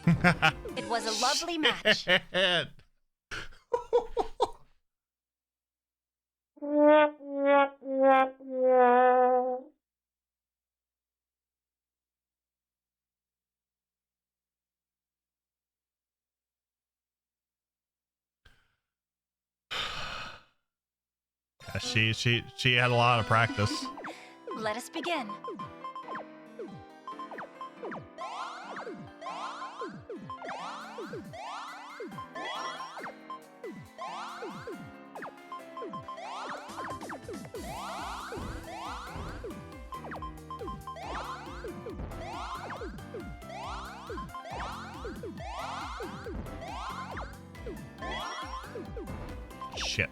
It was a lovely match. She had a lot of practice. Let us begin. Shit.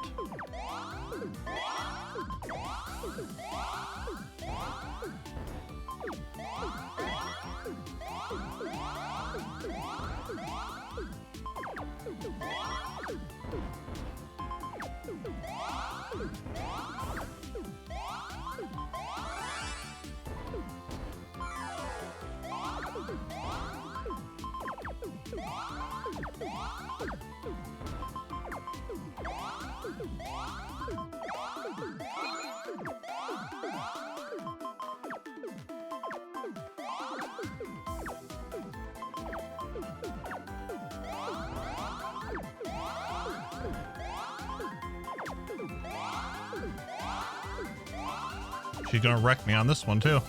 She's gonna wreck me on this one too.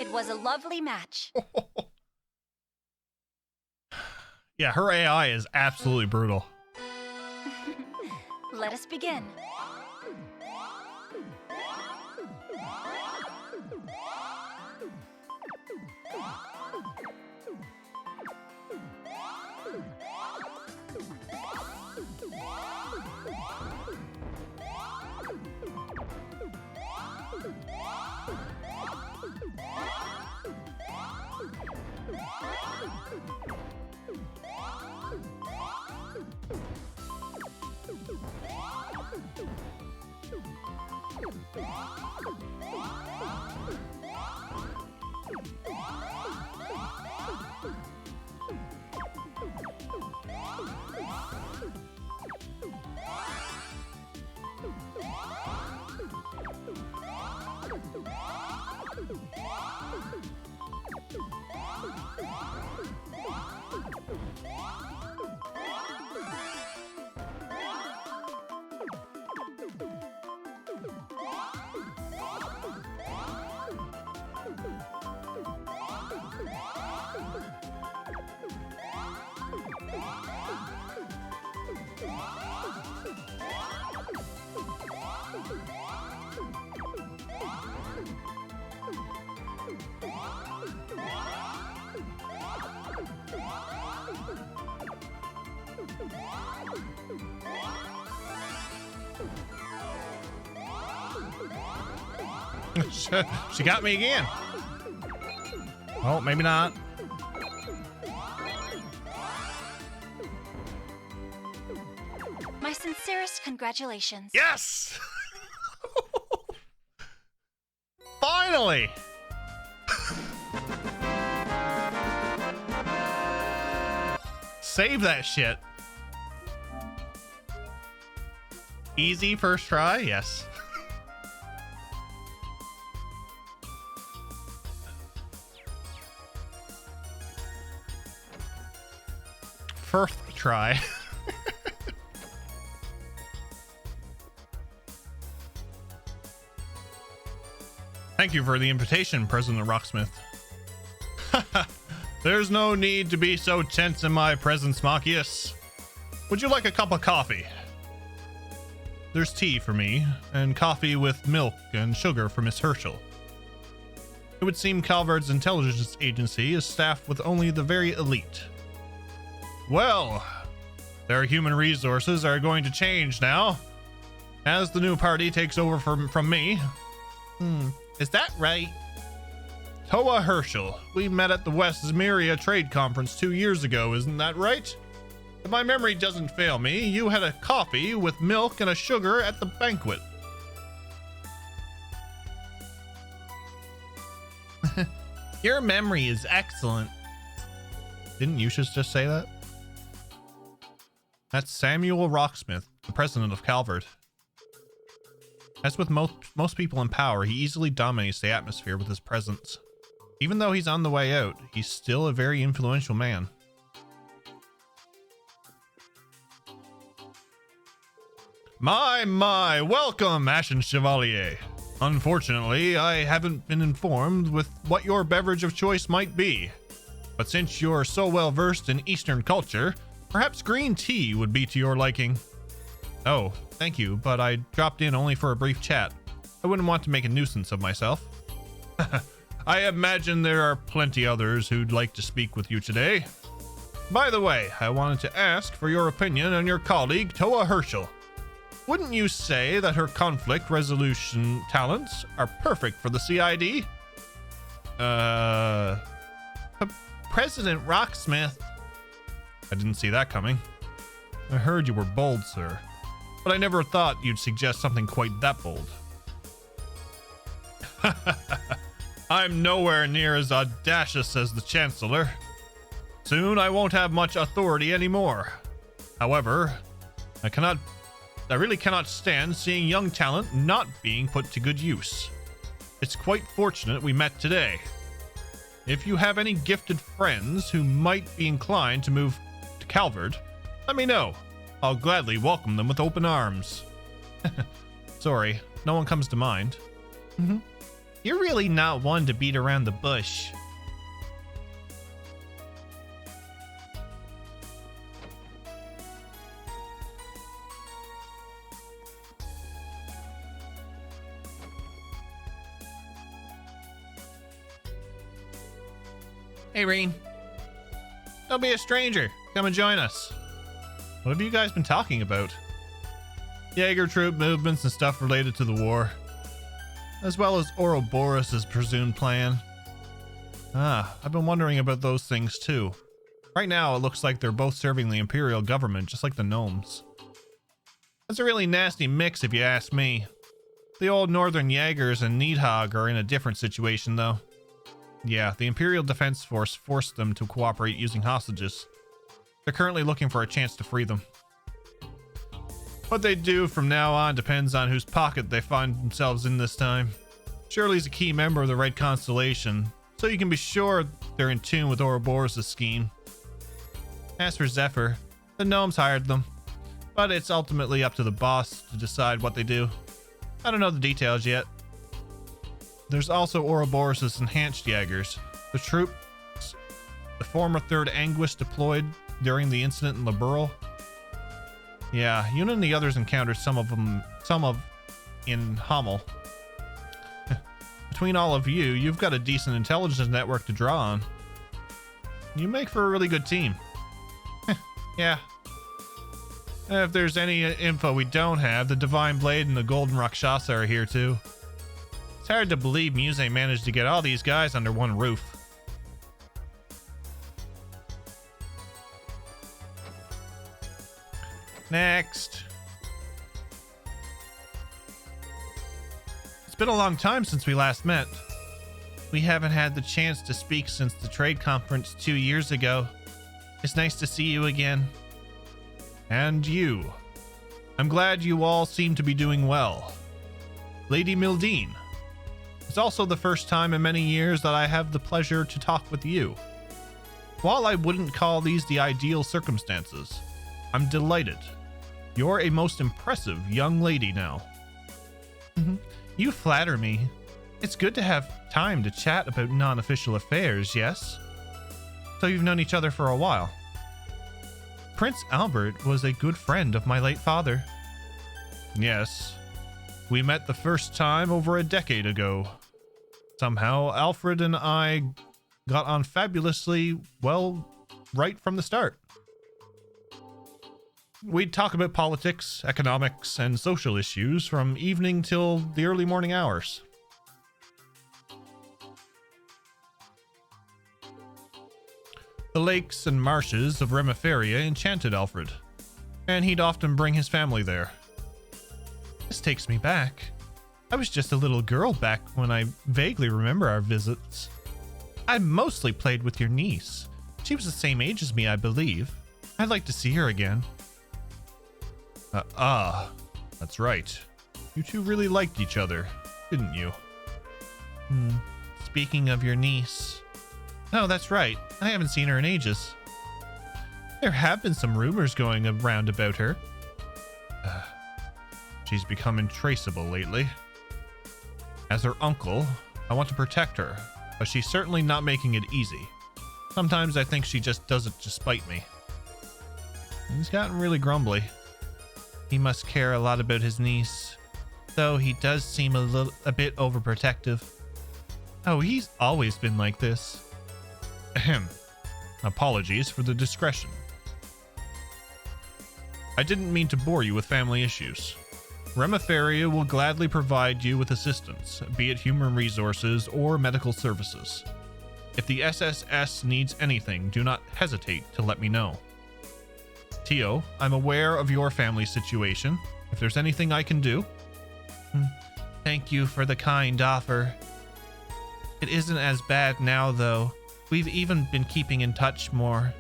It was a lovely match. Yeah, her AI is absolutely brutal. Let us begin. She got me again. Oh, maybe not. My sincerest congratulations. Yes! Finally! Save that shit. Easy first try, yes. First try. Thank you for the invitation, President Rocksmith. There's no need to be so tense in my presence, Machias. Would you like a cup of coffee? There's tea for me, and coffee with milk and sugar for Miss Herschel. It would seem Calvard's intelligence agency is staffed with only the very elite. Well, their human resources are going to change now, as the new party takes over from me. Is that right? Toa Herschel, we met at the West Zmiria Trade Conference 2 years ago, isn't that right? If my memory doesn't fail me, you had a coffee with milk and a sugar at the banquet. Your memory is excellent. Didn't you just say that? That's Samuel Rocksmith, the president of Calvert. As with most people in power, he easily dominates the atmosphere with his presence. Even though he's on the way out, he's still a very influential man. My, welcome, Ashen Chevalier. Unfortunately, I haven't been informed with what your beverage of choice might be. But since you're so well versed in Eastern culture, perhaps green tea would be to your liking. Oh, thank you, but I dropped in only for a brief chat. I wouldn't want to make a nuisance of myself. I imagine there are plenty others who'd like to speak with you today. By the way, I wanted to ask for your opinion on your colleague, Toa Herschel. Wouldn't you say that her conflict resolution talents are perfect for the CID? President Rocksmith. I didn't see that coming. I heard you were bold, sir, but I never thought you'd suggest something quite that bold. I'm nowhere near as audacious as the Chancellor. Soon I won't have much authority anymore. However, I really cannot stand seeing young talent not being put to good use. It's quite fortunate we met today. If you have any gifted friends who might be inclined to move to Calvert, let me know. I'll gladly welcome them with open arms. Sorry, no one comes to mind. You're really not one to beat around the bush. Hey, Reen. Don't be a stranger. Come and join us. What have you guys been talking about? Jaeger troop movements and stuff related to the war, as well as Ouroboros' presumed plan. I've been wondering about those things too. Right now, it looks like they're both serving the Imperial government, just like the gnomes. That's a really nasty mix if you ask me. The old Northern Jaegers and Needhog are in a different situation though. Yeah, the Imperial Defense Force forced them to cooperate using hostages. They're currently looking for a chance to free them. What they do from now on depends on whose pocket they find themselves in this time. Shirley's a key member of the Red Constellation, so you can be sure they're in tune with Ouroboros' scheme. As for Zephyr, the gnomes hired them, but it's ultimately up to the boss to decide what they do. I don't know the details yet. There's also Ouroboros' enhanced Jaegers, the troops the former 3rd Anguish deployed during the incident in Liberal. Yeah, you and the others encountered some of in Hummel. Between all of you, you've got a decent intelligence network to draw on. You make for a really good team. Yeah. If there's any info we don't have, the Divine Blade and the Golden Rakshasa are here too. It's hard to believe Muse managed to get all these guys under one roof. Next. It's been a long time since we last met. We haven't had the chance to speak since the trade conference 2 years ago. It's nice to see you again. And you. I'm glad you all seem to be doing well. Lady Mille. It's also the first time in many years that I have the pleasure to talk with you. While I wouldn't call these the ideal circumstances, I'm delighted. You're a most impressive young lady now. You flatter me. It's good to have time to chat about non-official affairs, yes? So you've known each other for a while. Prince Albert was a good friend of my late father. Yes. We met the first time over a decade ago. Somehow, Alfred and I got on fabulously well right from the start. We'd talk about politics, economics, and social issues from evening till the early morning hours. The lakes and marshes of Remiferia enchanted Alfred, and he'd often bring his family there. This takes me back. I was just a little girl back when I vaguely remember our visits. I mostly played with your niece. She was the same age as me, I believe. I'd like to see her again. That's right. You two really liked each other, didn't you? Speaking of your niece. No, that's right. I haven't seen her in ages. There have been some rumors going around about her. She's become untraceable lately. As her uncle, I want to protect her, but she's certainly not making it easy. Sometimes I think she just does it to spite me. He's gotten really grumbly. He must care a lot about his niece, though he does seem a bit overprotective. Oh, he's always been like this. Ahem. Apologies for the discretion. I didn't mean to bore you with family issues. Remiferia will gladly provide you with assistance, be it human resources or medical services. If the SSS needs anything, do not hesitate to let me know. Tio, I'm aware of your family situation. If there's anything I can do... Thank you for the kind offer. It isn't as bad now, though. We've even been keeping in touch more.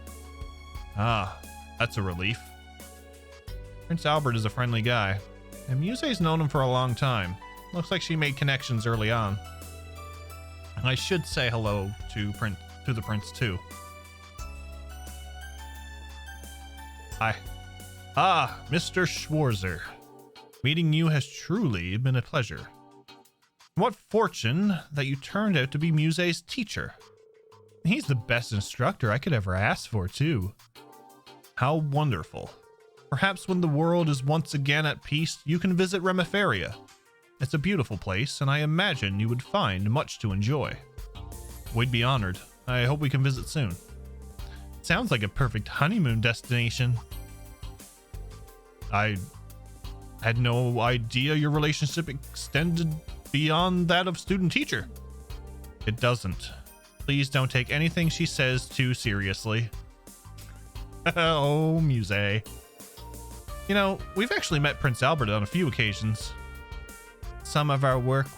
Ah, that's a relief. Prince Albert is a friendly guy, and Muse's known him for a long time. Looks like she made connections early on. I should say hello to the prince too. Hi. Ah, Mr. Schwarzer. Meeting you has truly been a pleasure. What fortune that you turned out to be Muse's teacher. He's the best instructor I could ever ask for, too. How wonderful. Perhaps when the world is once again at peace, you can visit Remiferia. It's a beautiful place, and I imagine you would find much to enjoy. We'd be honored. I hope we can visit soon. Sounds like a perfect honeymoon destination. I had no idea your relationship extended beyond that of student-teacher. It doesn't. Please don't take anything she says too seriously. Oh, Muse. You know, we've actually met Prince Albert on a few occasions. Some of our work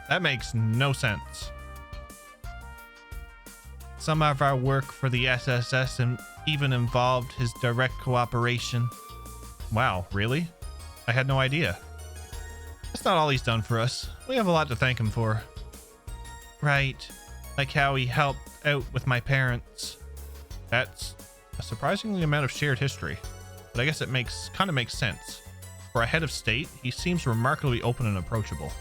That makes no sense. Some of our work for the SSS and even involved his direct cooperation. Wow, really? I had no idea. That's not all he's done for us. We have a lot to thank him for. Right. Like how he helped out with my parents. That's a surprisingly amount of shared history. But I guess it kind of makes sense. For a head of state, he seems remarkably open and approachable.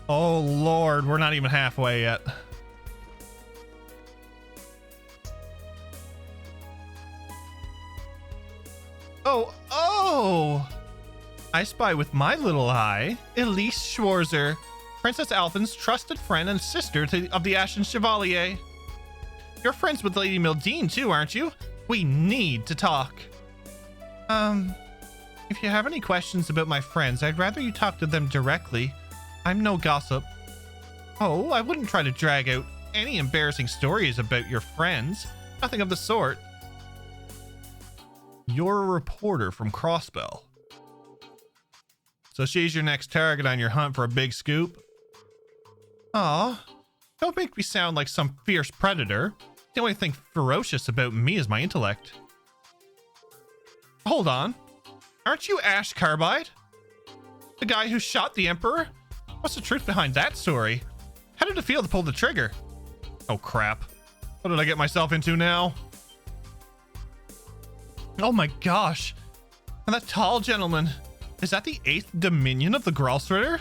Oh Lord, we're not even halfway yet. Oh! I spy with my little eye Elise Schwarzer, Princess Alphen's trusted friend and sister of the Ashen Chevalier. You're friends with Lady Mildine too, aren't you? We need to talk. If you have any questions about my friends, I'd rather you talk to them directly. I'm no gossip. Oh, I wouldn't try to drag out any embarrassing stories about your friends. Nothing of the sort. You're a reporter from Crossbell. So she's your next target on your hunt for a big scoop? Aw, don't make me sound like some fierce predator. The only thing ferocious about me is my intellect. Hold on. Aren't you Ash Carbide? The guy who shot the Emperor? What's the truth behind that story? How did it feel to pull the trigger? Oh crap. What did I get myself into now? Oh my gosh. And that tall gentleman. Is that the 8th Dominion of the Gralsritter?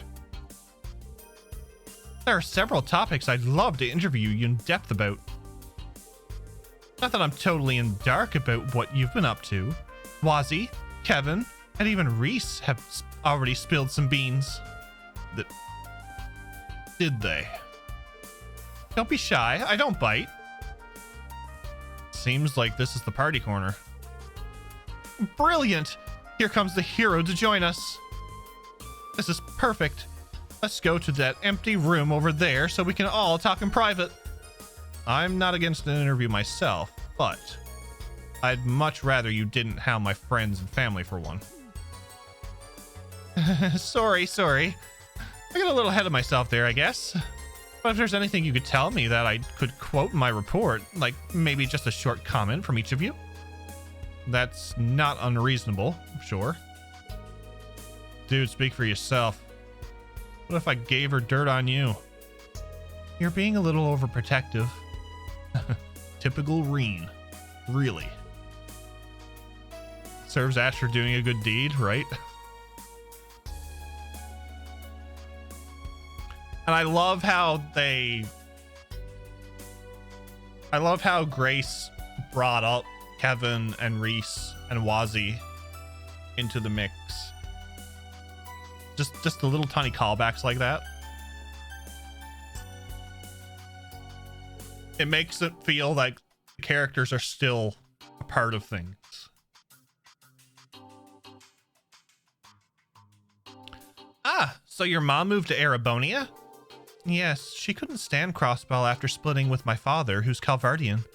There are several topics I'd love to interview you in depth about. Not that I'm totally in dark about what you've been up to. Wazzy, Kevin, and even Reese have already spilled some beans. Did they? Don't be shy. I don't bite. Seems like this is the party corner. Brilliant! Here comes the hero to join us. This is perfect. Let's go to that empty room over there so we can all talk in private. I'm not against an interview myself, but I'd much rather you didn't hound my friends and family for one. Sorry. I got a little ahead of myself there, I guess. But if there's anything you could tell me that I could quote in my report, like maybe just a short comment from each of you, that's not unreasonable, I'm sure. Dude, speak for yourself. What if I gave her dirt on you? You're being a little overprotective. Typical Reen. Really. Serves Ash for doing a good deed, right? And I love how Grace brought up Kevin and Reese and Wazzy into the mix. Just the little tiny callbacks like that. It makes it feel like the characters are still a part of things. Ah, so your mom moved to Erebonia? Yes, she couldn't stand Crossbell after splitting with my father, who's Calvardian.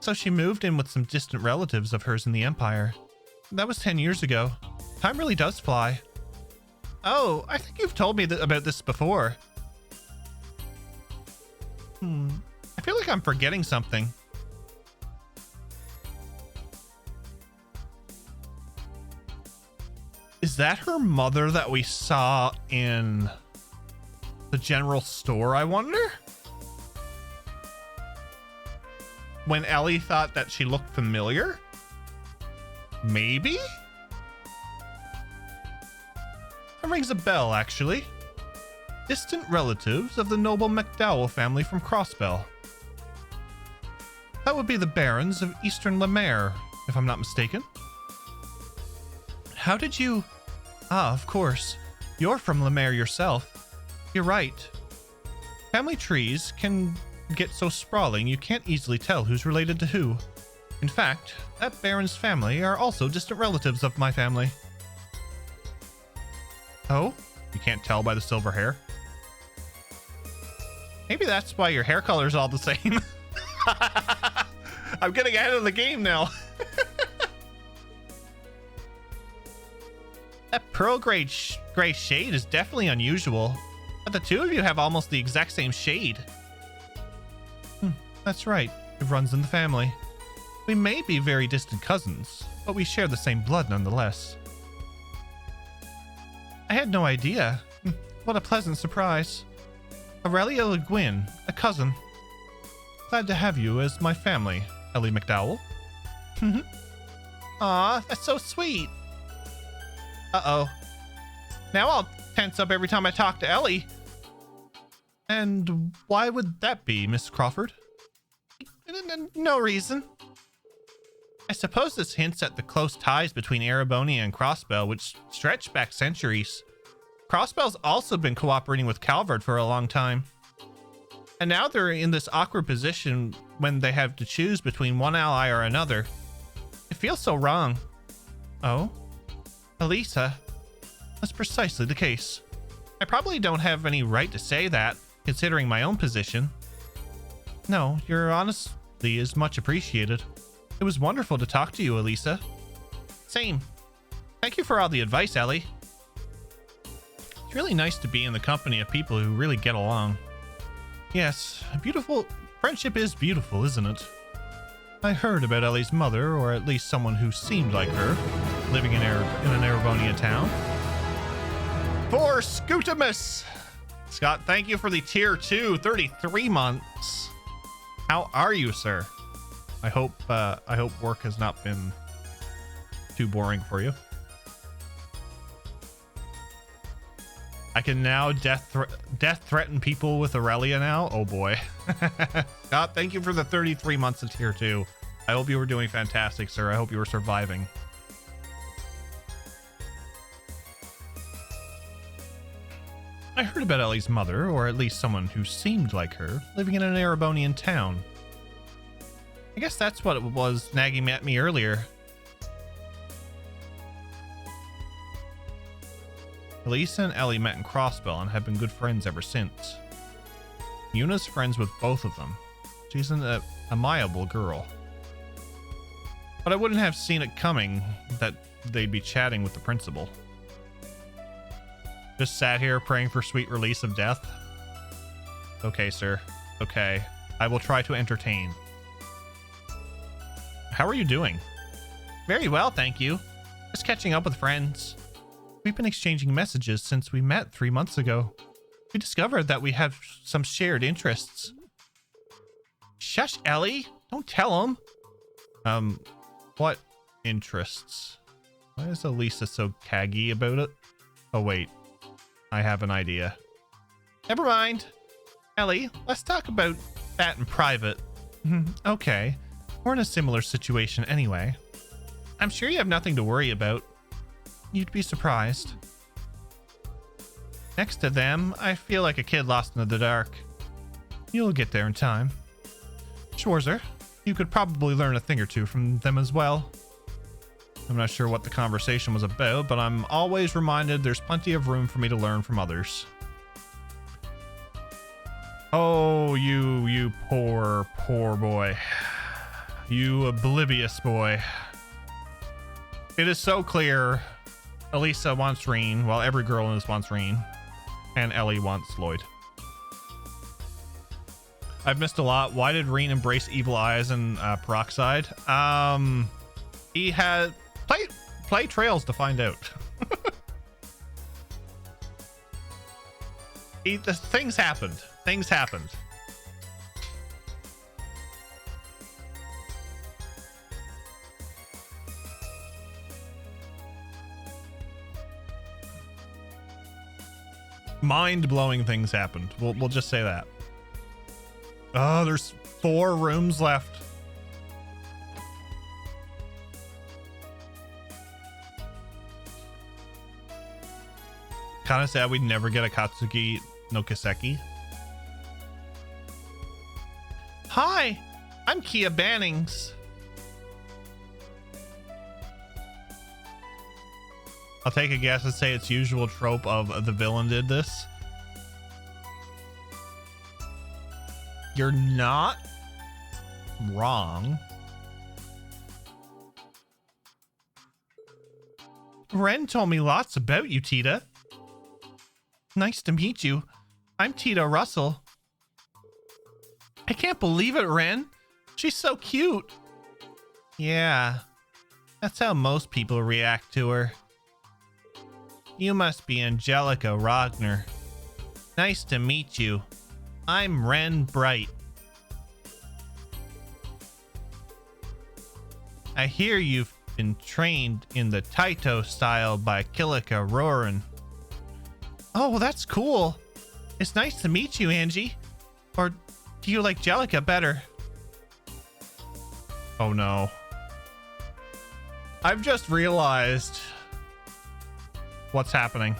So she moved in with some distant relatives of hers in the Empire. That was 10 years ago. Time really does fly. Oh, I think you've told me about this before. I feel like I'm forgetting something. Is that her mother that we saw in the general store, I wonder? When Ellie thought that she looked familiar? Maybe? That rings a bell, actually. Distant relatives of the noble McDowell family from Crossbell. That would be the Barons of Eastern Lemaire, if I'm not mistaken. How did you... Ah, of course. You're from Lemaire yourself. You're right. Family trees can get so sprawling you can't easily tell who's related to who. In fact, that Baron's family are also distant relatives of my family. Oh? You can't tell by the silver hair? Maybe that's why your hair color's all the same. I'm getting ahead of the game now. That pearl gray shade is definitely unusual, but the two of you have almost the exact same shade. That's right. It runs in the family. We may be very distant cousins, but we share the same blood nonetheless. I had no idea. What a pleasant surprise. Aurelia Le Guin, a cousin. Glad to have you as my family, Ellie McDowell. Aw, that's so sweet. Uh-oh. Now I'll tense up every time I talk to Ellie. And why would that be, Miss Crawford? No reason. I suppose this hints at the close ties between Erebonia and Crossbell, which stretch back centuries. Crossbell's also been cooperating with Calvard for a long time. And now they're in this awkward position when they have to choose between one ally or another. It feels so wrong. Oh? Elisa? That's precisely the case. I probably don't have any right to say that, considering my own position. No, your honesty is much appreciated. It was wonderful to talk to you, Elisa. Same. Thank you for all the advice, Ellie. It's really nice to be in the company of people who really get along. Yes, friendship is beautiful, isn't it? I heard about Ellie's mother, or at least someone who seemed like her, living in an Erebonia town. For Scootamus! Scott, thank you for the tier 2, 33 months. How are you, sir? I hope work has not been too boring for you. I can now death threaten people with Aurelia now. Oh boy. Scott, thank you for the 33 months of tier 2. I hope you were doing fantastic, sir. I hope you were surviving. I heard about Ellie's mother, or at least someone who seemed like her, living in an Erebonian town. I guess that's what it was nagging at me earlier. Elisa and Ellie met in Crossbell and have been good friends ever since. Yuna's friends with both of them. She's an amiable girl. But I wouldn't have seen it coming that they'd be chatting with the principal. Just sat here praying for sweet release of death. Okay, sir. Okay. I will try to entertain. How are you doing? Very well, thank you. Just catching up with friends. We've been exchanging messages since we met 3 months ago. We discovered that we have some shared interests. Shush, Ellie. Don't tell him. What interests? Why is Elisa so caggy about it? Oh, wait. I have an idea. Never mind. Ellie, let's talk about that in private. Okay. We're in a similar situation anyway. I'm sure you have nothing to worry about. You'd be surprised. Next to them, I feel like a kid lost in the dark. You'll get there in time. Schwarzer, you could probably learn a thing or two from them as well. I'm not sure what the conversation was about, but I'm always reminded there's plenty of room for me to learn from others. Oh, you poor boy. You oblivious boy. It is so clear Elisa wants Reen, while every girl in this wants Reen, and Ellie wants Lloyd. I've missed a lot. Why did Reen embrace Evil Eyes and Peroxide? He had play Trails to find out. Things happened. Things happened. Mind-blowing things happened. We'll just say that. Oh, there's 4 rooms left. Kind of sad we'd never get a Katsuki no Kiseki. Hi, I'm Kia Bannings. I'll take a guess and say it's usual trope of the villain did this. You're not wrong. Ren told me lots about you, Tita. Nice to meet you. I'm Tita Russell. I can't believe it, Ren. She's so cute. Yeah, that's how most people react to her. You must be Angelica Rogner. Nice to meet you. I'm Ren Bright. I hear you've been trained in the Taito style by Kilika Roran. Oh, well, that's cool. It's nice to meet you, Angie. Or do you like Jellica better? Oh no. I've just realized what's happening.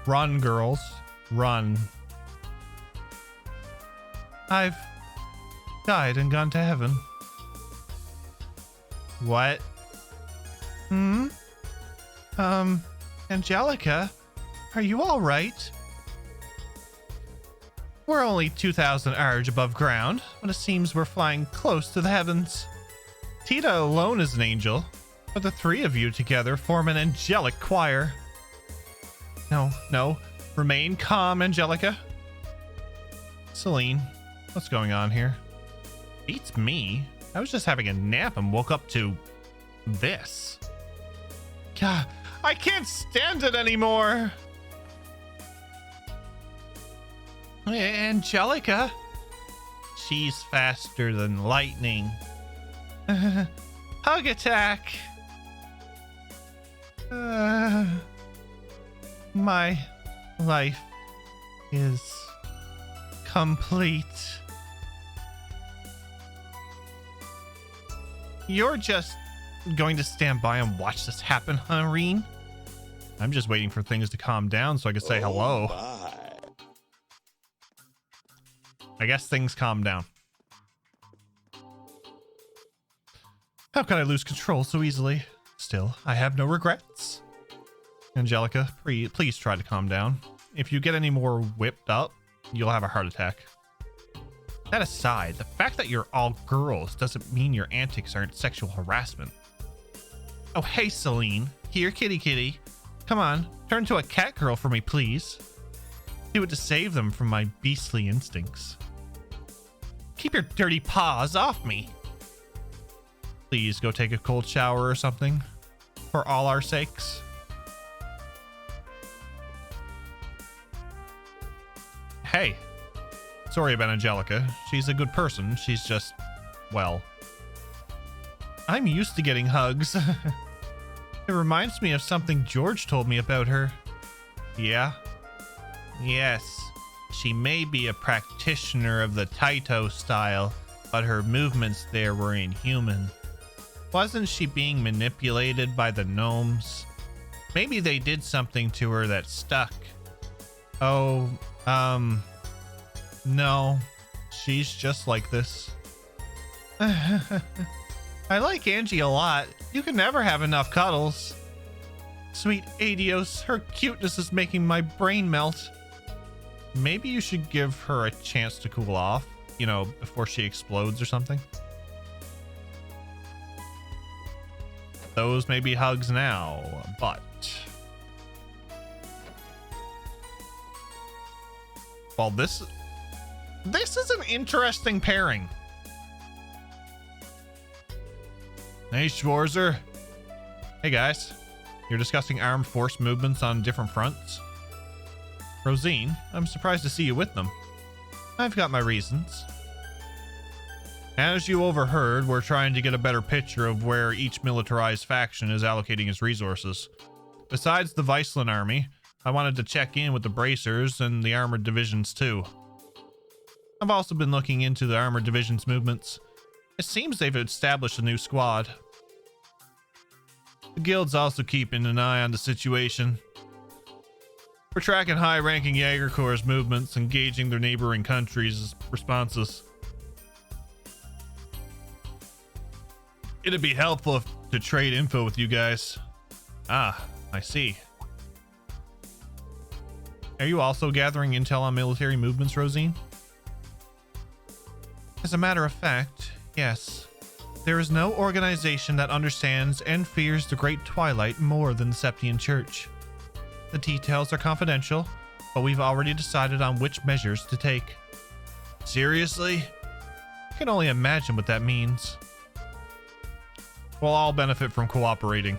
Run, girls. Run. I've died and gone to heaven. What? Angelica, are you all right? We're only 2,000 arge above ground, but it seems we're flying close to the heavens. Tita alone is an angel, but the 3 of you together form an angelic choir. No. Remain calm, Angelica. Celine, what's going on here? Beats me. I was just having a nap and woke up to this. God, I can't stand it anymore. Angelica. She's faster than lightning. Hug attack. My life is complete. You're just going to stand by and watch this happen, huh, Reen? I'm just waiting for things to calm down so I can say hello. I guess things calm down. How could I lose control so easily? Still, I have no regrets. Angelica, please try to calm down. If you get any more whipped up, you'll have a heart attack. That aside, the fact that you're all girls doesn't mean your antics aren't sexual harassment. Oh, hey, Celine. Here, kitty kitty. Come on, turn into a cat girl for me, please. Do it to save them from my beastly instincts. Keep your dirty paws off me. Please go take a cold shower or something. For all our sakes. Hey. Sorry about Angelica. She's a good person. She's just, well, I'm used to getting hugs. It reminds me of something George told me about her. Yeah? Yes. She may be a practitioner of the Taito style, but her movements there were inhuman. Wasn't she being manipulated by the gnomes? Maybe they did something to her that stuck. Oh, no. She's just like this. I like Angie a lot. You can never have enough cuddles. Sweet Adios, her cuteness is making my brain melt. Maybe you should give her a chance to cool off, you know, before she explodes or something. Those may be hugs now, but... well, this is an interesting pairing. Hey, Schwarzer. Hey, guys. You're discussing armed force movements on different fronts? Rosine, I'm surprised to see you with them. I've got my reasons. As you overheard, we're trying to get a better picture of where each militarized faction is allocating its resources. Besides the Viceland army, I wanted to check in with the bracers and the armored divisions too. I've also been looking into the armored division's movements. It seems they've established a new squad. The guild's also keeping an eye on the situation. We're tracking high-ranking Jaeger Corps' movements, engaging their neighboring countries' responses. It'd be helpful to trade info with you guys. Ah, I see. Are you also gathering intel on military movements, Rosine? As a matter of fact, yes. There is no organization that understands and fears the Great Twilight more than the Septian Church. The details are confidential, but we've already decided on which measures to take. Seriously? I can only imagine what that means. We'll all benefit from cooperating.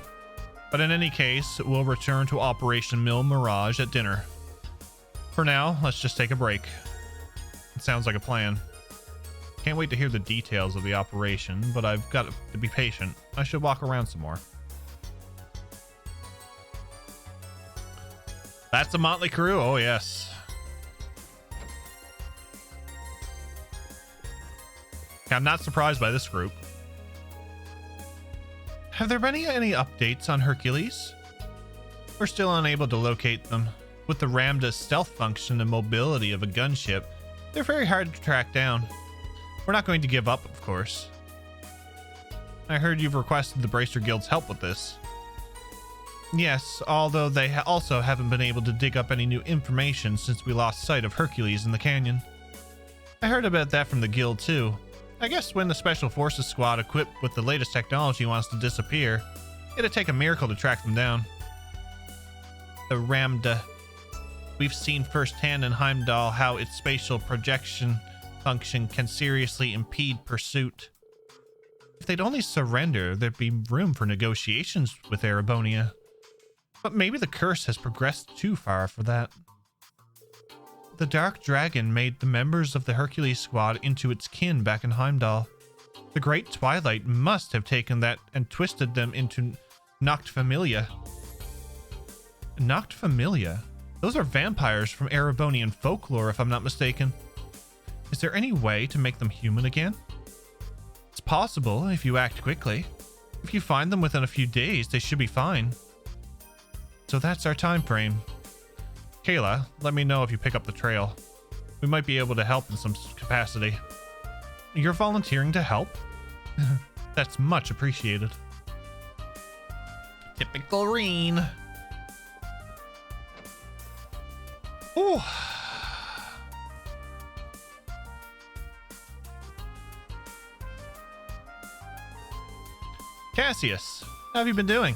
But in any case, we'll return to Operation Mille Mirage at dinner. For now, let's just take a break. It sounds like a plan. Can't wait to hear the details of the operation, but I've got to be patient. I should walk around some more. That's the Motley Crew? Oh, yes. I'm not surprised by this group. Have there been any updates on Hercules? We're still unable to locate them. With the Ramda's stealth function and mobility of a gunship, they're very hard to track down. We're not going to give up, of course. I heard you've requested the Bracer Guild's help with this. Yes, although they also haven't been able to dig up any new information since we lost sight of Hercules in the canyon. I heard about that from the guild too. I guess when the Special Forces squad equipped with the latest technology wants to disappear, it'd take a miracle to track them down. The Ramda. We've seen firsthand in Heimdall how its spatial projection function can seriously impede pursuit. If they'd only surrender, there'd be room for negotiations with Erebonia. But maybe the curse has progressed too far for that. The Dark Dragon made the members of the Hercules squad into its kin back in Heimdall. The Great Twilight must have taken that and twisted them into Noctfamilia. Noctfamilia? Those are vampires from Erebonian folklore, if I'm not mistaken. Is there any way to make them human again? It's possible if you act quickly. If you find them within a few days, they should be fine. So that's our time frame. Kayla, let me know if you pick up the trail. We might be able to help in some capacity. You're volunteering to help? That's much appreciated. Typical Reen. Ooh. Cassius, how have you been doing?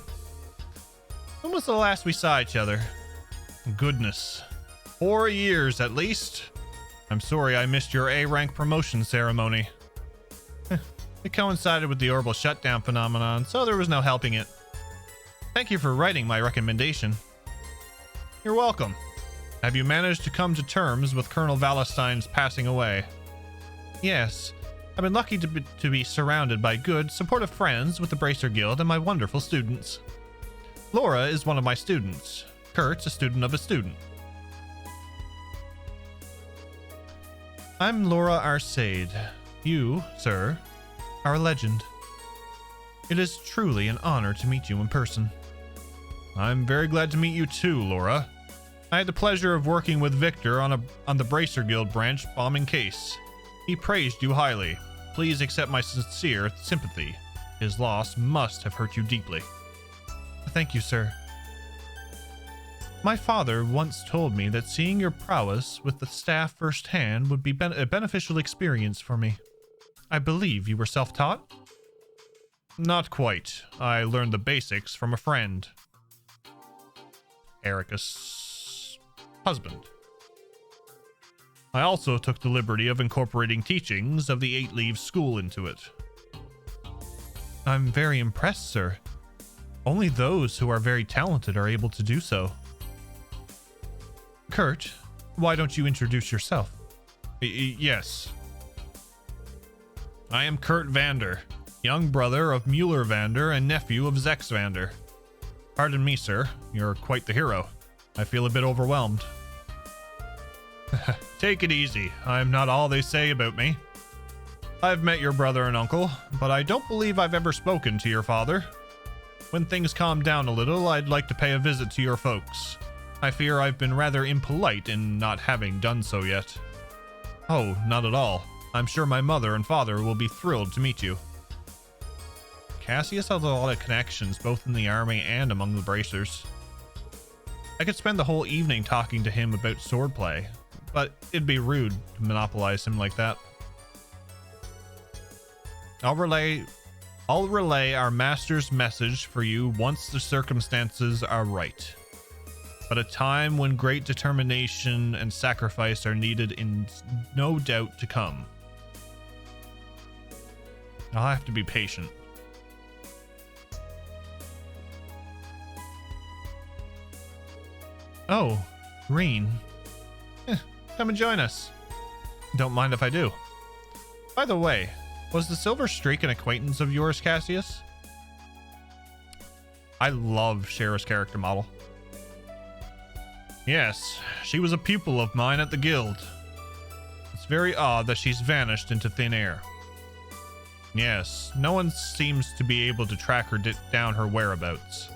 When was the last we saw each other? Goodness. 4 years at least. I'm sorry I missed your A-rank promotion ceremony. It coincided with the orbital shutdown phenomenon, so there was no helping it. Thank you for writing my recommendation. You're welcome. Have you managed to come to terms with Colonel Valestine's passing away? Yes. I've been lucky to be surrounded by good, supportive friends with the Bracer Guild and my wonderful students. Laura is one of my students. Kurt's a student of a student. I'm Laura Arcade. You, sir, are a legend. It is truly an honor to meet you in person. I'm very glad to meet you too, Laura. I had the pleasure of working with Victor on the Bracer Guild branch bombing case. He praised you highly. Please accept my sincere sympathy. His loss must have hurt you deeply. Thank you, sir. My father once told me that seeing your prowess with the staff firsthand would be a beneficial experience for me. I believe you were self-taught? Not quite. I learned the basics from a friend. Erika's husband. I also took the liberty of incorporating teachings of the 8 Leaves School into it. I'm very impressed, sir. Only those who are very talented are able to do so. Kurt, why don't you introduce yourself? Yes. I am Kurt Vander, young brother of Mueller Vander and nephew of Zex Vander. Pardon me, sir. You're quite the hero. I feel a bit overwhelmed. Take it easy. I'm not all they say about me. I've met your brother and uncle, but I don't believe I've ever spoken to your father. When things calm down a little, I'd like to pay a visit to your folks. I fear I've been rather impolite in not having done so yet. Oh, not at all. I'm sure my mother and father will be thrilled to meet you. Cassius has a lot of connections, both in the army and among the bracers. I could spend the whole evening talking to him about swordplay, but it'd be rude to monopolize him like that. I'll relay our master's message for you once the circumstances are right. But a time when great determination and sacrifice are needed in no doubt to come. I'll have to be patient. Oh, Reen. Come and join us. Don't mind if I do. By the way, was the Silver Streak an acquaintance of yours, Cassius? I love Shara's character model. Yes, she was a pupil of mine at the guild. It's very odd that she's vanished into thin air. Yes, no one seems to be able to track her down her whereabouts.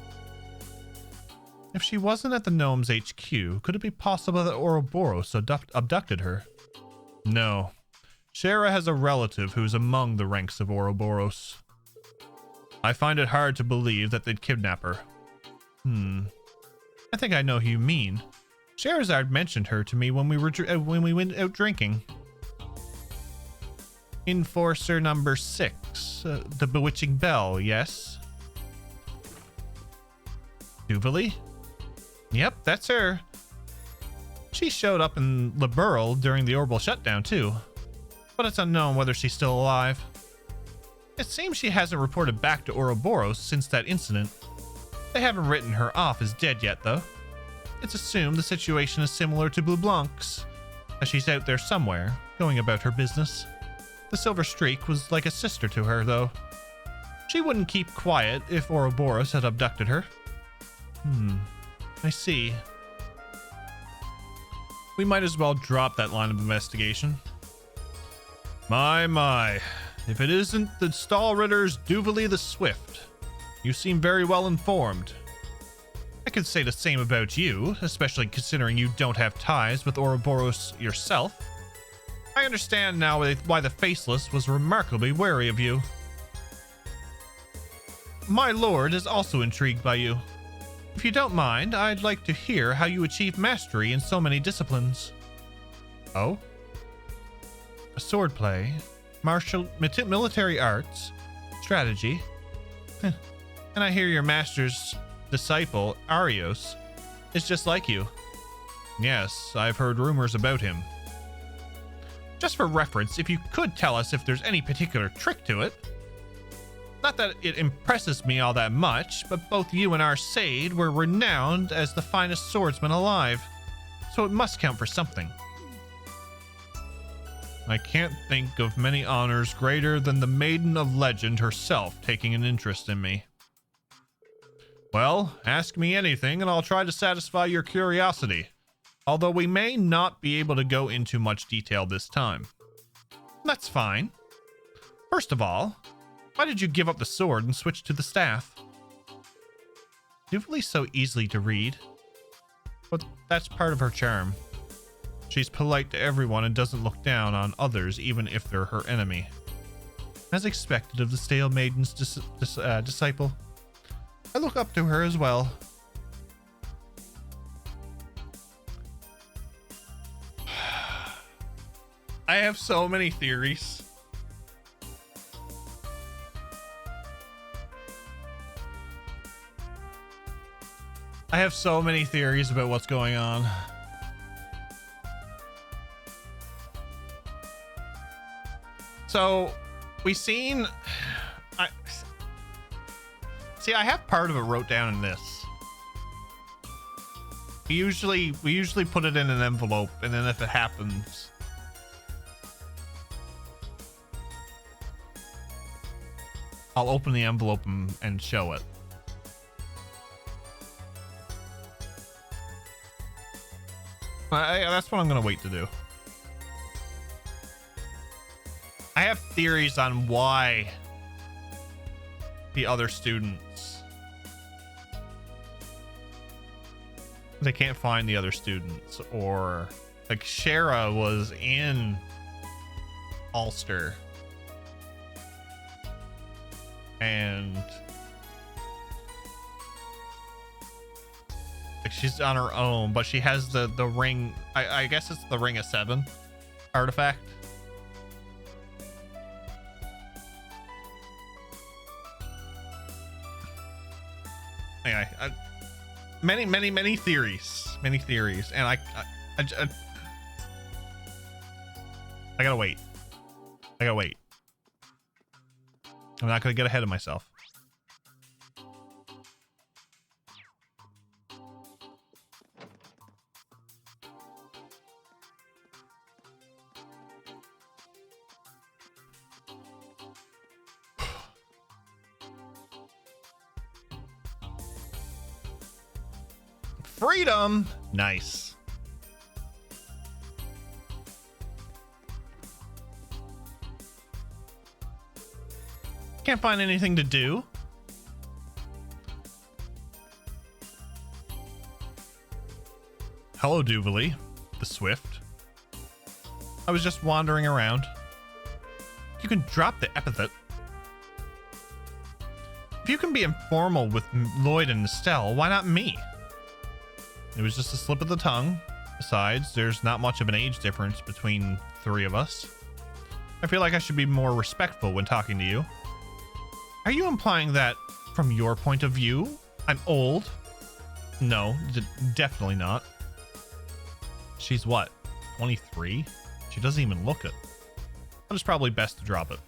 If she wasn't at the Gnome's HQ, could it be possible that Ouroboros abducted her? No. Shara has a relative who's among the ranks of Ouroboros. I find it hard to believe that they'd kidnap her. I think I know who you mean. Sherazard mentioned her to me when we went out drinking. Enforcer number 6, the Bewitching Bell, yes? Duvalie? Yep, that's her. She showed up in Liberl during the orbital shutdown too, but it's unknown whether she's still alive. It seems she hasn't reported back to Ouroboros since that incident. They haven't written her off as dead yet though. It's assumed the situation is similar to Blue Blanc's, as she's out there somewhere, going about her business. The Silver Streak was like a sister to her though. She wouldn't keep quiet if Ouroboros had abducted her. I see. We might as well drop that line of investigation. My. If it isn't the Stahlritter's Duvalie the Swift. You seem very well informed. I could say the same about you, especially considering you don't have ties with Ouroboros yourself. I understand now why the Faceless was remarkably wary of you. My lord is also intrigued by you. If you don't mind, I'd like to hear how you achieve mastery in so many disciplines. Oh? Swordplay, military arts, strategy. And I hear your master's disciple, Arios, is just like you. Yes, I've heard rumors about him. Just for reference, if you could tell us if there's any particular trick to it. Not that it impresses me all that much, but both you and our Sade were renowned as the finest swordsman alive, so it must count for something. I can't think of many honors greater than the Maiden of Legend herself taking an interest in me. Well, ask me anything and I'll try to satisfy your curiosity, although we may not be able to go into much detail this time. That's fine. First of all, why did you give up the sword and switch to the staff? Duvally's so easily to read, but that's part of her charm. She's polite to everyone and doesn't look down on others even if they're her enemy. As expected of the Stale Maiden's disciple, I look up to her as well. I have so many theories. I have so many theories about what's going on. So, we've seen... I have part of it wrote down in this. We usually put it in an envelope, and then if it happens... I'll open the envelope and show it. That's what I'm gonna wait to do. I have theories on why the other students, they can't find the other students, or like Shara was in Ulster and like she's on her own, but she has the ring. I guess it's the Ring of Seven artifact. Anyway, many theories, and I gotta wait. I'm not gonna get ahead of myself. Freedom! Nice. Can't find anything to do. Hello, Duvally, the Swift. I was just wandering around. You can drop the epithet. If you can be informal with Lloyd and Estelle, why not me? It was just a slip of the tongue. Besides, there's not much of an age difference between three of us. I feel like I should be more respectful when talking to you. Are you implying that, from your point of view, I'm old? No, definitely not. She's what, 23? She doesn't even look it. But it's probably best to drop it.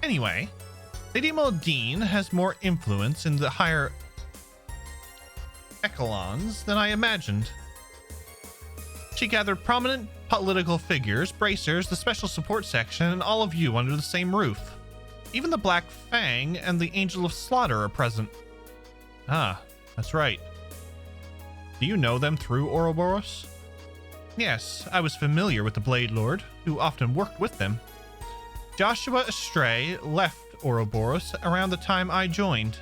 Anyway, Lady Mildine has more influence in the higher echelons than I imagined. She gathered prominent political figures, bracers, the special support section, and all of you under the same roof. Even the Black Fang and the Angel of Slaughter are present. Ah, that's right. Do you know them through Ouroboros? Yes, I was familiar with the Blade Lord, who often worked with them. Joshua Estray left Ouroboros around the time I joined.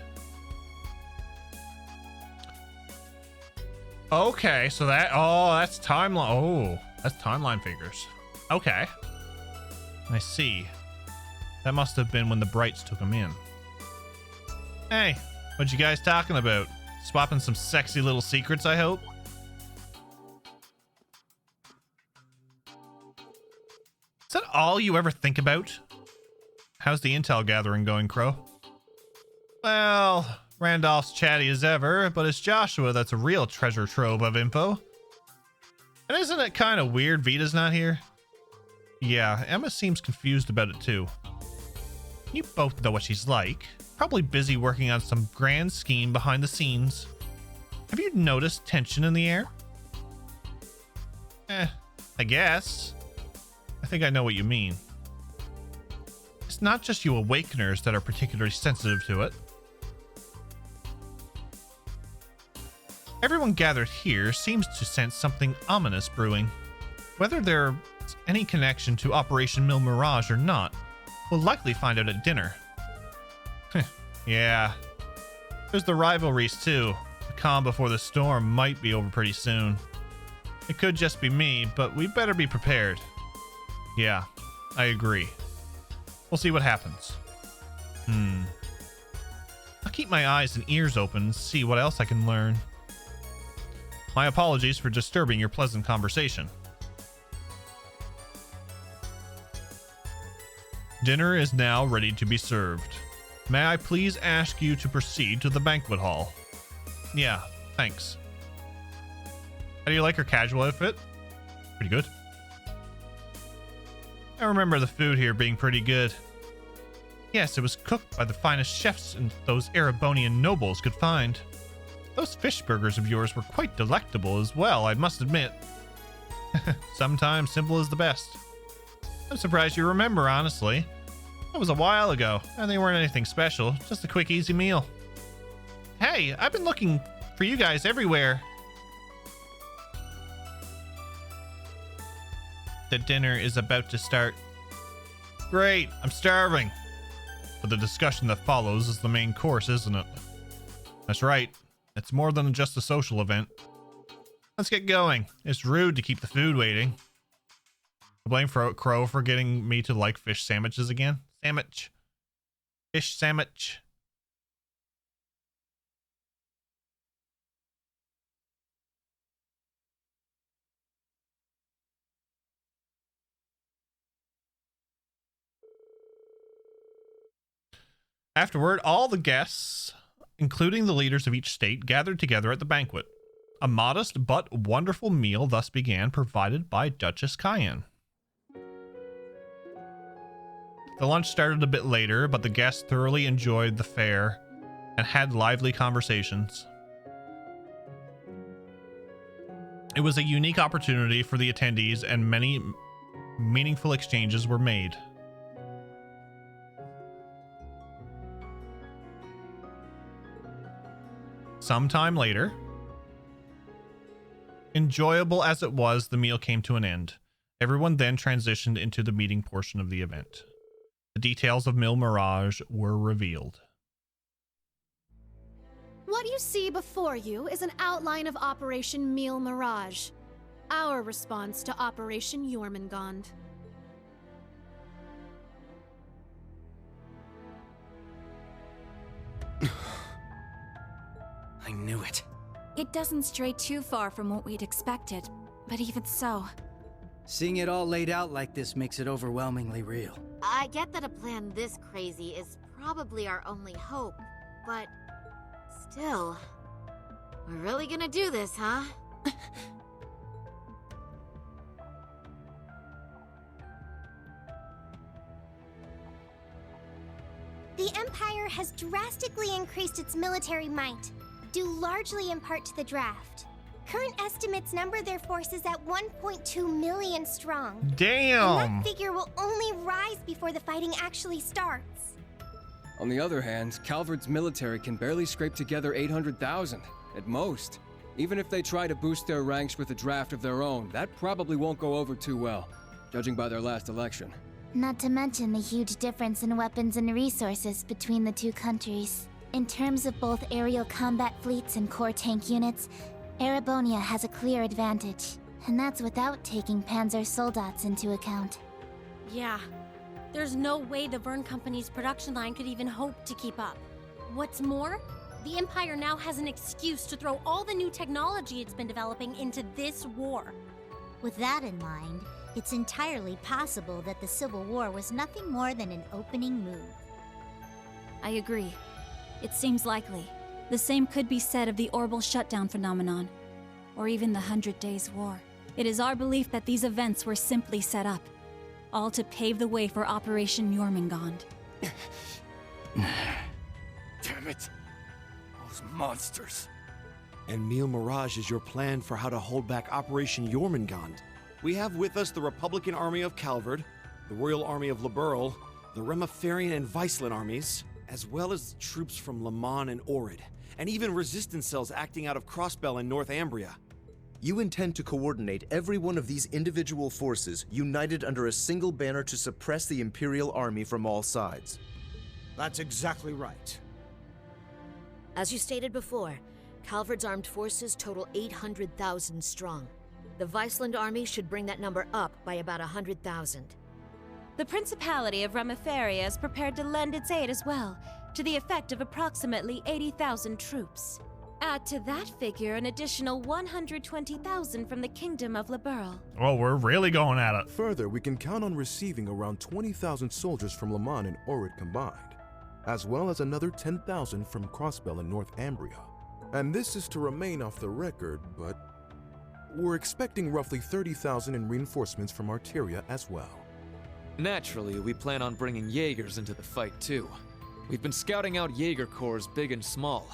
Okay, so that's timeline. Oh, that's timeline figures. Okay. I see. That must have been when the Brights took him in. Hey, what you guys talking about? Swapping some sexy little secrets, I hope? Is that all you ever think about? How's the intel gathering going, Crow? Well, Randolph's chatty as ever, but it's Joshua that's a real treasure trove of info. And isn't it kind of weird Vita's not here? Yeah, Emma seems confused about it too. You both know what she's like. Probably busy working on some grand scheme behind the scenes. Have you noticed tension in the air? I guess. I think I know what you mean. It's not just you Awakeners that are particularly sensitive to it. Everyone gathered here seems to sense something ominous brewing. Whether there's any connection to Operation Mille Mirage or not, we'll likely find out at dinner. Yeah. There's the rivalries too. The calm before the storm might be over pretty soon. It could just be me, but we better be prepared. Yeah, I agree. We'll see what happens. I'll keep my eyes and ears open and see what else I can learn. My apologies for disturbing your pleasant conversation. Dinner is now ready to be served. May I please ask you to proceed to the banquet hall? Yeah, thanks. How do you like her casual outfit? Pretty good. I remember the food here being pretty good. Yes, it was cooked by the finest chefs those Erebonian nobles could find. Those fish burgers of yours were quite delectable as well, I must admit. Sometimes simple is the best. I'm surprised you remember, honestly. That was a while ago, and they weren't anything special, just a quick, easy meal. Hey, I've been looking for you guys everywhere. The dinner is about to start. Great, I'm starving. But the discussion that follows is the main course, isn't it? That's right. It's more than just a social event. Let's get going. It's rude to keep the food waiting. I blame Crow for getting me to like fish sandwiches again. Sandwich. Fish sandwich. Afterward, all the guests, including the leaders of each state, gathered together at the banquet. A modest but wonderful meal thus began, provided by Duchess Cayenne. The lunch started a bit later, but the guests thoroughly enjoyed the fare and had lively conversations. It was a unique opportunity for the attendees, and many meaningful exchanges were made. Sometime later, enjoyable as it was, the meal came to an end. Everyone then transitioned into the meeting portion of the event. The details of Mille Mirage were revealed. What you see before you is an outline of Operation Mille Mirage, our response to Operation Jormungand. I knew it. It doesn't stray too far from what we'd expected, but even so. Seeing it all laid out like this makes it overwhelmingly real. I get that a plan this crazy is probably our only hope, but still, we're really gonna do this, huh? The Empire has drastically increased its military might, due largely in part to the draft. Current estimates number their forces at 1.2 million strong. Damn! And that figure will only rise before the fighting actually starts. On the other hand, Calvard's military can barely scrape together 800,000, at most. Even if they try to boost their ranks with a draft of their own, that probably won't go over too well, judging by their last election. Not to mention the huge difference in weapons and resources between the two countries. In terms of both aerial combat fleets and core tank units, Erebonia has a clear advantage, and that's without taking Panzer Soldats into account. Yeah. There's no way the Vern Company's production line could even hope to keep up. What's more, the Empire now has an excuse to throw all the new technology it's been developing into this war. With that in mind, it's entirely possible that the Civil War was nothing more than an opening move. I agree. It seems likely. The same could be said of the orbital shutdown phenomenon, or even the 100 Days War. It is our belief that these events were simply set up, all to pave the way for Operation Jormungand. Damn it. Those monsters. And Mille Mirage is your plan for how to hold back Operation Jormungand. We have with us the Republican Army of Calvard, the Royal Army of Liberl, the Remiferian and Viceland armies, as well as troops from Le Mans and Orid, and even resistance cells acting out of Crossbell and Northumbria. You intend to coordinate every one of these individual forces united under a single banner to suppress the Imperial Army from all sides. That's exactly right. As you stated before, Calvard's armed forces total 800,000 strong. The Viceland army should bring that number up by about 100,000. The Principality of Remiferia is prepared to lend its aid as well, to the effect of approximately 80,000 troops. Add to that figure an additional 120,000 from the Kingdom of Liberl. Oh, we're really going at it. Further, we can count on receiving around 20,000 soldiers from Le Mans and Orid combined, as well as another 10,000 from Crossbell and Northumbria. And this is to remain off the record, but we're expecting roughly 30,000 in reinforcements from Arteria as well. Naturally, we plan on bringing Jaegers into the fight too. We've been scouting out Jaeger corps big and small.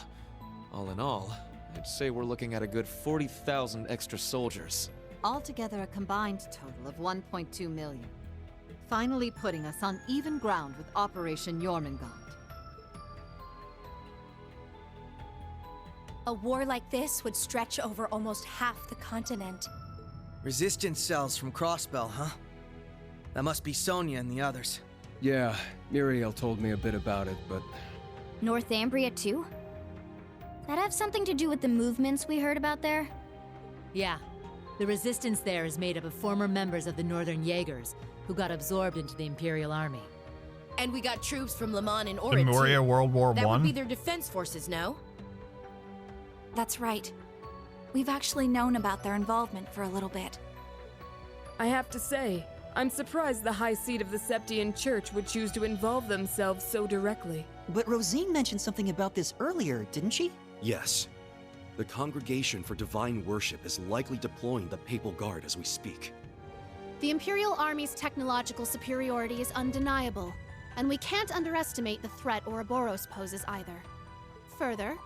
All in all, I'd say we're looking at a good 40,000 extra soldiers. Altogether a combined total of 1.2 million. Finally putting us on even ground with Operation Jormungand. A war like this would stretch over almost half the continent. Resistance cells from Crossbell, huh? That must be Sonia and the others. Yeah, Muriel told me a bit about it, but... Northumbria too? That have something to do with the movements we heard about there? Yeah. The resistance there is made up of former members of the Northern Jaegers, who got absorbed into the Imperial Army. And we got troops from Le Mans and Orid Memoria too. World War That I? would be their defense forces, no? That's right. We've actually known about their involvement for a little bit. I have to say, I'm surprised the High Seat of the Septian Church would choose to involve themselves so directly. But Rosine mentioned something about this earlier, didn't she? Yes. The Congregation for Divine Worship is likely deploying the Papal Guard as we speak. The Imperial Army's technological superiority is undeniable, and we can't underestimate the threat Ouroboros poses either. Further,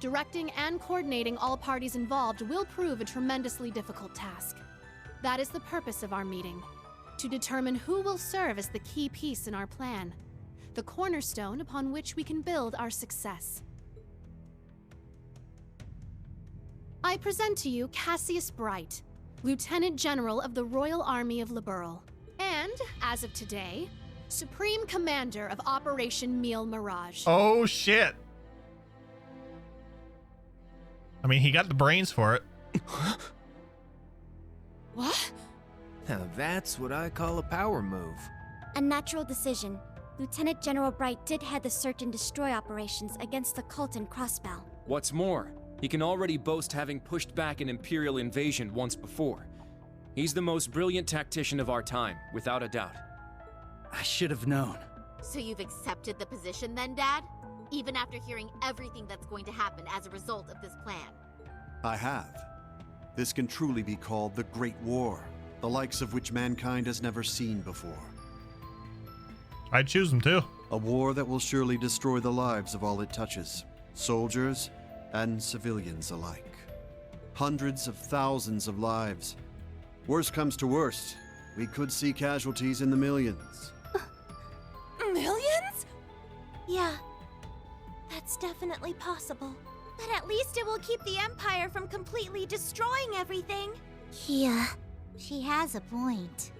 directing and coordinating all parties involved will prove a tremendously difficult task. That is the purpose of our meeting, to determine who will serve as the key piece in our plan, the cornerstone upon which we can build our success. I present to you Cassius Bright, Lieutenant General of the Royal Army of Liberl, and, as of today, Supreme Commander of Operation Mille Mirage. Oh, shit. I mean, he got the brains for it. What? Now that's what I call a power move. A natural decision. Lieutenant General Bright did head the search and destroy operations against the cult in Crossbell. What's more, he can already boast having pushed back an Imperial invasion once before. He's the most brilliant tactician of our time, without a doubt. I should have known. So you've accepted the position then, Dad? Even after hearing everything that's going to happen as a result of this plan? I have. This can truly be called the Great War, the likes of which mankind has never seen before. I'd choose them too. A war that will surely destroy the lives of all it touches, soldiers and civilians alike. Hundreds of thousands of lives. Worst comes to worst, we could see casualties in the millions. Millions? Yeah, that's definitely possible. But at least it will keep the Empire from completely destroying everything. Yeah, she has a point.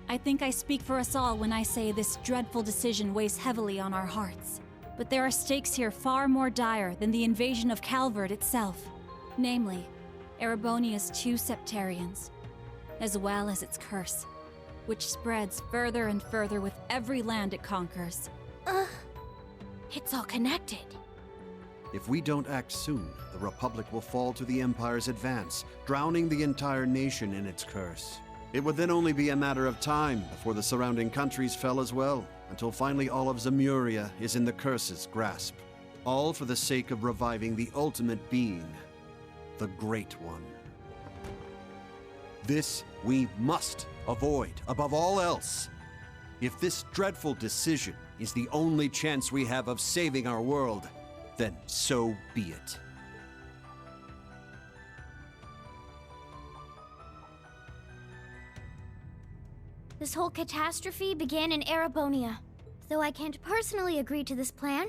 I think I speak for us all when I say this dreadful decision weighs heavily on our hearts. But there are stakes here far more dire than the invasion of Calvard itself. Namely, Erebonia's 2 septarians, as well as its curse, which spreads further and further with every land it conquers. It's all connected. If we don't act soon, the Republic will fall to the Empire's advance, drowning the entire nation in its curse. It would then only be a matter of time before the surrounding countries fell as well, until finally all of Zemuria is in the curse's grasp. All for the sake of reviving the ultimate being, the Great One. This we must avoid above all else. If this dreadful decision is the only chance we have of saving our world, then so be it. This whole catastrophe began in Erebonia. Though I can't personally agree to this plan,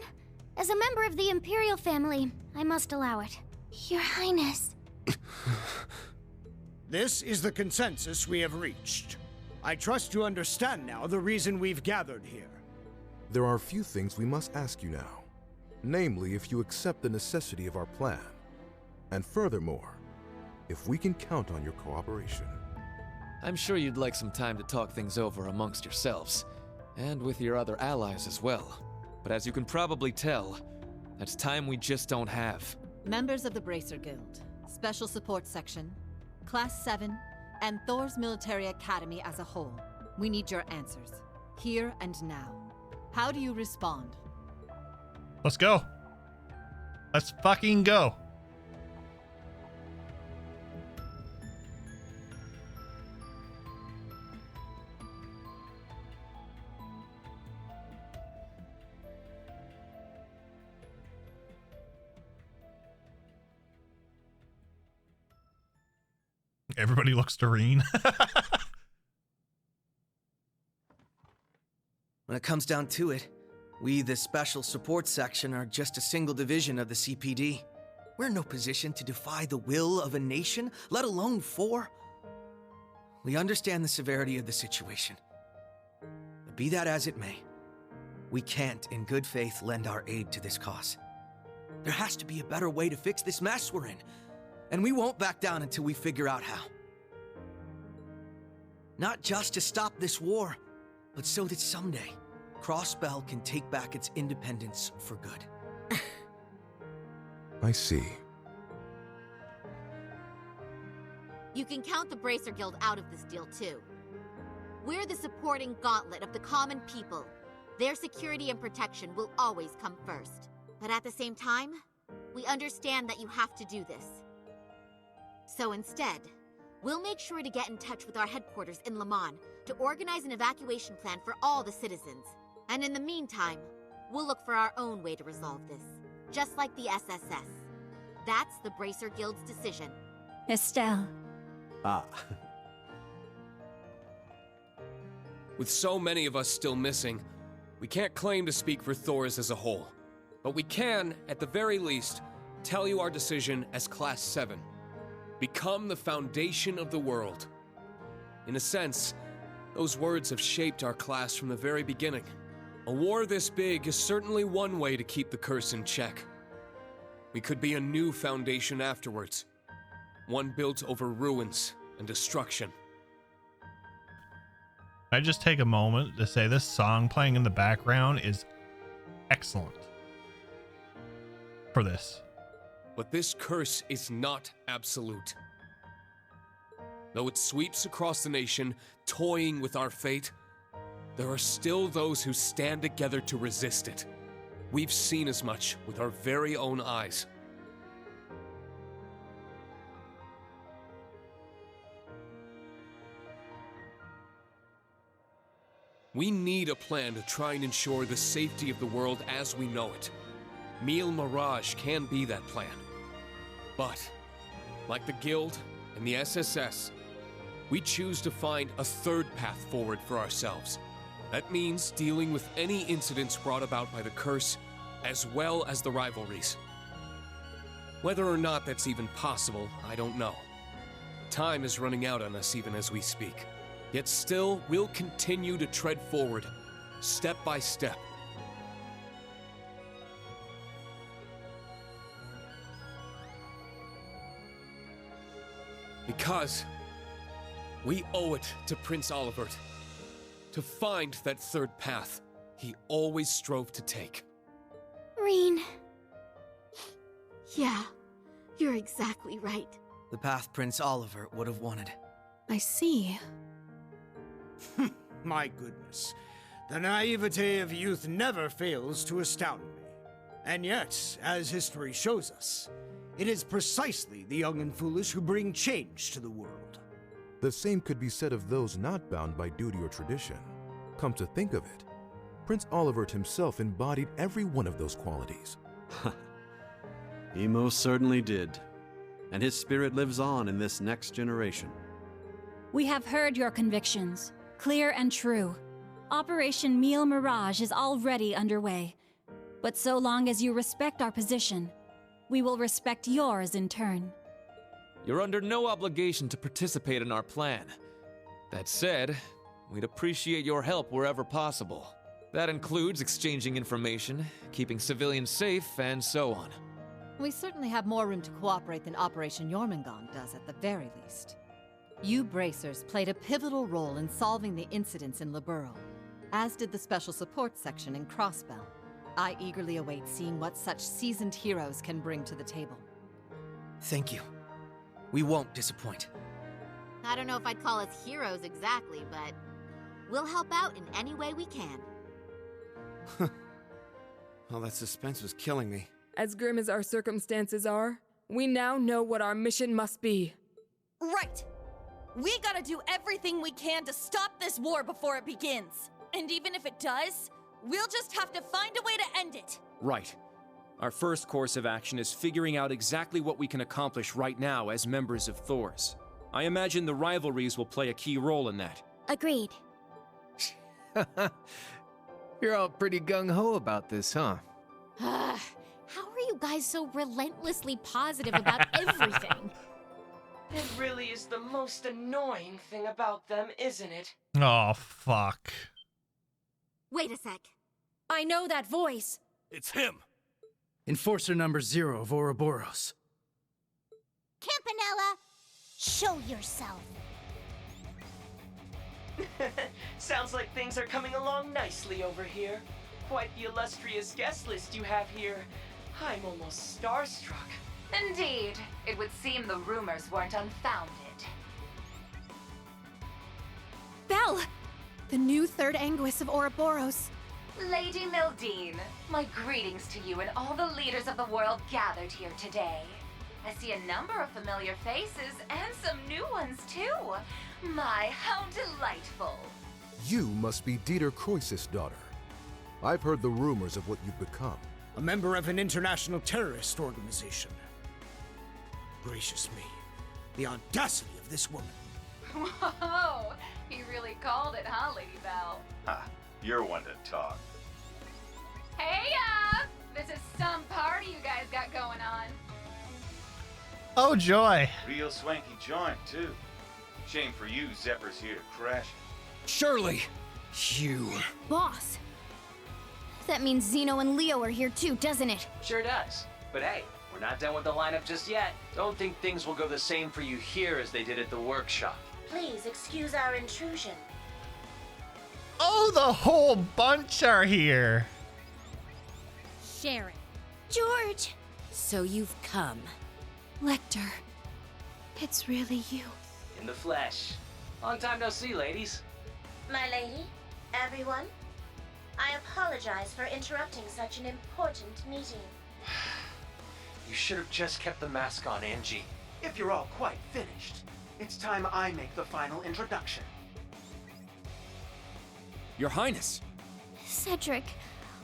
as a member of the Imperial family, I must allow it. Your Highness. This is the consensus we have reached. I trust you understand now the reason we've gathered here. There are a few things we must ask you now. Namely, if you accept the necessity of our plan. And furthermore, if we can count on your cooperation. I'm sure you'd like some time to talk things over amongst yourselves, and with your other allies as well. But as you can probably tell, that's time we just don't have. Members of the Bracer Guild, Special Support Section, Class 7, and Thor's Military Academy as a whole. We need your answers, here and now. How do you respond? Let's go. Let's fucking go. Everybody looks serene. When it comes down to it, we, the Special Support Section, are just a single division of the CPD. We're in no position to defy the will of a nation, let alone 4. We understand the severity of the situation. But be that as it may, we can't, in good faith, lend our aid to this cause. There has to be a better way to fix this mess we're in, and we won't back down until we figure out how. Not just to stop this war, but so that someday, Crossbell can take back its independence for good. I see. You can count the Bracer Guild out of this deal, too. We're the supporting gauntlet of the common people. Their security and protection will always come first. But at the same time, we understand that you have to do this. So instead, we'll make sure to get in touch with our headquarters in Le Mans to organize an evacuation plan for all the citizens. And in the meantime, we'll look for our own way to resolve this, just like the SSS. That's the Bracer Guild's decision. Estelle. Ah. With so many of us still missing, we can't claim to speak for Thors as a whole. But we can, at the very least, tell you our decision as Class 7. Become the foundation of the world. In a sense, those words have shaped our class from the very beginning. A war this big is certainly one way to keep the curse in check. We could be a new foundation afterwards. One built over ruins and destruction. I just take a moment to say this song playing in the background is excellent for this. But this curse is not absolute. Though it sweeps across the nation, toying with our fate, there are still those who stand together to resist it. We've seen as much with our very own eyes. We need a plan to try and ensure the safety of the world as we know it. Mille Mirage can be that plan. But, like the Guild and the SSS, we choose to find a third path forward for ourselves. That means dealing with any incidents brought about by the curse, as well as the rivalries. Whether or not that's even possible, I don't know. Time is running out on us even as we speak. Yet still, we'll continue to tread forward, step by step. Because we owe it to Prince Olivert to find that third path he always strove to take. Reen. Yeah, you're exactly right. The path Prince Olivert would have wanted. I see. My goodness. The naivete of youth never fails to astound me. And yet, as history shows us, it is precisely the young and foolish who bring change to the world. The same could be said of those not bound by duty or tradition. Come to think of it, Prince Olivert himself embodied every one of those qualities. He most certainly did. And his spirit lives on in this next generation. We have heard your convictions, clear and true. Operation Mille Mirage is already underway. But so long as you respect our position, we will respect yours in turn. You're under no obligation to participate in our plan. That said, we'd appreciate your help wherever possible. That includes exchanging information, keeping civilians safe, and so on. We certainly have more room to cooperate than Operation Jormungand does at the very least. You Bracers played a pivotal role in solving the incidents in Liberl, as did the Special Support Section in Crossbell. I eagerly await seeing what such seasoned heroes can bring to the table. Thank you. We won't disappoint. I don't know if I'd call us heroes exactly, but we'll help out in any way we can. All that suspense was killing me. As grim as our circumstances are, we now know what our mission must be. Right! We gotta do everything we can to stop this war before it begins. And even if it does, we'll just have to find a way to end it. Right. Our first course of action is figuring out exactly what we can accomplish right now as members of Thors. I imagine the rivalries will play a key role in that. Agreed. You're all pretty gung-ho about this, huh? How are you guys so relentlessly positive about everything? It really is the most annoying thing about them, isn't it? Oh, fuck. Wait a sec. I know that voice. It's him! Enforcer number 0 of Ouroboros. Campanella, show yourself. Sounds like things are coming along nicely over here. Quite the illustrious guest list you have here. I'm almost starstruck. Indeed. It would seem the rumors weren't unfounded. Belle! The new third Anguis of Ouroboros. Lady Mildine, my greetings to you and all the leaders of the world gathered here today. I see a number of familiar faces and some new ones too. My, how delightful. You must be Dieter Croesus' daughter. I've heard the rumors of what you've become. A member of an international terrorist organization. Gracious me, the audacity of this woman. Whoa, he really called it, huh, Lady Belle? Ha, you're one to talk. Hey, this is some party you guys got going on. Oh, joy. Real swanky joint, too. Shame for you, Zepper's here to crash it. Surely, you... Boss! That means Zeno and Leo are here too, doesn't it? Sure does. But hey, we're not done with the lineup just yet. Don't think things will go the same for you here as they did at the workshop. Please excuse our intrusion. Oh, the whole bunch are here. Sharon. George! So you've come. Lecter, it's really you. In the flesh. Long time no see, ladies. My lady, everyone, I apologize for interrupting such an important meeting. You should have just kept the mask on, Angie. If you're all quite finished, it's time I make the final introduction. Your Highness! Cedric,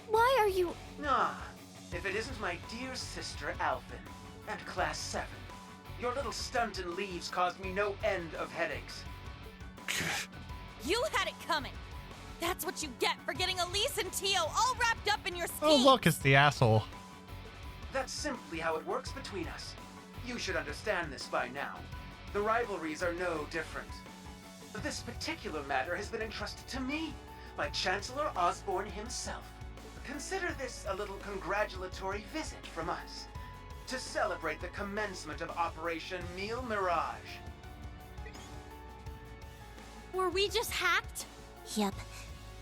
why are you... Ah, if it isn't my dear sister Alphen, and Class 7. Your little stunt and leaves caused me no end of headaches. You had it coming. That's what you get for getting Elise and Tio all wrapped up in your scheme. Oh, look, it's the asshole. That's simply how it works between us. You should understand this by now. The rivalries are no different. This particular matter has been entrusted to me by Chancellor Osborne himself. Consider this a little congratulatory visit from us to celebrate the commencement of Operation Mille Mirage. Were we just hacked? Yep.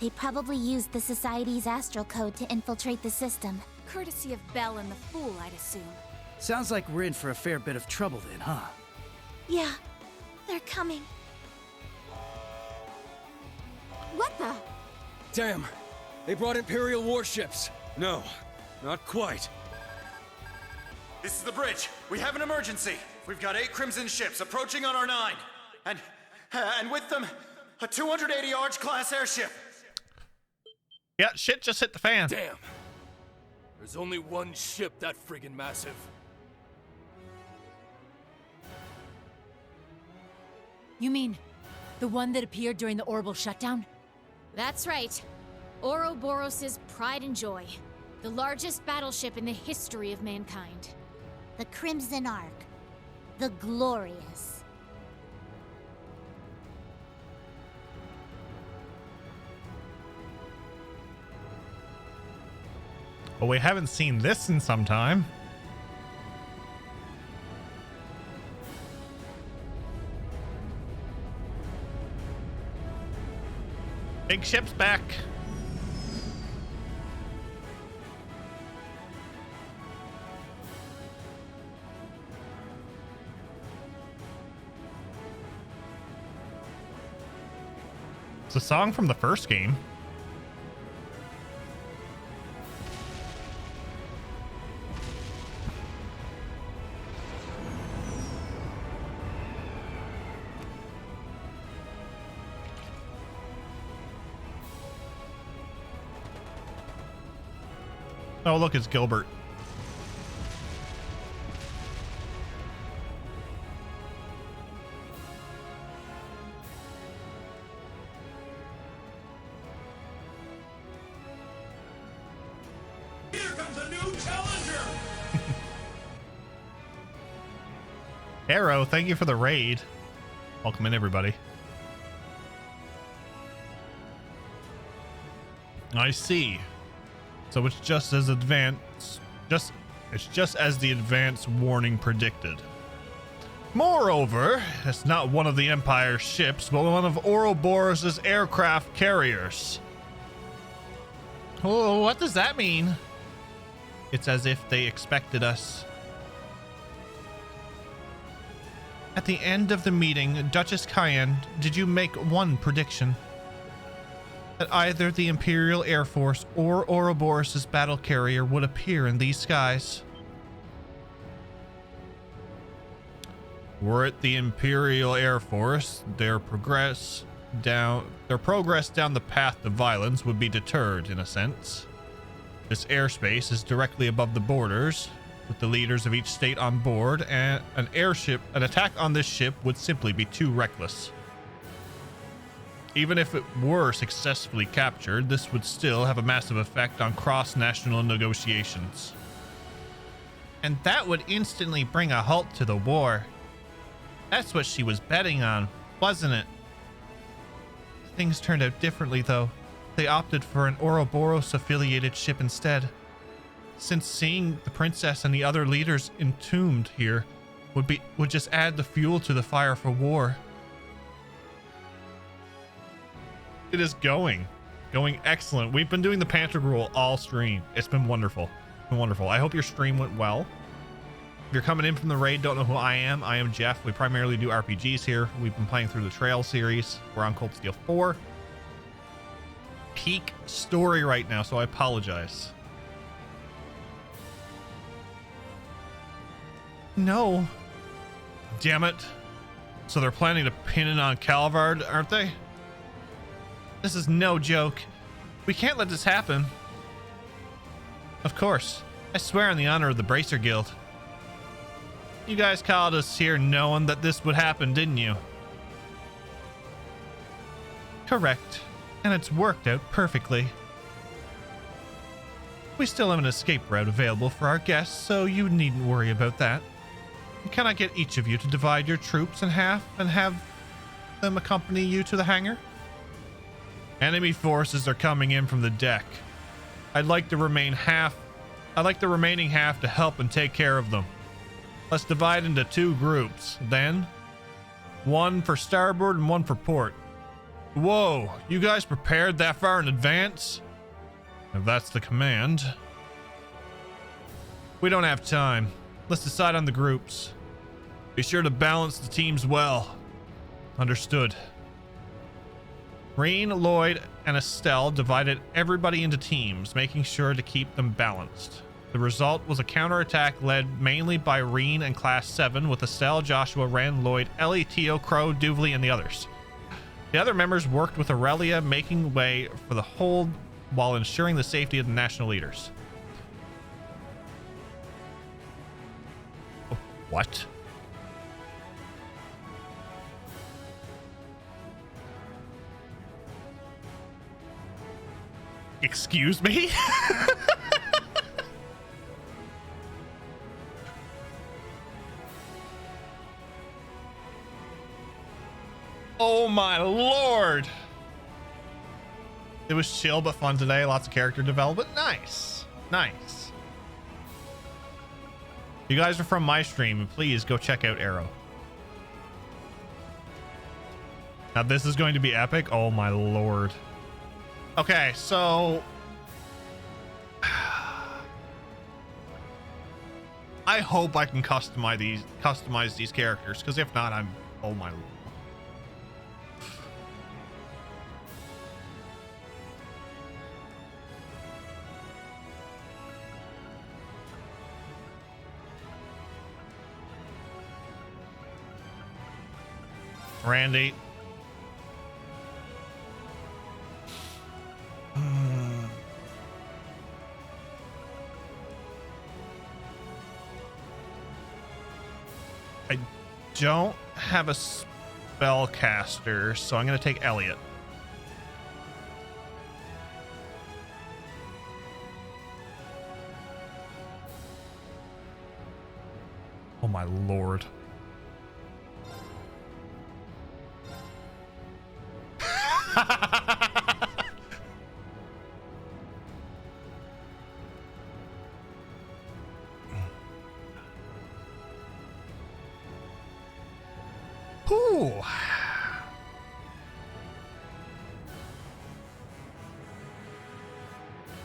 They probably used the Society's astral code to infiltrate the system. Courtesy of Belle and the Fool, I'd assume. Sounds like we're in for a fair bit of trouble then, huh? Yeah, they're coming. What the? Damn! They brought Imperial warships! No, not quite. This is the bridge. We have an emergency. We've got 8 Crimson ships approaching on our 9. And with them, a 280 Arch class airship. Yeah, shit just hit the fan. Damn. There's only one ship that friggin' massive. You mean the one that appeared during the orbital shutdown? That's right. Ouroboros' pride and joy. The largest battleship in the history of mankind. The Crimson Ark. The Glorious. Well, we haven't seen this in some time. Big ship's back. It's a song from the first game. Oh, look, it's Gilbert. Here comes a new challenger. Arrow, thank you for the raid. Welcome in, everybody. I see. So it's just as advanced, it's just as the advance warning predicted. Moreover, it's not one of the Empire's ships, but one of Ouroboros' aircraft carriers. Oh, what does that mean? It's as if they expected us. At the end of the meeting, Duchess Cayenne, did you make one prediction? That either the Imperial Air Force or Ouroboros' battle carrier would appear in these skies. Were it the Imperial Air Force, their progress down the path to violence would be deterred in a sense. This airspace is directly above the borders, with the leaders of each state on board, and an attack on this ship would simply be too reckless. Even if it were successfully captured, this would still have a massive effect on cross-national negotiations. And that would instantly bring a halt to the war. That's what she was betting on, wasn't it? Things turned out differently, though. They opted for an Ouroboros-affiliated ship instead. Since seeing the princess and the other leaders entombed here would just add the fuel to the fire for war. It is going excellent. We've been doing the Pantegruel all stream. It's been wonderful. I hope your stream went well. If you're coming in from the raid, don't know who I am Jeff. We primarily do RPGs here. We've been playing through the Trail series. We're on Cold Steel 4. Peak story right now, so I apologize. No. Damn it. So they're planning to pin it on Calvard, aren't they? This is no joke. We can't let this happen. Of course. I swear on the honor of the Bracer Guild. You guys called us here knowing that this would happen, didn't you? Correct. And it's worked out perfectly. We still have an escape route available for our guests, so you needn't worry about that. Can I get each of you to divide your troops in half and have them accompany you to the hangar? Enemy forces are coming in from the deck. I'd like the remaining half to help and take care of them. Let's divide into 2 groups, then. One for starboard and one for port. Whoa, you guys prepared that far in advance? If that's the command. We don't have time. Let's decide on the groups. Be sure to balance the teams well. Understood. Reen, Lloyd, and Estelle divided everybody into teams, making sure to keep them balanced. The result was a counterattack led mainly by Reen and Class 7, with Estelle, Joshua, Ren, Lloyd, Ellie, Tio, Crow, Duvley, and the others. The other members worked with Aurelia, making way for the hold while ensuring the safety of the national leaders. What? Excuse me? Oh my lord. It was chill but fun today. Lots of character development. Nice. Nice. You guys are from my stream. Please go check out Arrow. Now this is going to be epic. Oh my lord. Okay, so I hope I can customize these characters, because if not, I'm oh my lord. Randy. I don't have a spellcaster, so I'm going to take Elliot. Oh my lord. Ooh.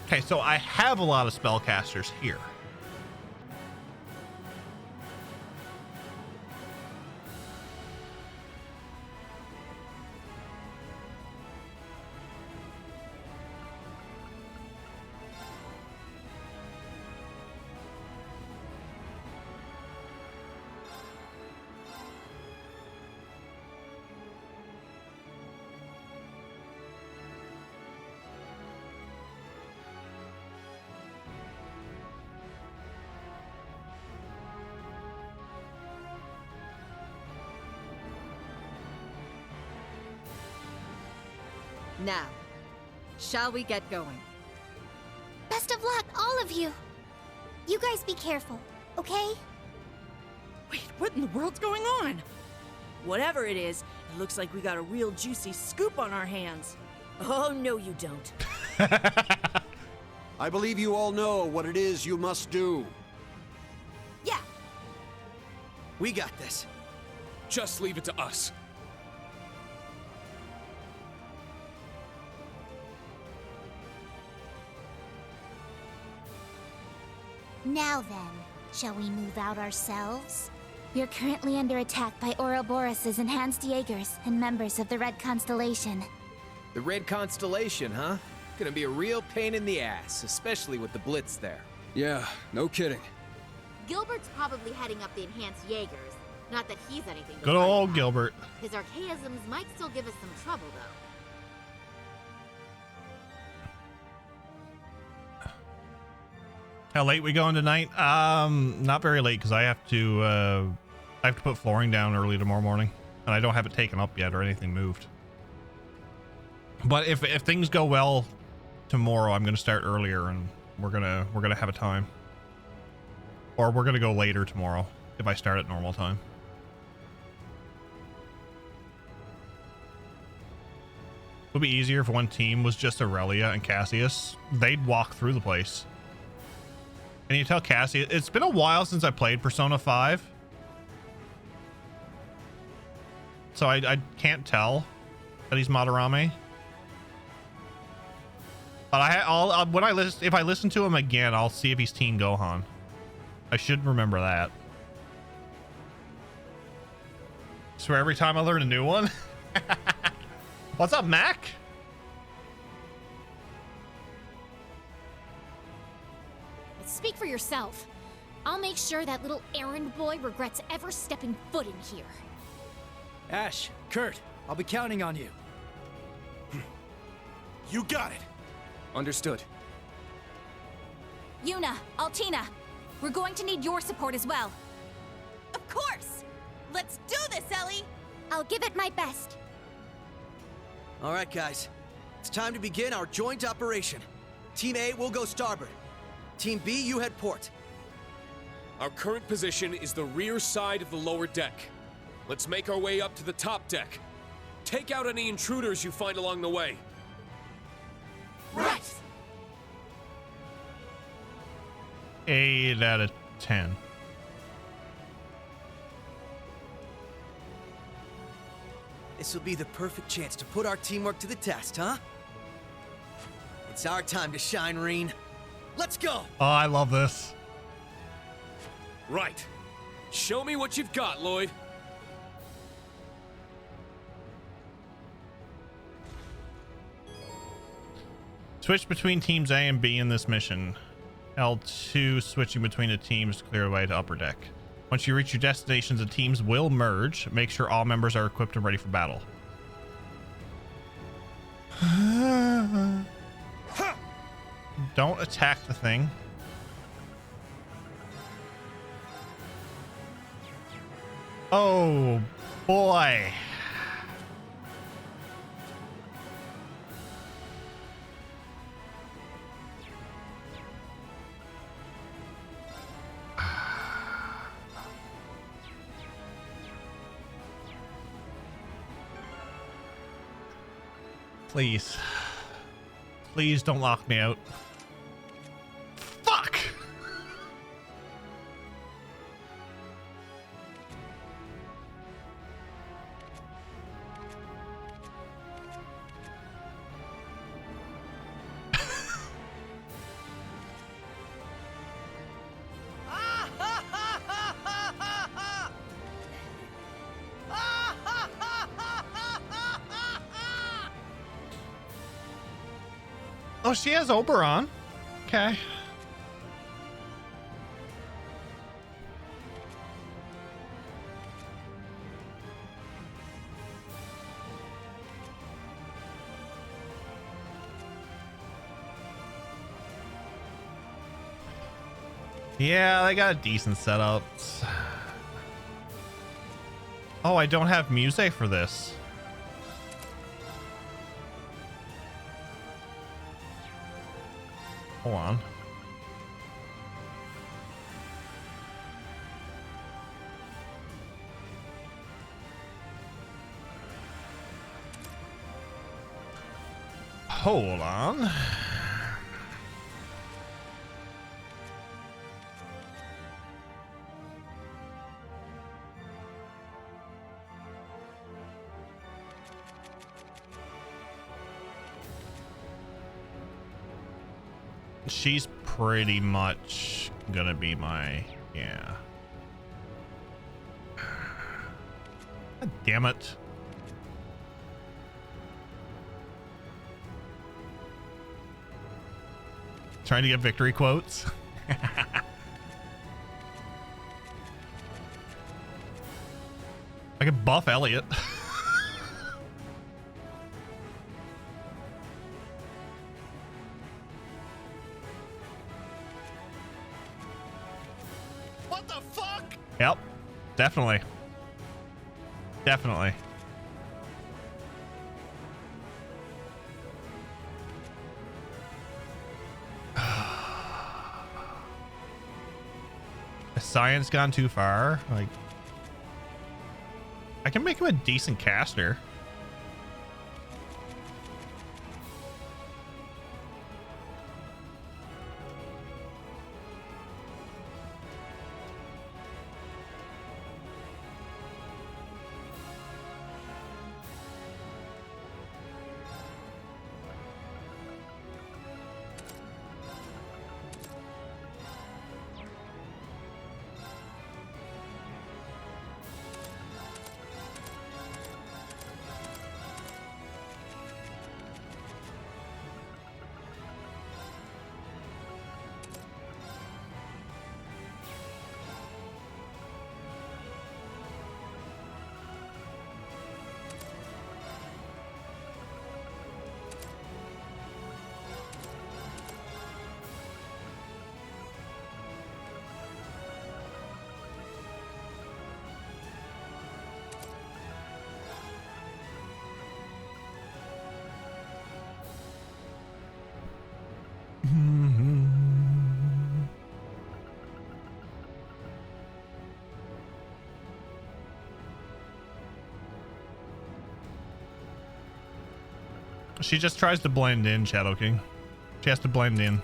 Okay, so I have a lot of spellcasters here. Now, shall we get going? Best of luck, all of you. You guys be careful, okay? Wait, what in the world's going on? Whatever it is, it looks like we got a real juicy scoop on our hands. Oh, no you don't. I believe you all know what it is you must do. Yeah. We got this. Just leave it to us. Now then, shall we move out ourselves? We are currently under attack by Ouroboros' enhanced Jaegers and members of the Red Constellation. The Red Constellation, huh? Gonna be a real pain in the ass, especially with the Blitz there. Yeah, no kidding. Gilbert's probably heading up the enhanced Jaegers. Not that he's anything to Good worry old about. Gilbert. His archaisms might still give us some trouble, though. How late we going tonight? Not very late, because I have to put flooring down early tomorrow morning, and I don't have it taken up yet or anything moved. But if things go well tomorrow, I'm gonna start earlier, and we're gonna have a time. Or we're gonna go later tomorrow if I start at normal time. It would be easier if one team was just Aurelia and Cassius. They'd walk through the place. And you tell Cassie, it's been a while since I played Persona 5. So I can't tell. That he's Madarame. But I'll when I listen, if I listen to him again, I'll see if he's Teen Gohan. I should remember that. Swear every time I learn a new one. What's up, Mac? Speak for yourself. I'll make sure that little errand boy regrets ever stepping foot in here. Ash, Kurt, I'll be counting on you. You got it. Understood. Yuna, Altina, we're going to need your support as well. Of course! Let's do this, Ellie! I'll give it my best. All right, guys. It's time to begin our joint operation. Team A will go starboard. Team B, you head port. Our current position is the rear side of the lower deck. Let's make our way up to the top deck. Take out any intruders you find along the way. Right! 8 out of 10. This will be the perfect chance to put our teamwork to the test, huh? It's our time to shine, Reen. Let's go! Oh, I love this. Right. Show me what you've got, Lloyd. Switch between teams A and B in this mission. L2 switching between the teams to clear the way to upper deck. Once you reach your destinations, the teams will merge. Make sure all members are equipped and ready for battle. Don't attack the thing. Oh boy. Please. Please don't lock me out. Fuck! Oh, she has Oberon. Okay. Yeah, they got a decent setup. Oh, I don't have music for this. Hold on. Hold on. She's pretty much gonna be my, yeah. God damn it. Trying to get victory quotes. I can buff Elliot. What the fuck? Yep, definitely. Definitely. Has science gone too far? Like, I can make him a decent caster. She just tries to blend in, Shadow King. She has to blend in.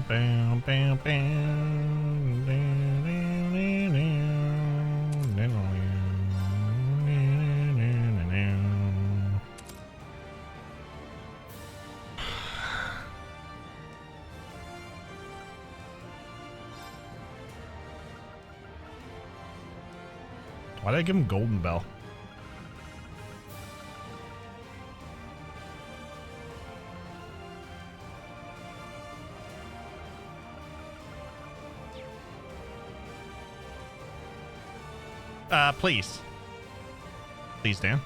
Bam, bam, why did I give him Golden Bell? Please. Please, Dan.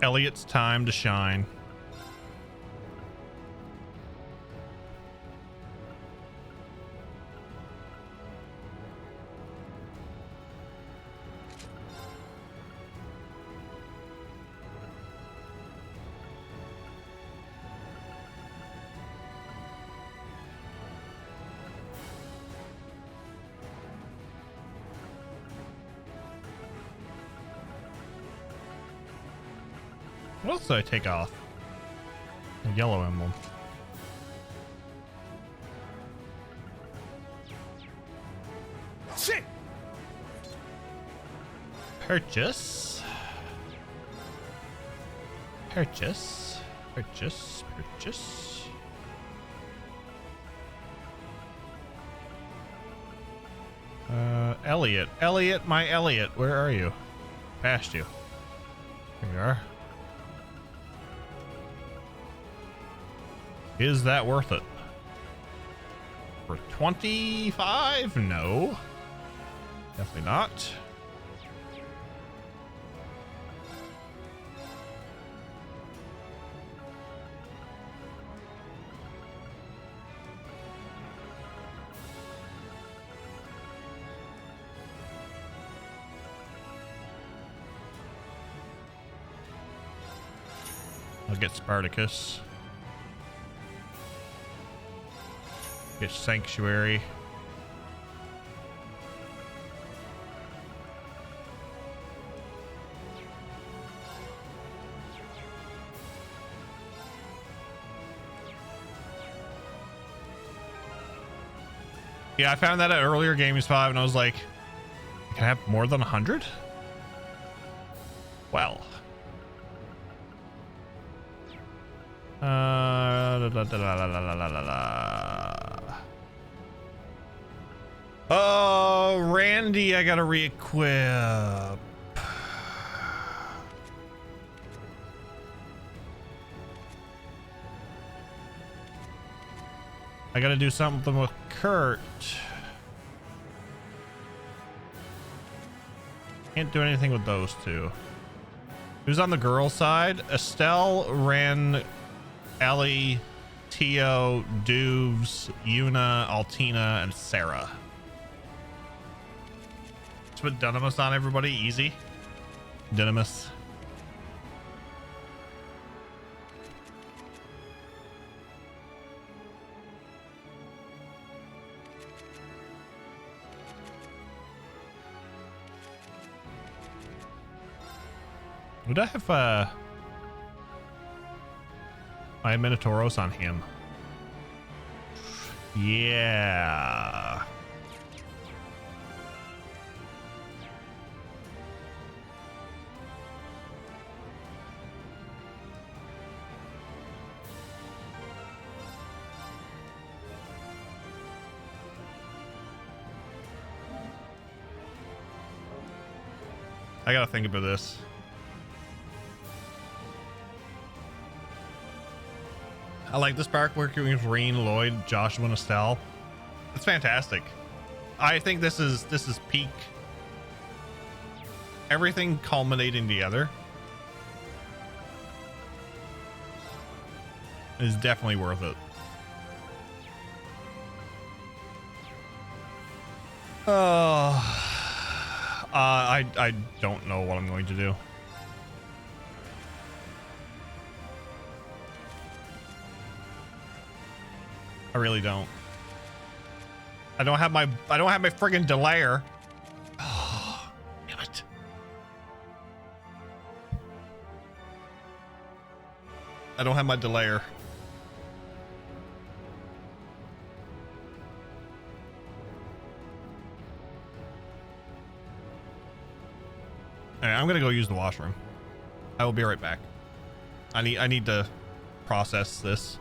Elliot's time to shine. What else did I take off? A yellow emblem. Shit! Purchase. Purchase. Purchase. Purchase. Elliot. Elliot, my Elliot. Where are you? Past you. Here you are. Is that worth it? For 25? No. Definitely not. I'll get Spartacus. Get Sanctuary. Yeah, I found that at earlier Gaming Spot and I was like, can I have more than 100? Well. Oh, Randy, I gotta re-equip. I gotta do something with Kurt. Can't do anything with those two. Who's on the girl side? Estelle, Ren, Ellie, Tio, Dubes, Yuna, Altina, and Sarah. Let's put Dynamis on everybody. Easy. Dynamis. Would I have my Minotauros on him? Yeah. I gotta think about this. I like this park working with Reen, Lloyd, Joshua, and Estelle. It's fantastic. I think this is peak. Everything culminating together is definitely worth it. Oh. I don't know what I'm going to do. I really don't. I don't have my friggin' delayer. Oh, damn it. I don't have my delayer. Alright, I'm gonna go use the washroom. I will be right back. I need to process this.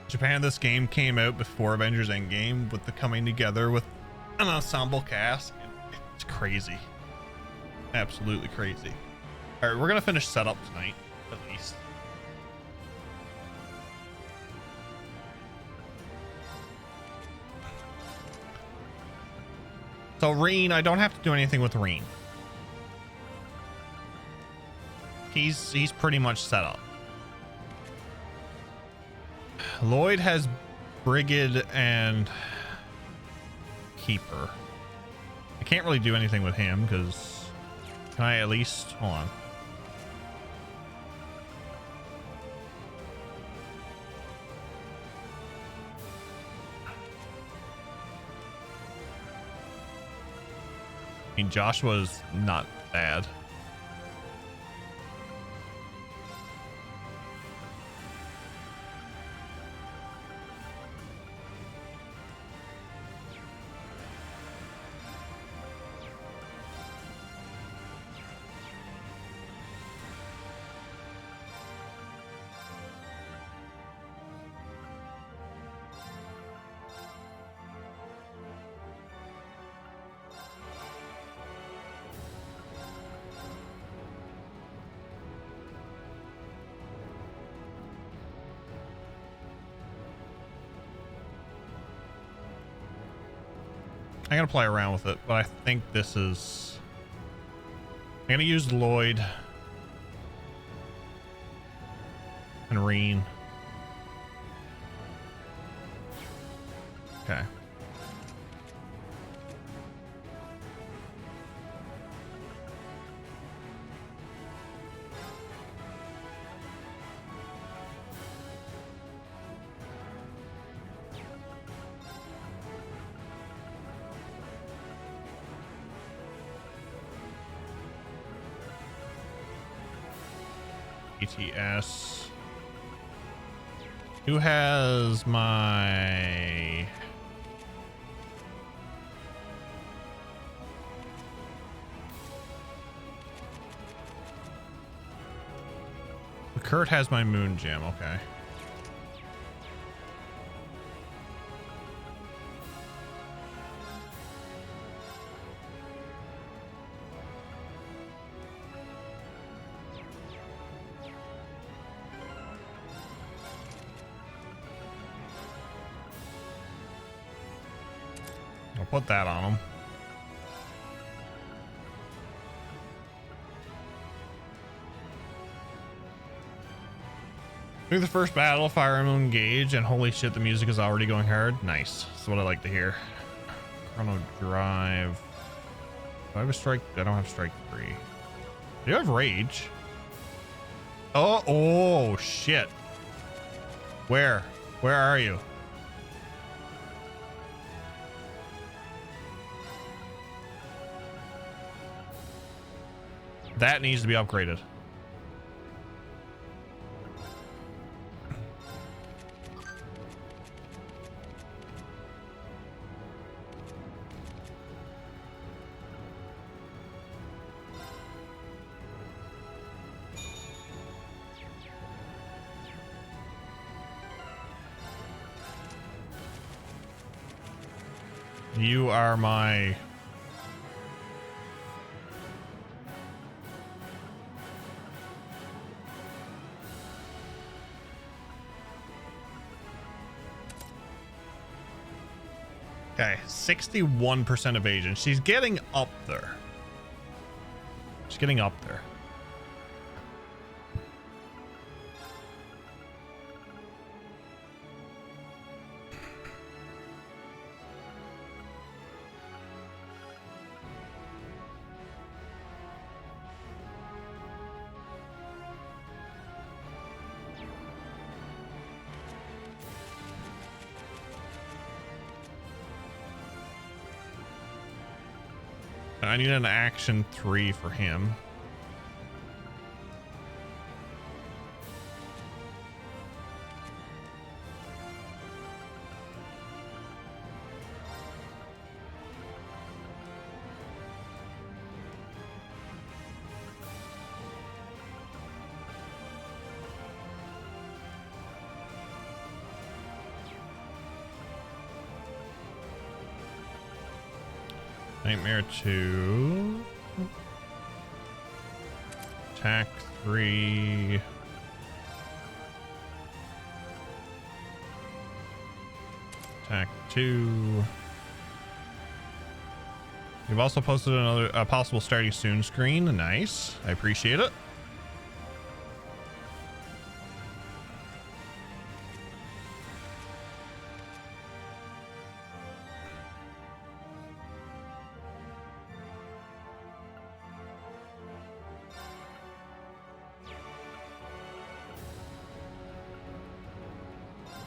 Japan, this game came out before Avengers Endgame with the coming together with an ensemble cast. It's crazy. Absolutely crazy. All right, we're going to finish setup tonight, at least. So Reen, I don't have to do anything with Reen. He's pretty much set up. Lloyd has Brigid and Keeper. I can't really do anything with him because can I at least hold on? I mean, Joshua's not bad. I'm gonna play around with it, but I think this is... I'm gonna use Lloyd and Reen. Okay. ETS. Who has my... Kurt has my moon gem, okay. I'll put that on him. Through the first battle, Fire Emblem engage, and holy shit, the music is already going hard. Nice. That's what I like to hear. Chrono Drive. Do I have a strike? I don't have strike 3. Do you have rage? Oh shit. Where are you? That needs to be upgraded. You are my... Okay, 61% evasion. She's getting up there. She's getting up there. I need an action 3 for him. Nightmare 2. Attack 3. Attack 2. You've also posted another possible starting soon screen. Nice. I appreciate it.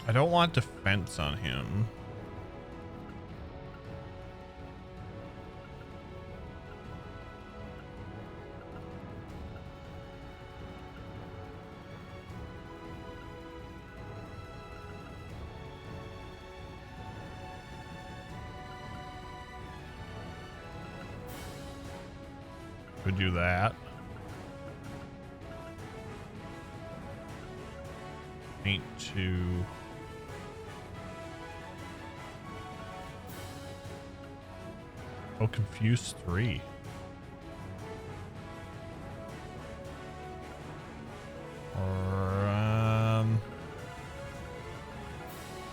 I don't want defense on him. we do that. Paint to... Oh, confused 3.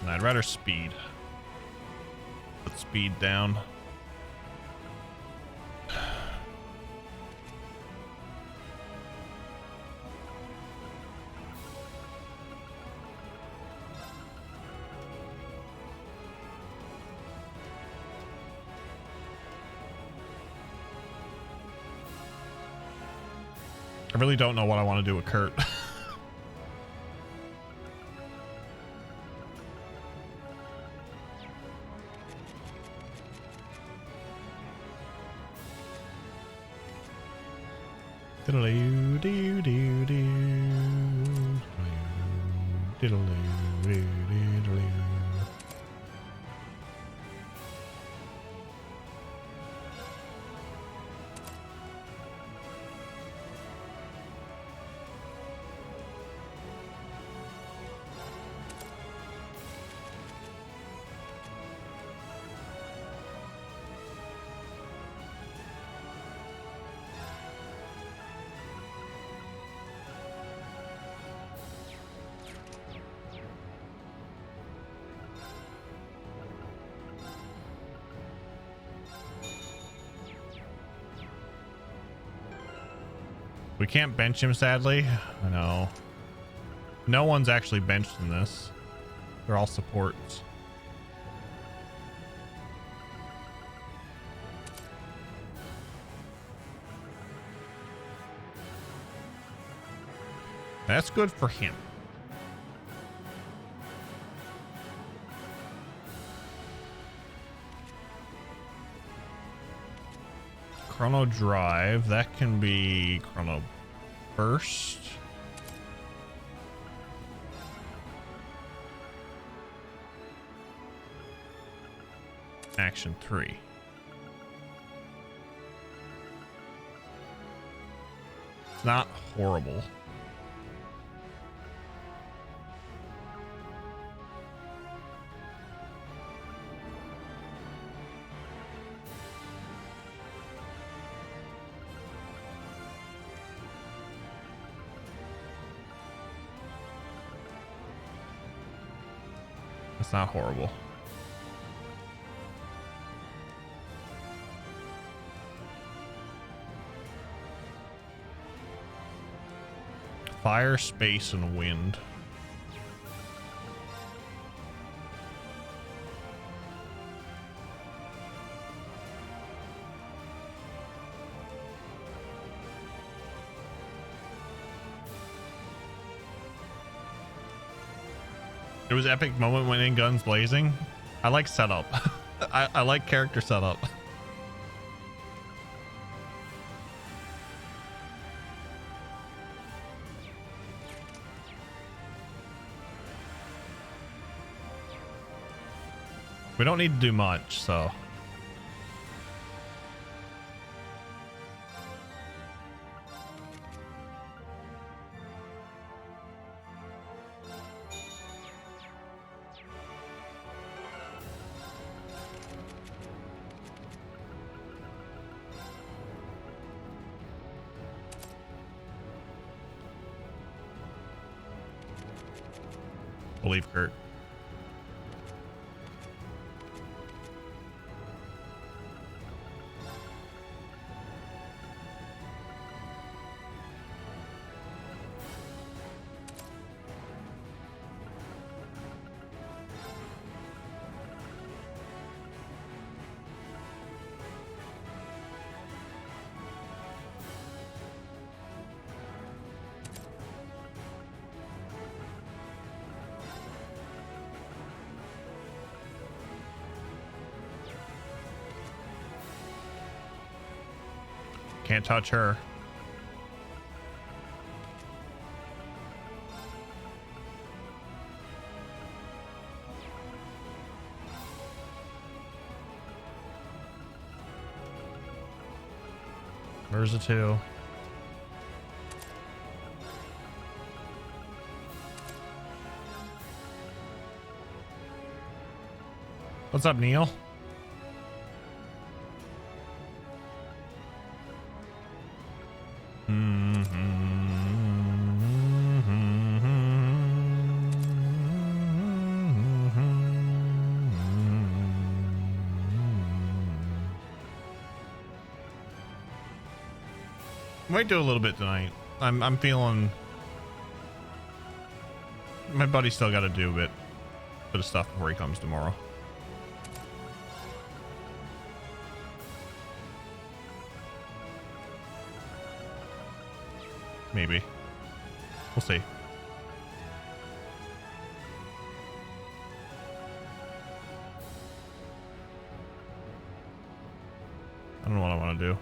I'd rather speed. Put speed down. I really don't know what I want to do with Kurt. We can't bench him, sadly. I know. No one's actually benched in this. They're all supports. That's good for him. Chrono Drive, that can be Chrono Burst. Action 3. It's not horrible. It's not horrible. Fire, space, and wind. It was epic moment when in guns blazing. I like setup. I like character setup. We don't need to do much, so. We'll leave Kurt. Can't touch her. There's a 2. What's up, Neil? Might do a little bit tonight. I'm feeling my buddy's still got to do a bit of stuff before he comes tomorrow. Maybe. We'll see. I don't know what I want to do.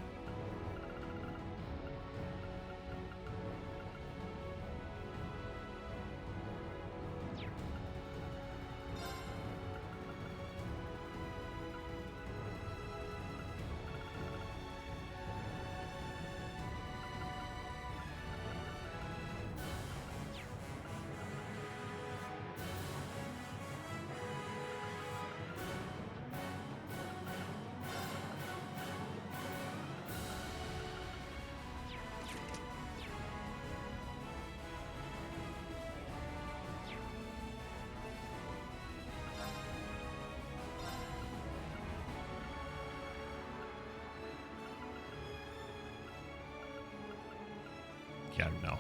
Yeah, no.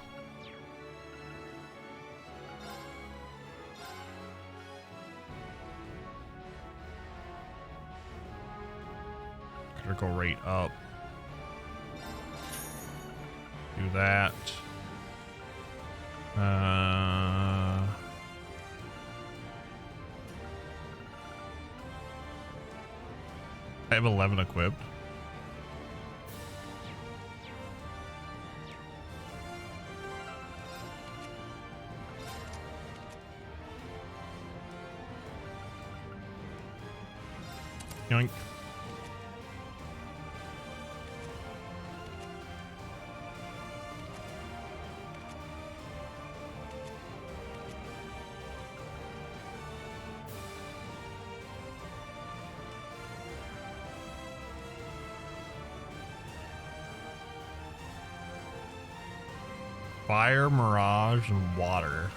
Critical rate up. Do that. I have 11 equipped. Yoink. Fire, Mirage, and water.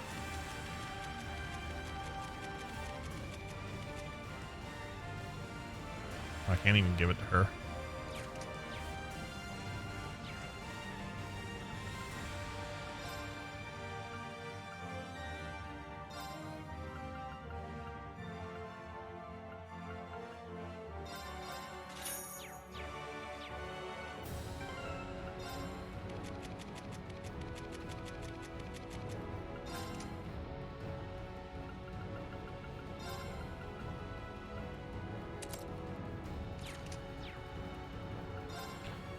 I can't even give it to her.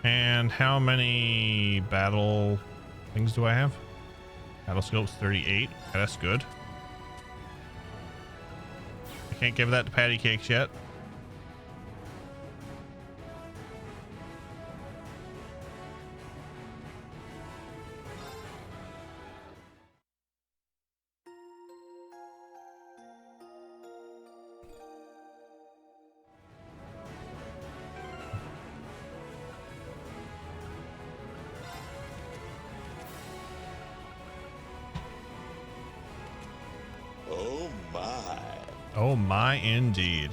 And how many battle things do I have? Battle scopes 38. Okay, that's good. I can't give that to Patty Cakes yet. Oh my, indeed.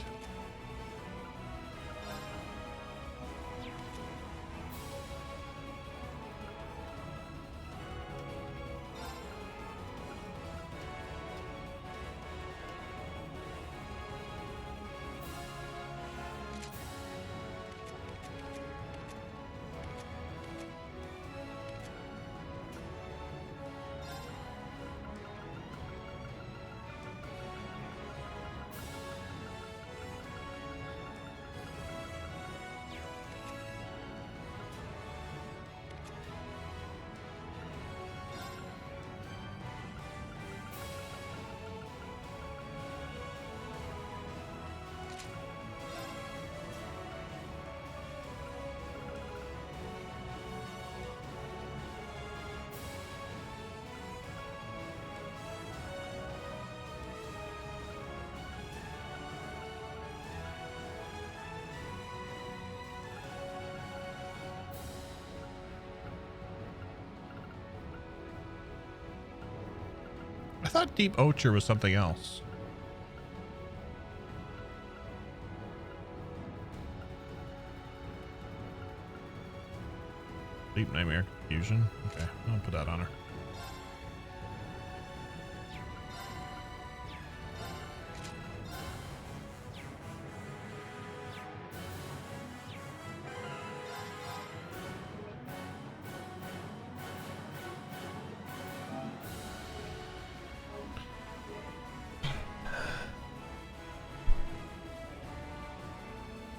thought Deep Ocher was something else. Deep Nightmare Confusion. Okay, I'll put that on her.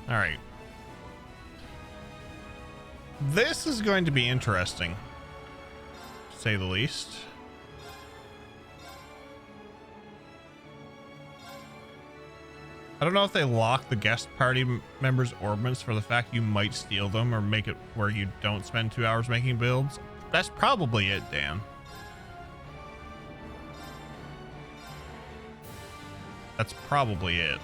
All right. This is going to be interesting, to say the least. I don't know if they lock the guest party members' orbits for the fact you might steal them or make it where you don't spend 2 hours making builds. That's probably it, Dan. That's probably it.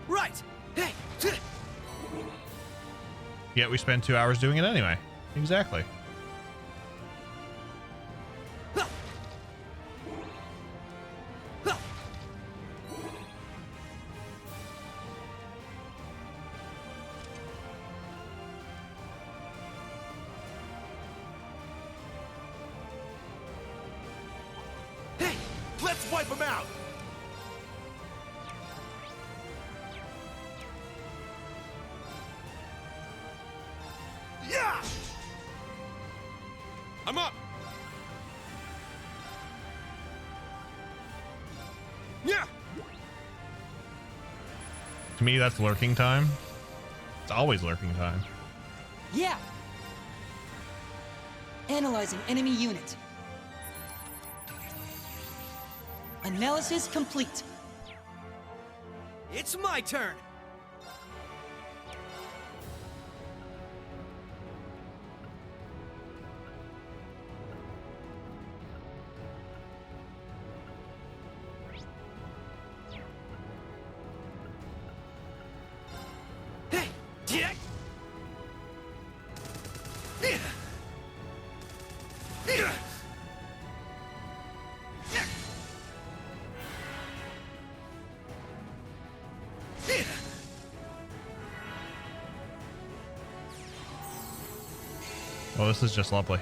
Right. Hey. Yet we spend 2 hours doing it anyway. Exactly. Hey, let's wipe them out. Yeah! I'm up! Yeah! To me, that's lurking time. It's always lurking time. Yeah! Analyzing enemy unit. Analysis complete. It's my turn. Oh, this is just lovely.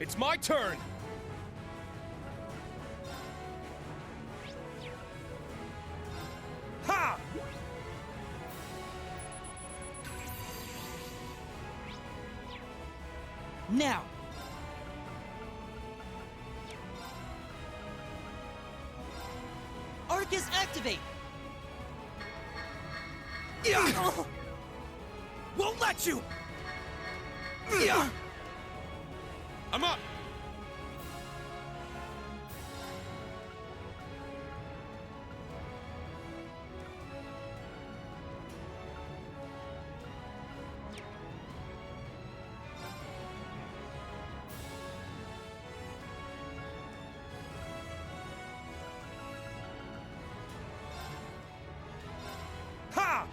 It's my turn! Ha! Now. Arcus activate. Yeah. Won't let you. Yeah. I'm up. Ha!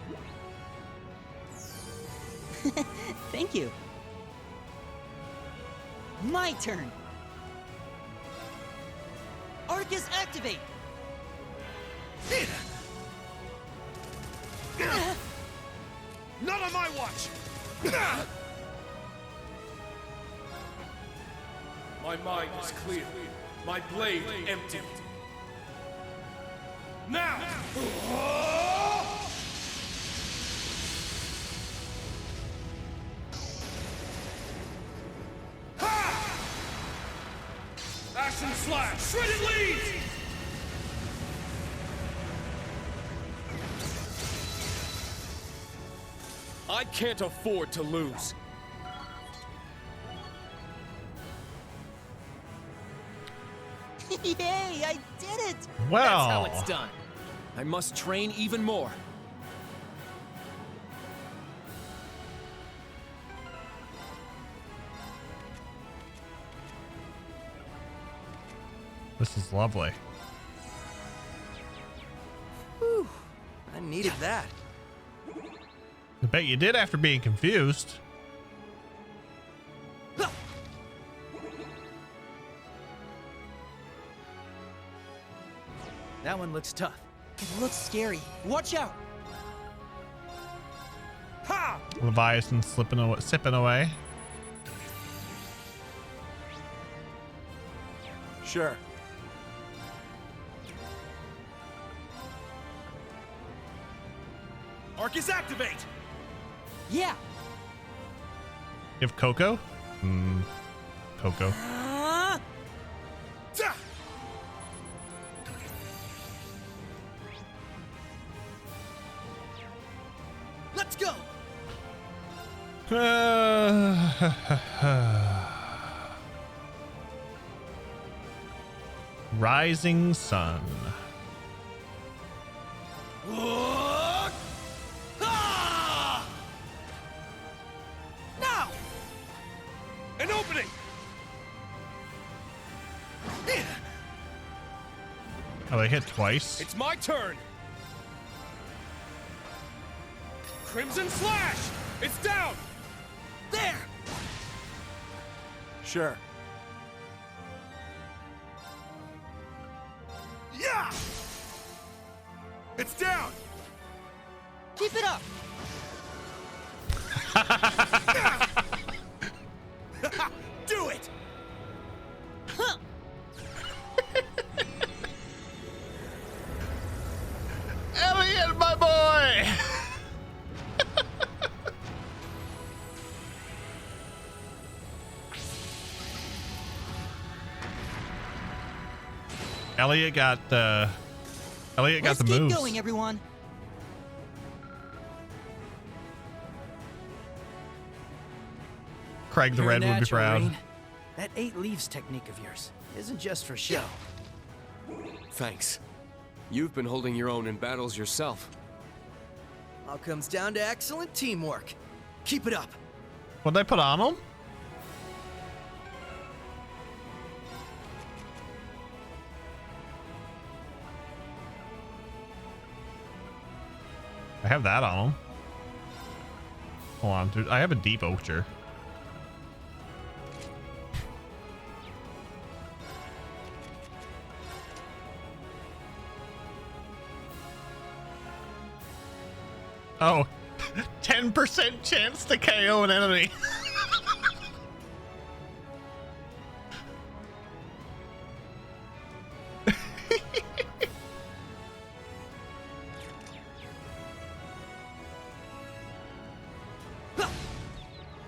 Thank you. My turn. Arcus activate. Not on my watch! My mind is clear. My blade empty. Now! Action slash! Shredded leads! I can't afford to lose. Yay, I did it! Well, that's how it's done. I must train even more. this is lovely. Whew. needed that. I bet you did after being confused. That one looks tough. It looks scary. Watch out! Ha! Leviathan sipping away. Sure. Arcus, activate! Yeah! You have Coco? Coco. Let's go! Rising sun. Now! An opening! Oh, they hit twice. It's my turn! Crimson Slash! It's down! There! Sure. Yeah! It's down! Keep it up! Do it! Huh. Elliot, my boy! Elliot got the moves. Let's keep going, everyone. Craig the You're Red would be natural, proud. Rean. That 8 leaves technique of yours isn't just for show. Thanks. You've been holding your own in battles yourself. All comes down to excellent teamwork. Keep it up. What'd they put on him? I have that on him. Hold on, dude. I have a deep Ocher. Oh, 10% chance to KO an enemy.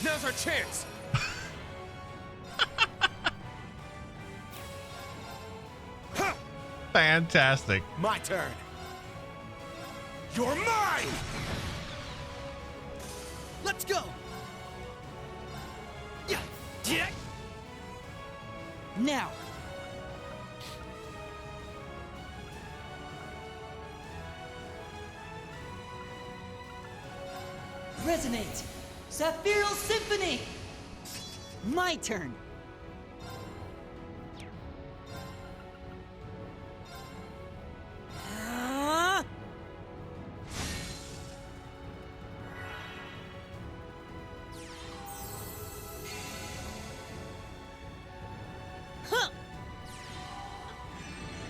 Now's our chance! Fantastic. My turn. You're mine! Let's go! Yeah! Yeah! Now! Resonate! Sapphiril Symphony! My turn!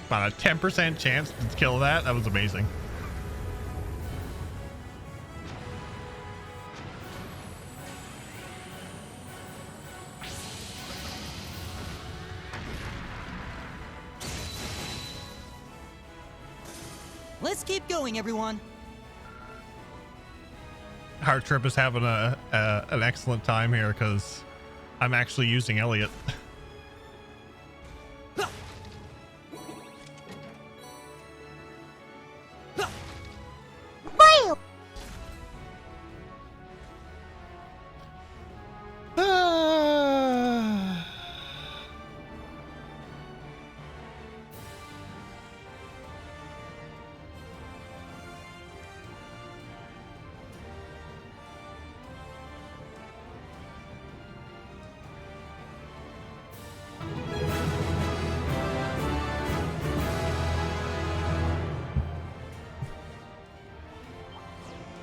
About a 10% chance to kill that. That was amazing. Let's keep going, everyone. Heart Trip is having an excellent time here because I'm actually using Elliot.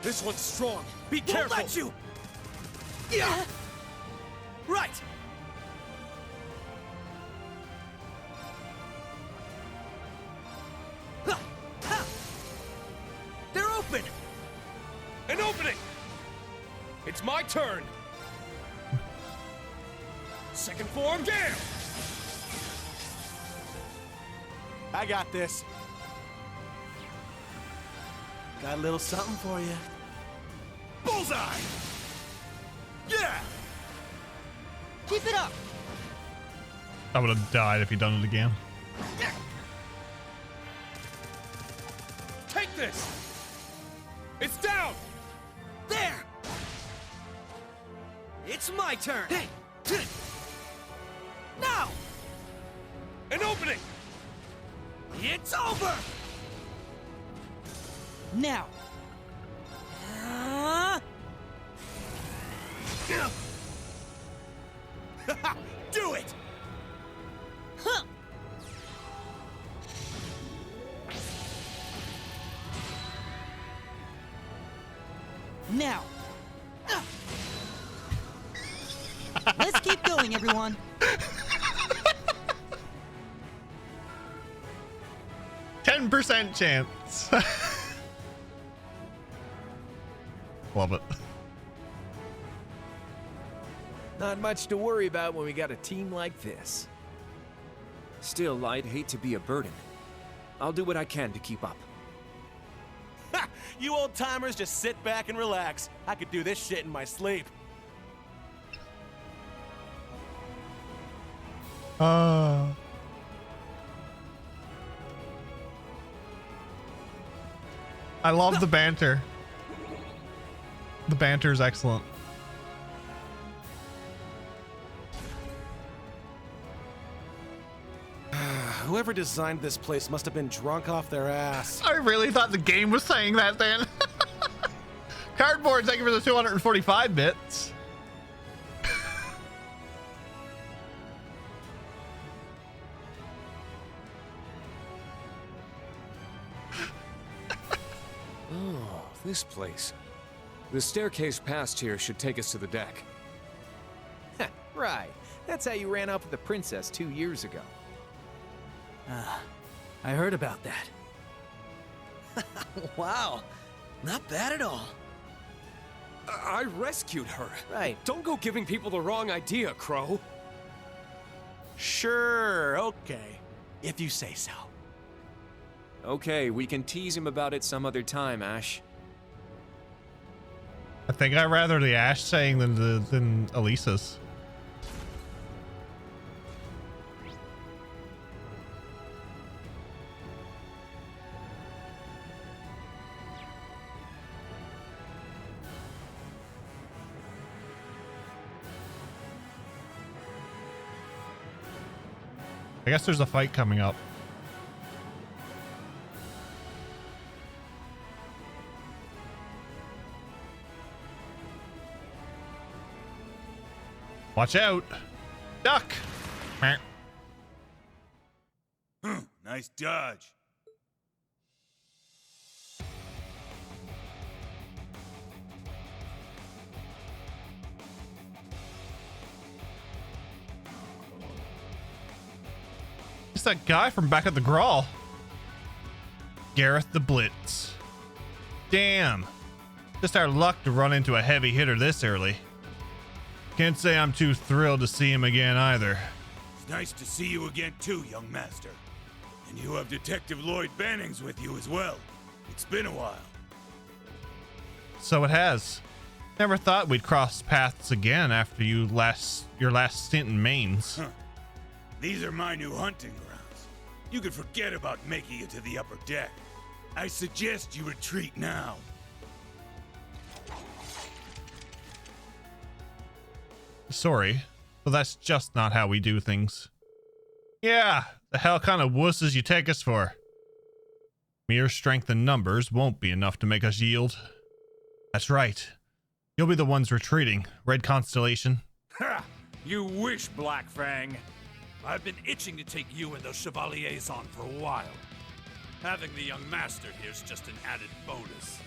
This one's strong. Be Won't careful. let you! Yeah! Right! Ha! Ha! They're open! An opening! It's my turn! Second form, damn! I got this. Got a little something for you. Bullseye! Yeah! Keep it up! I would have died if he'd done it again. Take this! It's down! There! It's my turn! Hey! Now! An opening! It's over! Now! Do it! Huh. Now! Let's keep going, everyone! 10% chance. Love it. Not much to worry about when we got a team like this. Still, I'd hate to be a burden. I'll do what I can to keep up. Ha! You old-timers just sit back and relax. I could do this shit in my sleep. I love the banter. The banter is excellent. Whoever designed this place must have been drunk off their ass. I really thought the game was saying that then. Cardboard, thank you for the 245 bits. Oh, this place. The staircase past here should take us to the deck. Right. That's how you ran off with the princess 2 years ago. I heard about that. Wow. Not bad at all. I rescued her. Right. Don't go giving people the wrong idea, Crow. Sure, okay. If you say so. Okay, we can tease him about it some other time, Ash. I think I'd rather the Ash saying than Elisa's. I guess there's a fight coming up. Watch out! Duck! Nice dodge. It's that guy from back at the Grawl. Gareth the Blitz. Damn. Just our luck to run into a heavy hitter this early. Can't say I'm too thrilled to see him again either. It's nice to see you again too, young master. And you have Detective Lloyd Bannings with you as well. It's been a while. So it has. Never thought we'd cross paths again after your last stint in Mainz. Huh. These are my new hunting grounds. You can forget about making it to the upper deck. I suggest you retreat now. Sorry, but that's just not how we do things. Yeah, the hell kind of wusses you take us for? Mere strength in numbers won't be enough to make us yield. That's right. You'll be the ones retreating, Red Constellation. Ha! You wish, Black Fang. I've been itching to take you and those Chevaliers on for a while. Having the young master here's just an added bonus.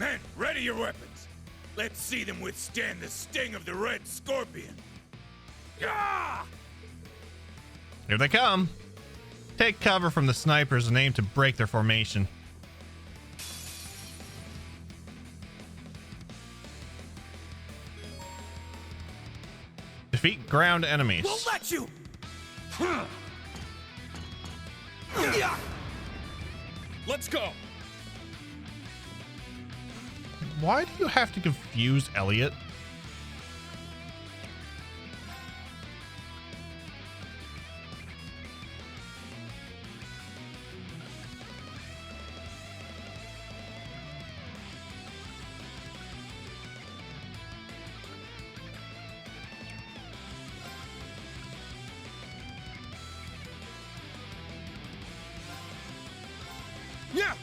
Men, ready your weapons. Let's see them withstand the sting of the Red Scorpion. Gah! Here they come. Take cover from the snipers and aim to break their formation. Defeat ground enemies. Won't let you! Let's go! Why do you have to confuse Elliot? Yeah!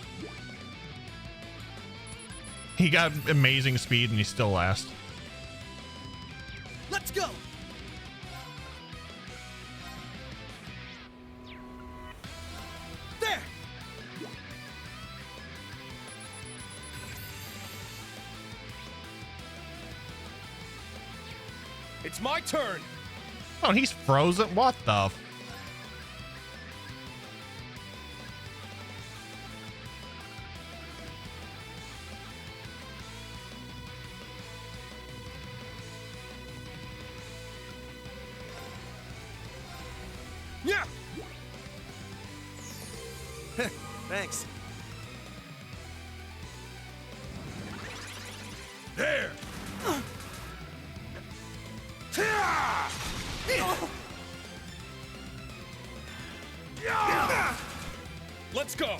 He got amazing speed and he's still last. Let's go! There! It's my turn! Oh, he's frozen? What the f- Yeah! Thanks. There! Let's go!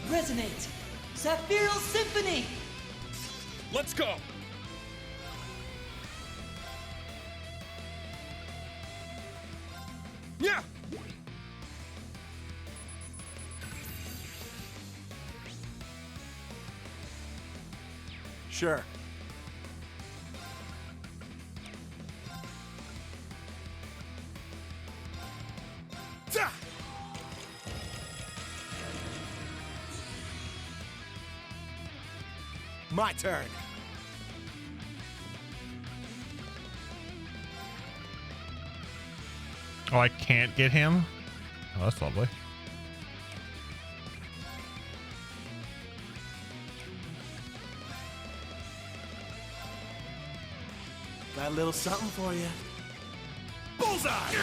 Resonate! Sapphiril Symphony! Let's go! Yeah! Sure. My turn. Oh, I can't get him? Oh, that's lovely. Got a little something for you. Bullseye!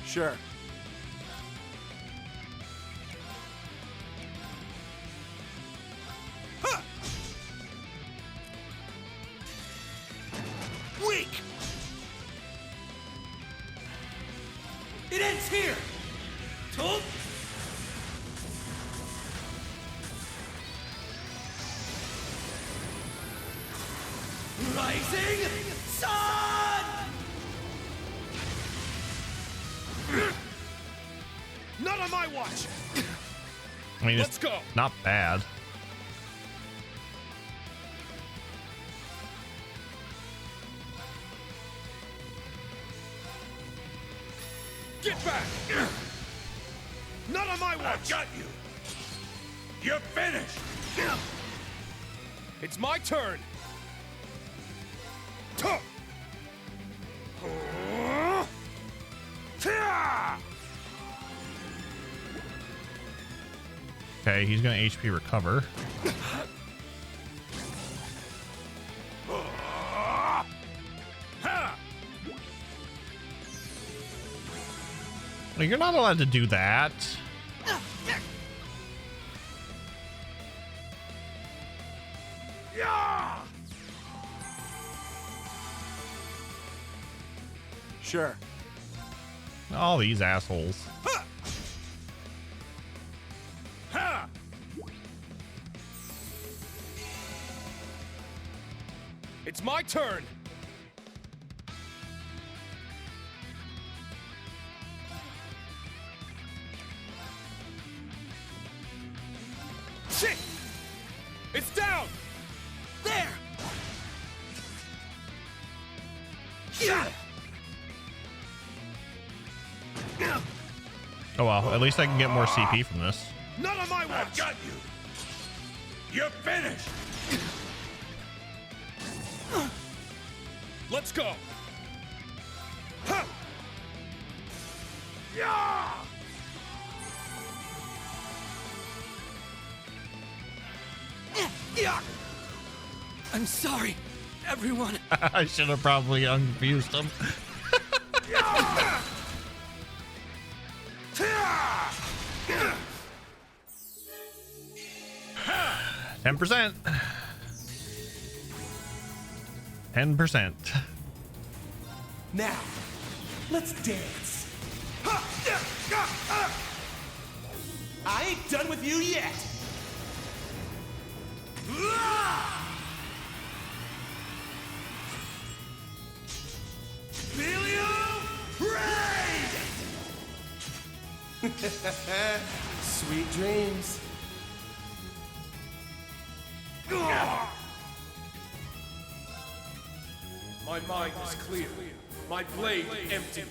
Sure. Weak! It ends here! Toad? Rising Sun! Not on my watch! I mean, Let's it's go. not bad. Get back! Not on my watch! I've got you! You're finished! It's my turn! Okay, he's gonna HP recover. Well, you're not allowed to do that. Sure. All these assholes. It's my turn! Shit! It's down! There! Yeah! Oh well, at least I can get more CP from this. None of my watch! I've got you! You're finished! Let's go! Huh. Yeah! I'm sorry, everyone. I should have probably unfused him. 10%. 10%. Now, let's dance. I ain't done with you yet. Sweet dreams. My mind is clear. My blade empty.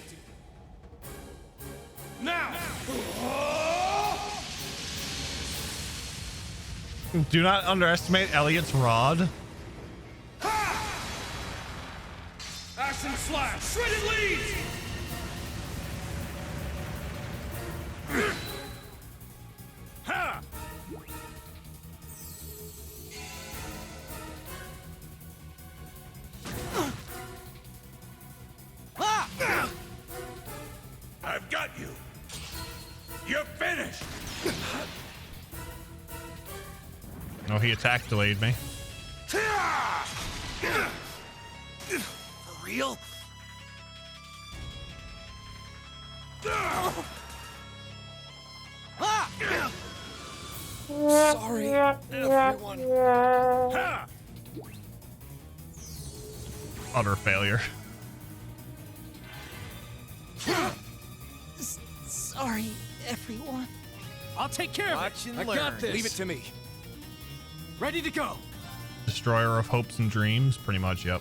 Now! Do not underestimate Elliot's rod. Action slash! Shredded leads! Ha! I've got you! You're finished! Oh, he attack delayed me. For real? Sorry, everyone. Utter failure. Sorry, everyone. I'll take care of it. I got this. Leave it to me. Ready to go. Destroyer of hopes and dreams, pretty much, yep.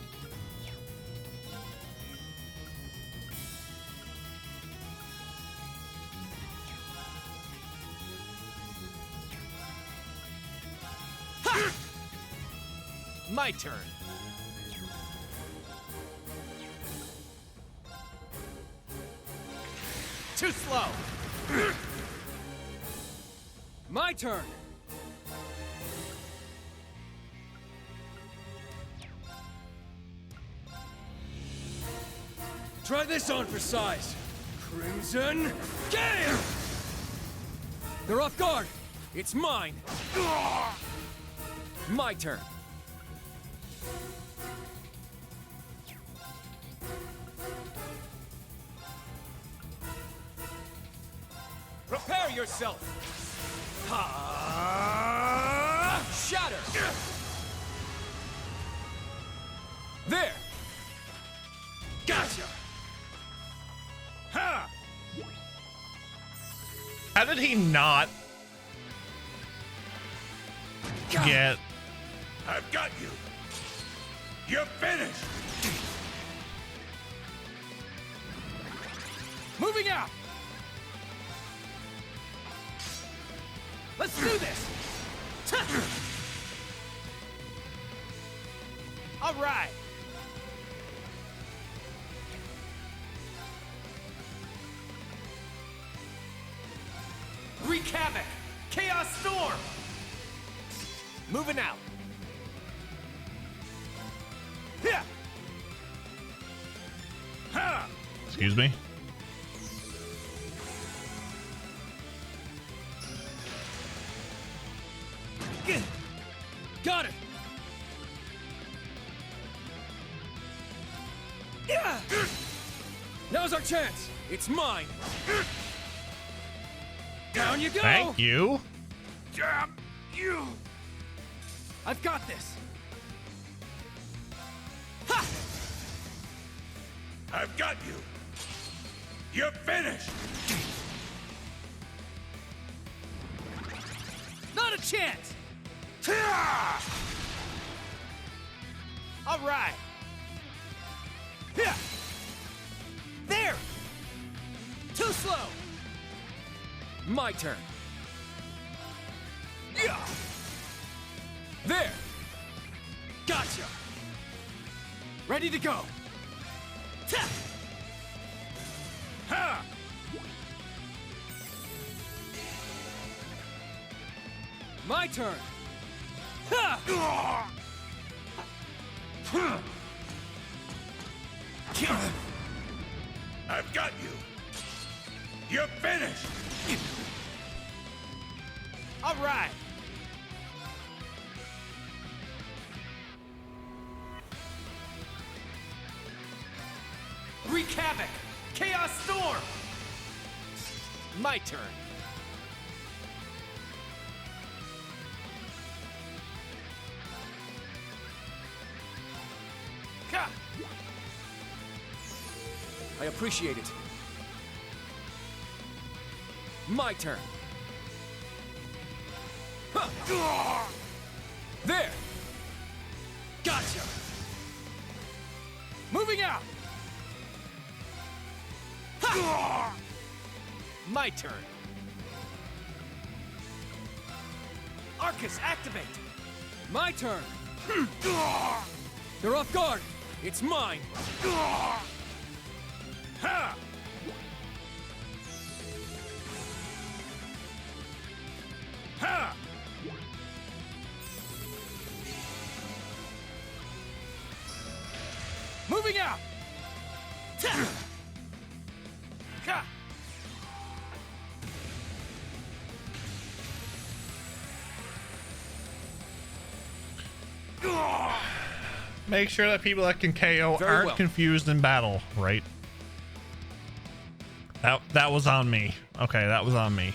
My turn. Too slow. My turn. Try this on for size. Crimson Gale! They're off guard. It's mine. My turn. Prepare yourself. Shatter. There. Gotcha. Ha! How did he not get? I've got you. You're finished. Moving out. Let's do this. All right. Wreak havoc. Chaos storm. Moving out. Yeah. Ha! Excuse me. Got it! Yeah! Now's our chance! It's mine! Down you go! Thank you. Damn you! I've got this. Ha! I've got you. You're finished. Not a chance. All right. There. Too slow. My turn. Yeah. There. Gotcha. Ready to go. Ta. Ha. My turn. Ha. I've got you. You're finished. All right. Wreak havoc! Chaos storm! My turn. Ha! I appreciate it. My turn. Huh. There. Gotcha. Moving out. Ha. My turn. Arcus, activate. My turn. They're off guard. It's mine. Ha! Ha! Moving out. Ta! Ha! Make sure that people that can KO aren't confused in battle, right? That was on me. Okay, that was on me.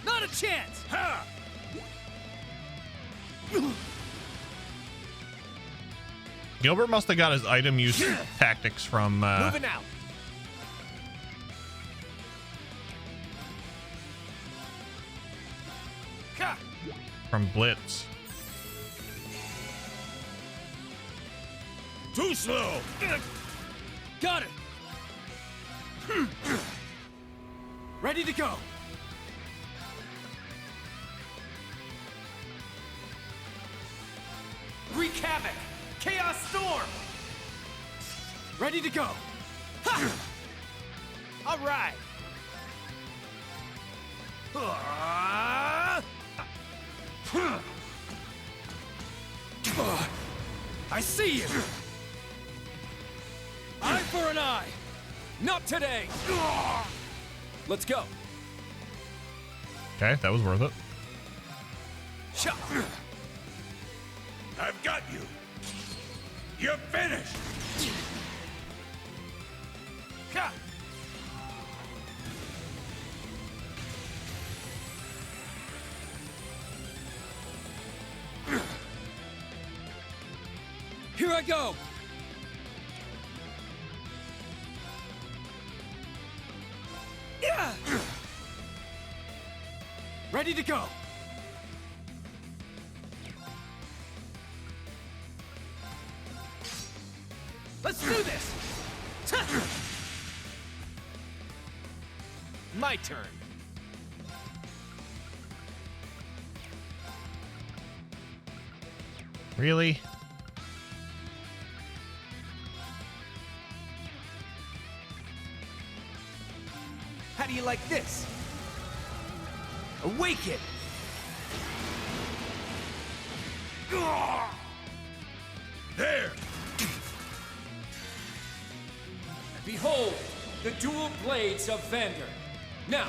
Not a chance. Ha! Gilbert must have got his item use tactics from Moving out. from Blitz. Too slow. Got it. Ready to go. Wreak havoc! Chaos storm! Ready to go. Ha! All right. I see you. Eye for an eye. Not today. Let's go. Okay, that was worth it. Shot. I've got you. You're finished. Ha! Here I go. Yeah. Ready to go. Let's do this! My turn. Really? How do you like this? Awaken! There! Behold, the dual blades of Vander. Now,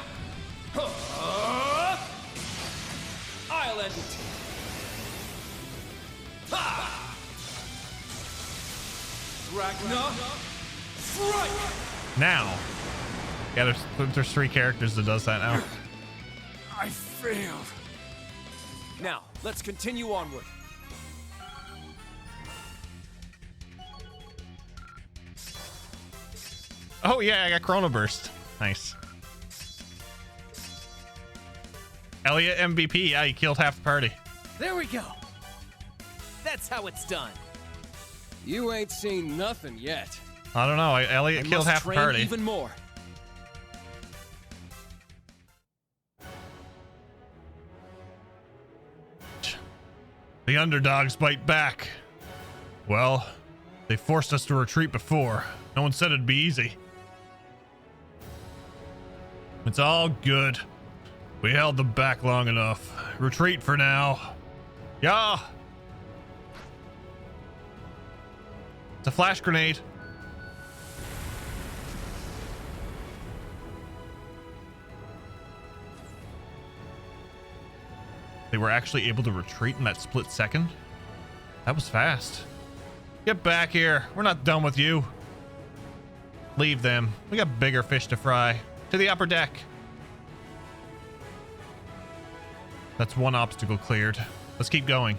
I'll end it. Ha! Ragnar, strike! Now. Yeah, there's 3 characters that does that now. I failed. Now, let's continue onward. Oh yeah, I got Chrono Burst. Nice. Elliot MVP. Yeah, he killed half the party. There we go. That's how it's done. You ain't seen nothing yet. I don't know. Elliot killed half the party. Even more. The underdogs bite back. Well, they forced us to retreat before. No one said it'd be easy. It's all good. We held them back long enough. Retreat for now. Yeah. It's a flash grenade. They were actually able to retreat in that split second. That was fast. Get back here. We're not done with you. Leave them. We got bigger fish to fry. To the upper deck. That's one obstacle cleared. Let's keep going.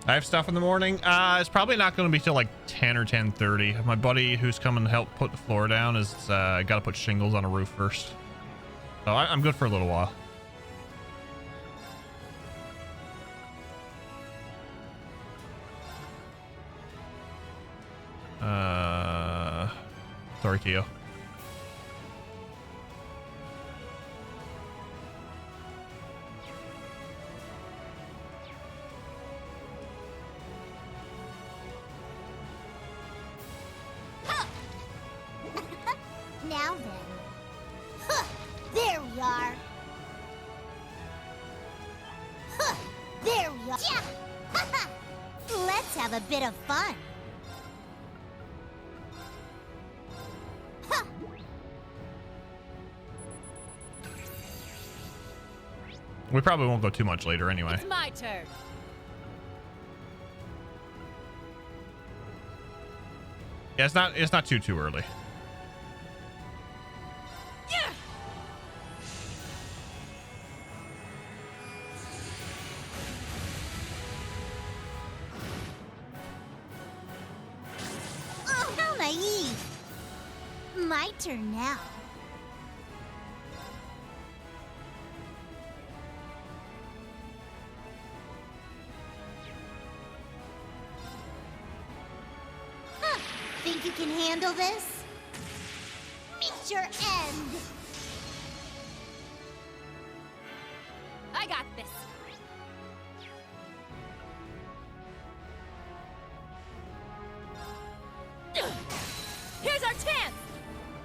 I have stuff in the morning. It's probably not going to be till like 10 or 10:30. My buddy who's coming to help put the floor down is got to put shingles on a roof first. So I'm good for a little while. Sorry, Tio. Now then. Huh, there we are. Huh, there we are. Yeah. Let's have a bit of fun. Huh. We probably won't go too much later anyway. It's my turn. Yeah, it's not too early. Oh, how naive. My turn now. Huh, think you can handle this? Meet your end. I got this. Here's our chance!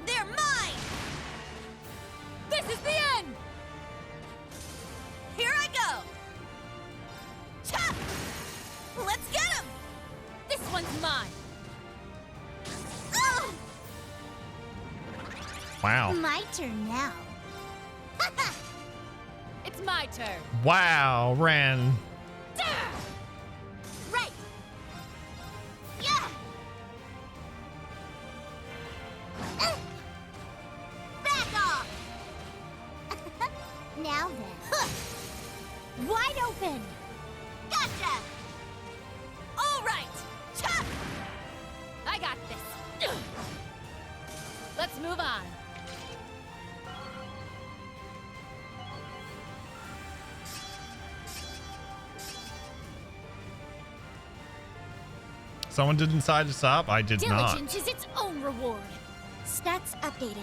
They're mine! This is the end! Here I go! Chop! Let's get him! This one's mine! Oh! Wow. My turn now. It's my turn. Wow, Ren. Right. Yeah. Back off. Now then. Wide open. Gotcha. All right! Chop! I got this. Let's move on. Someone did decide to stop. I did not. Diligence is its own reward. Stats updated.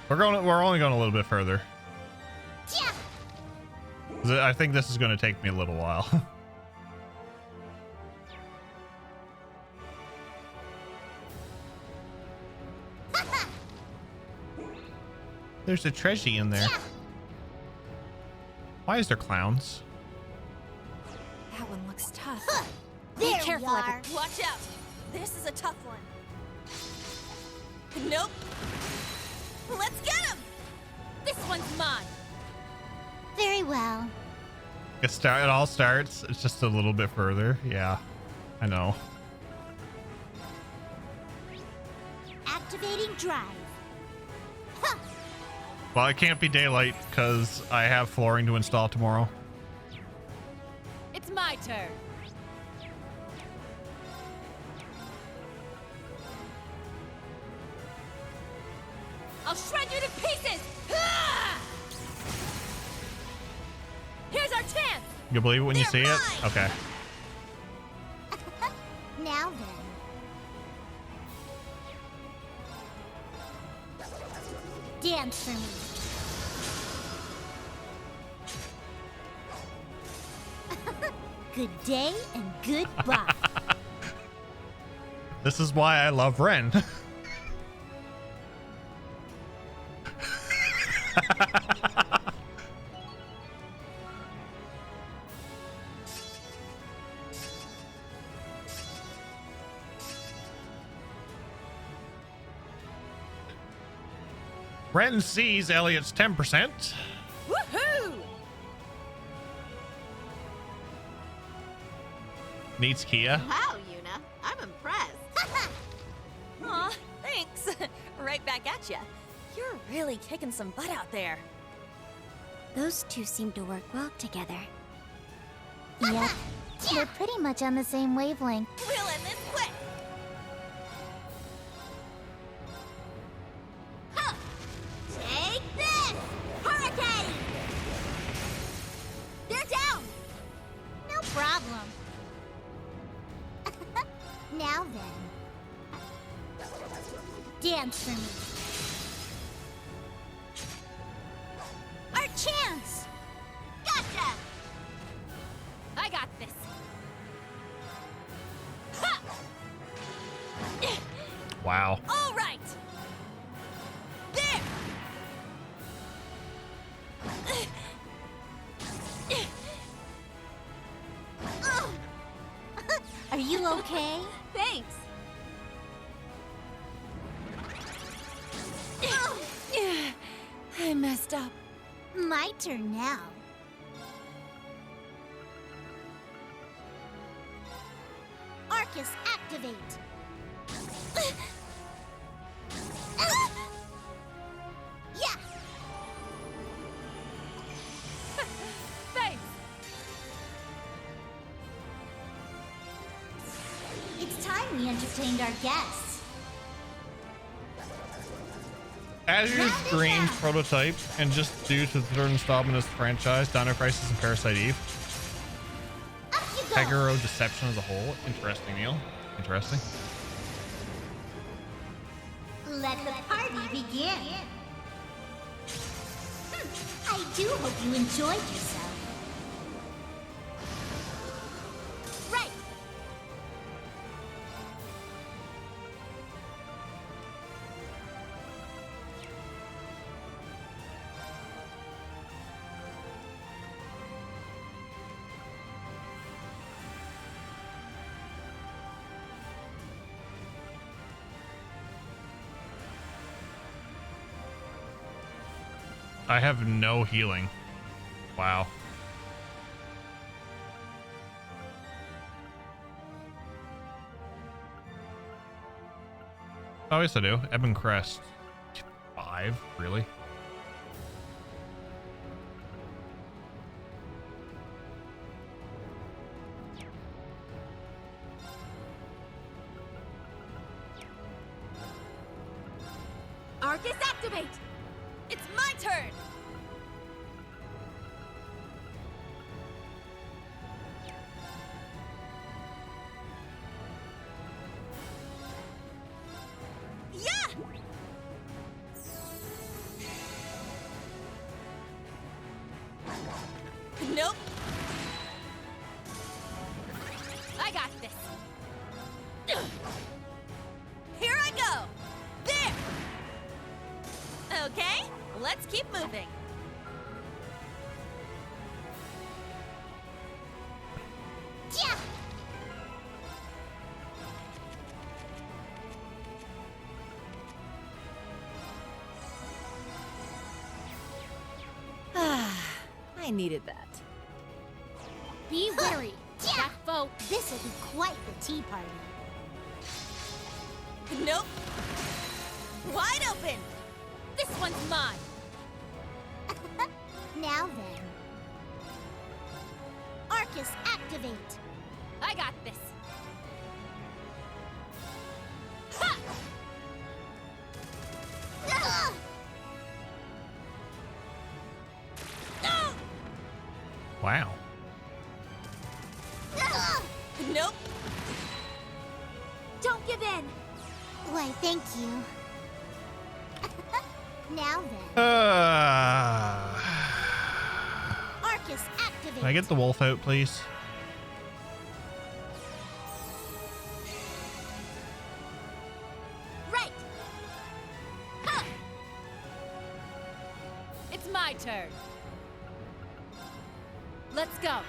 We're only going a little bit further. Yeah. 'Cause I think this is going to take me a little while. There's a treasure in there. Yeah. Why is there clowns? That one looks tough. Be There careful, we are. everyone. Watch out. This is a tough one. Nope. Let's get him. This one's mine. Very well. It all starts. It's just a little bit further. Yeah, I know. Activating drive. Huh. Well, it can't be daylight because I have flooring to install tomorrow. It's my turn. I'll shred you to pieces. Ah! Here's our chance. You'll believe it when you see it? Okay. Now then. Dance for me. Good day and goodbye. This is why I love Ren. Ren sees Elliot's 10%. Woohoo! Needs Kia. Wow, Yuna. I'm impressed. Aw, thanks. Right back at ya. You're really kicking some butt out there. Those two seem to work well together. Yep. We're pretty much on the same wavelength. We'll end this quick. Huh. Take this! Hurricane! They're down! No problem. Now then. Dance for me. Our chance! Gotcha! I got this. Ha! Wow. All right. There. Are you okay? Thanks. I messed up. My turn now. Arcus, activate. Yeah. Thanks. It's time we entertained our guests. Azure's Dreams prototype, and just due to the third installment of this franchise, Dino Crisis and Parasite Eve. Kagero Deception as a whole. Interesting, Neil. Interesting. Let the party begin. I do hope you enjoyed yourself. Right. I have no healing. Wow. Oh, yes I do. Ebon Crest. 5? Really? Arcus, activate. It's my turn. Yeah! Nope. I got this. Here I go. There. Okay, let's keep moving. I I needed that. Be wary. That vote. This will be quite the tea party. Nope. Wide open. This one's mine. Now then. Arcus, activate. I got this. Ha! Ah! Ah! Wow. Ah! Nope. Don't give in. Why, thank you. Now then. Arcus, activate. Can I get the wolf out, please? Right. Ha! It's my turn. Let's go.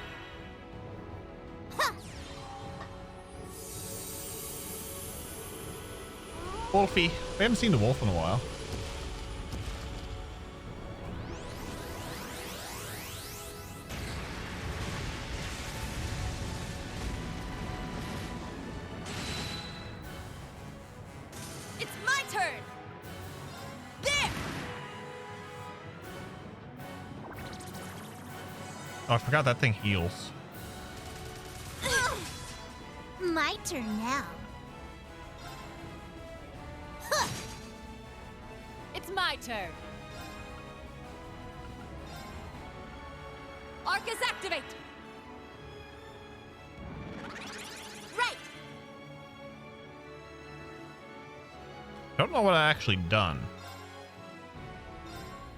Wolfie. We haven't seen the wolf in a while. It's my turn. There. Oh, I forgot that thing heals. My turn now. It's my turn. Arcus, activate. Right. Don't know what I actually done.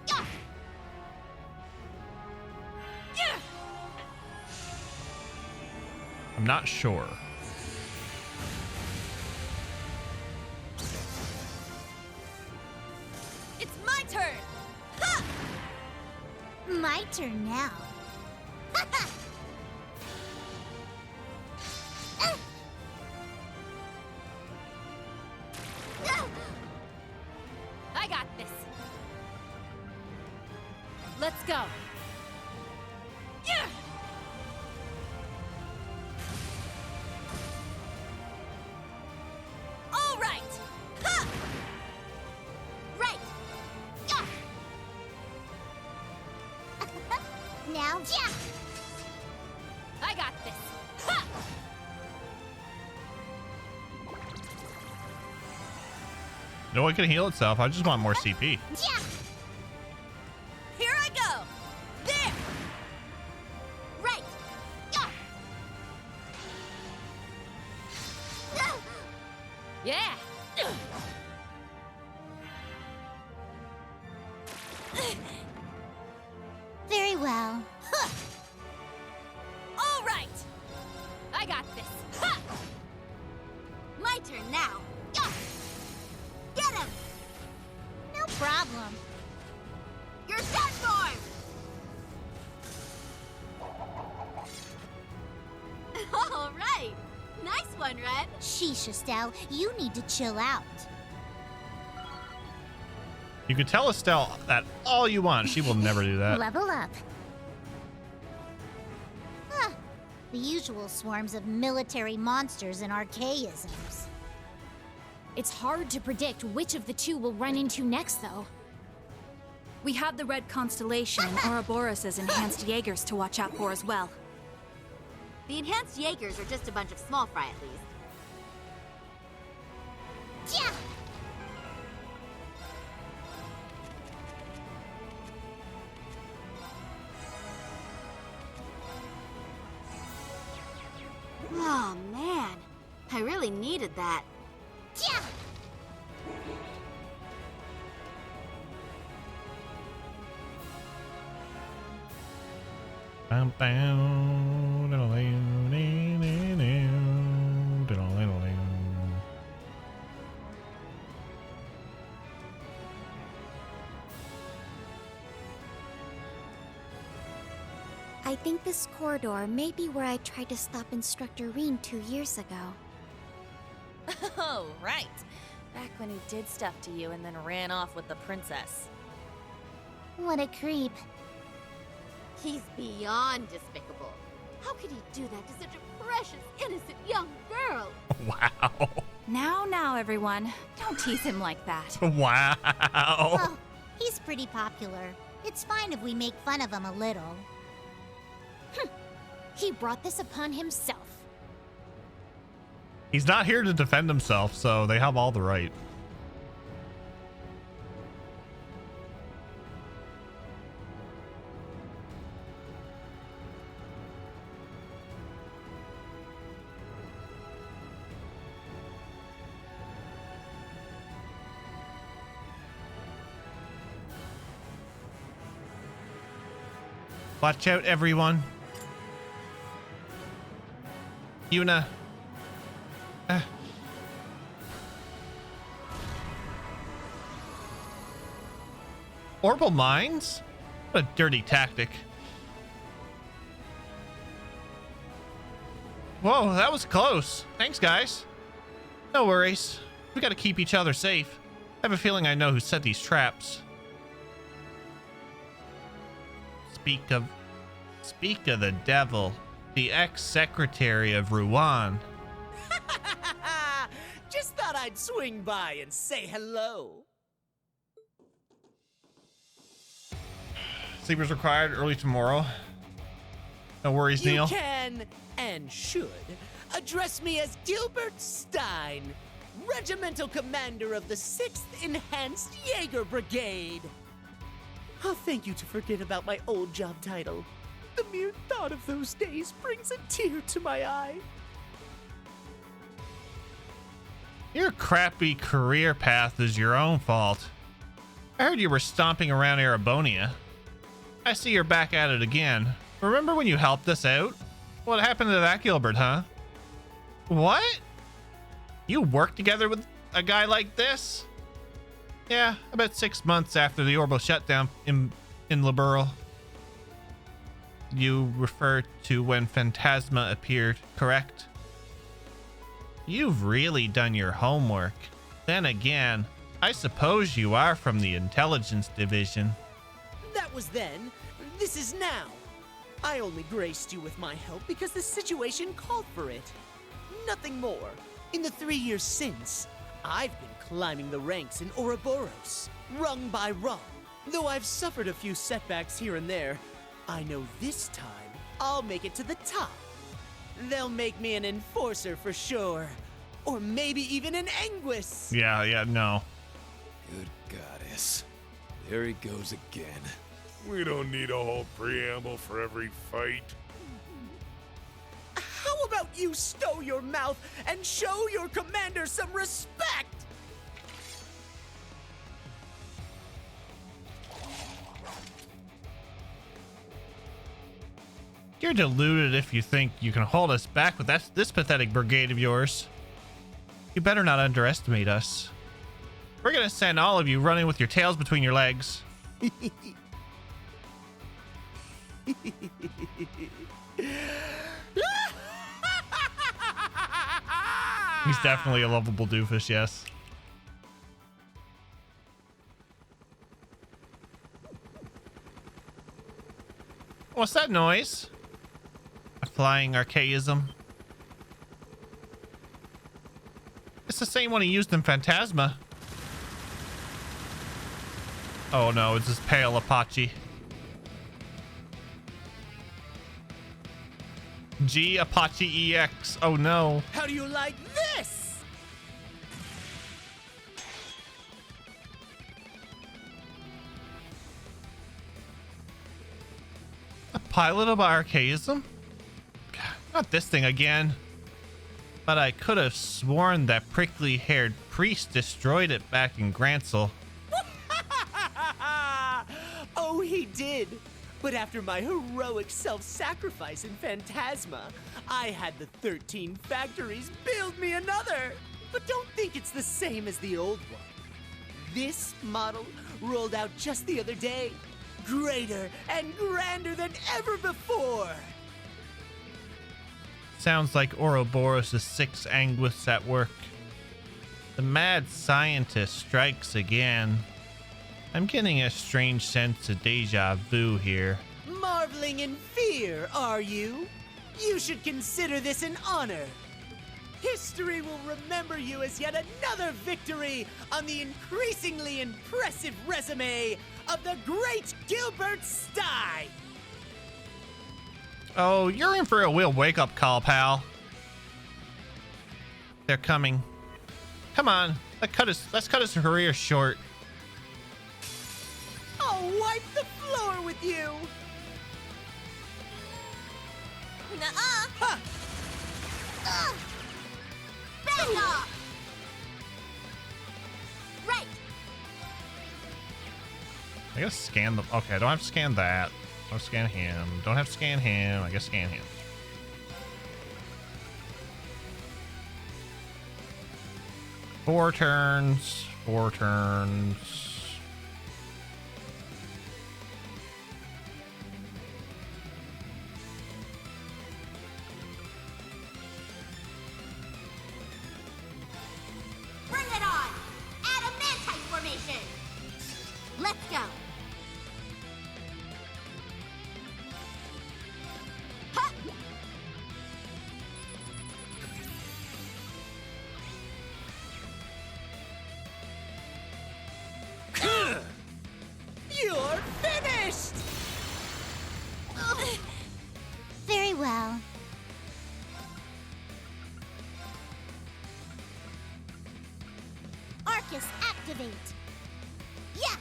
Yeah. Yeah. I'm not sure. It's my turn. Ha! My turn now. I got this. Let's go. Yeah. All right. Ha! Right. Yeah. Now, yeah. I got this. Ha! No, it can heal itself. I just want more CP. Yeah. Here I go. There. Right. Yeah. Yeah. Very well. All right. I got this. Ha! My turn now. Yeah. Get him. No problem. You're set for him. All right. Nice one, Red. Sheesh, Estelle, you need to chill out. You can tell Estelle that all you want. She will never do that. Level up. Huh. The usual swarms of military monsters and archaisms. It's hard to predict which of the two we'll run into next, though. We have the Red Constellation and Ouroboros' enhanced Jaegers to watch out for as well. The enhanced Jaegers are just a bunch of small fry at least. Yeah. Oh man, I really needed that. Yeah. I think this corridor may be where I tried to stop Instructor Reen 2 years ago. Oh, right. Back when he did stuff to you and then ran off with the princess. What a creep. He's beyond despicable. How could he do that to such a precious, innocent young girl? Wow. Now, everyone. Don't tease him like that. Wow. Oh, he's pretty popular. It's fine if we make fun of him a little. He brought this upon himself. He's not here to defend himself, so they have all the right. Watch out, everyone. Yuna. Orbital mines? What a dirty tactic. Whoa, that was close. Thanks, guys. No worries. We gotta keep each other safe. I have a feeling I know who set these traps. Speak of the devil, the ex-secretary of Rouen. Just thought I'd swing by and say hello. Sleepers required early tomorrow. No worries, Neil. You can and should address me as Gilbert Stein, Regimental Commander of the 6th Enhanced Jaeger Brigade. I'll thank you to forget about my old job title. The mere thought of those days brings a tear to my eye. Your crappy career path is your own fault. I heard you were stomping around Erebonia. I see you're back at it again. Remember when you helped us out? What happened to that Gilbert, huh? What? You worked together with a guy like this? Yeah, about 6 months after the orbital shutdown in Liberal. You refer to when Phantasma appeared, correct? You've really done your homework. Then again, I suppose you are from the intelligence division. That was then. This is now. I only graced you with my help because the situation called for it. Nothing more. In the 3 years since, I've been climbing the ranks in Ouroboros, rung by rung. Though I've suffered a few setbacks here and there, I know this time I'll make it to the top. They'll make me an enforcer for sure. Or maybe even an Anguis. Yeah, no. Good goddess. There he goes again. We don't need a whole preamble for every fight. How about you stow your mouth and show your commander some respect? You're deluded if you think you can hold us back with this pathetic brigade of yours. You better not underestimate us. We're gonna send all of you running with your tails between your legs. He's definitely a lovable doofus, yes. What's that noise? A flying archaism. It's the same one he used in Phantasma. Oh no, it's this pale Apache. G Apache EX. Oh no. How do you like this? A pilot of archaism? God, not this thing again. But I could have sworn that prickly-haired priest destroyed it back in Grancel. Oh, he did. But after my heroic self-sacrifice in Phantasma, I had the 13 factories build me another. But don't think it's the same as the old one. This model rolled out just the other day. Greater and grander than ever before. Sounds like Ouroboros' 6 Anguis at work. The mad scientist strikes again. I'm getting a strange sense of deja vu here. Marveling in fear, are you? You should consider this an honor. History will remember you as yet another victory on the increasingly impressive resume of the great Gilbert Stein. Oh, you're in for a real wake-up call, pal. They're coming. Come on, let's cut his career short. I'll wipe the floor with you. Nuh-uh. Huh. Back off! Right! I gotta scan the. Okay, I don't have to scan that. Don't scan him. Don't have to scan him. I guess scan him. Four turns. Bring it on! Adamantite formation! Let's go! Huh. You're finished! Very well. Arcus, activate! Yeah!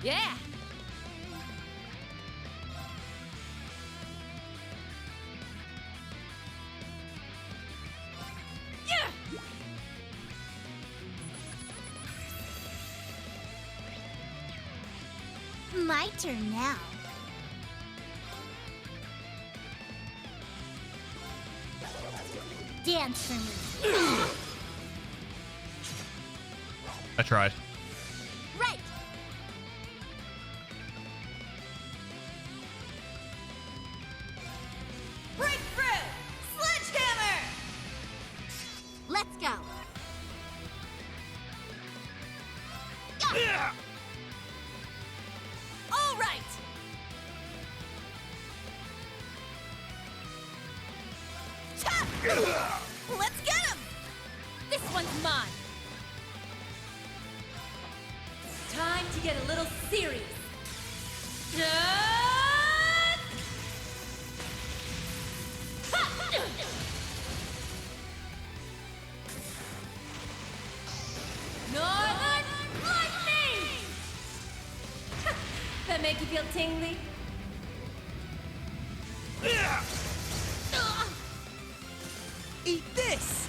Yeah. My turn now. Dance for me. I tried. Right! Breakthrough! Sledgehammer! Let's go! All right. Ta! Let's get him. This one's mine. Time to get a little serious. Northern Lightning! That make you feel tingly? Eat this!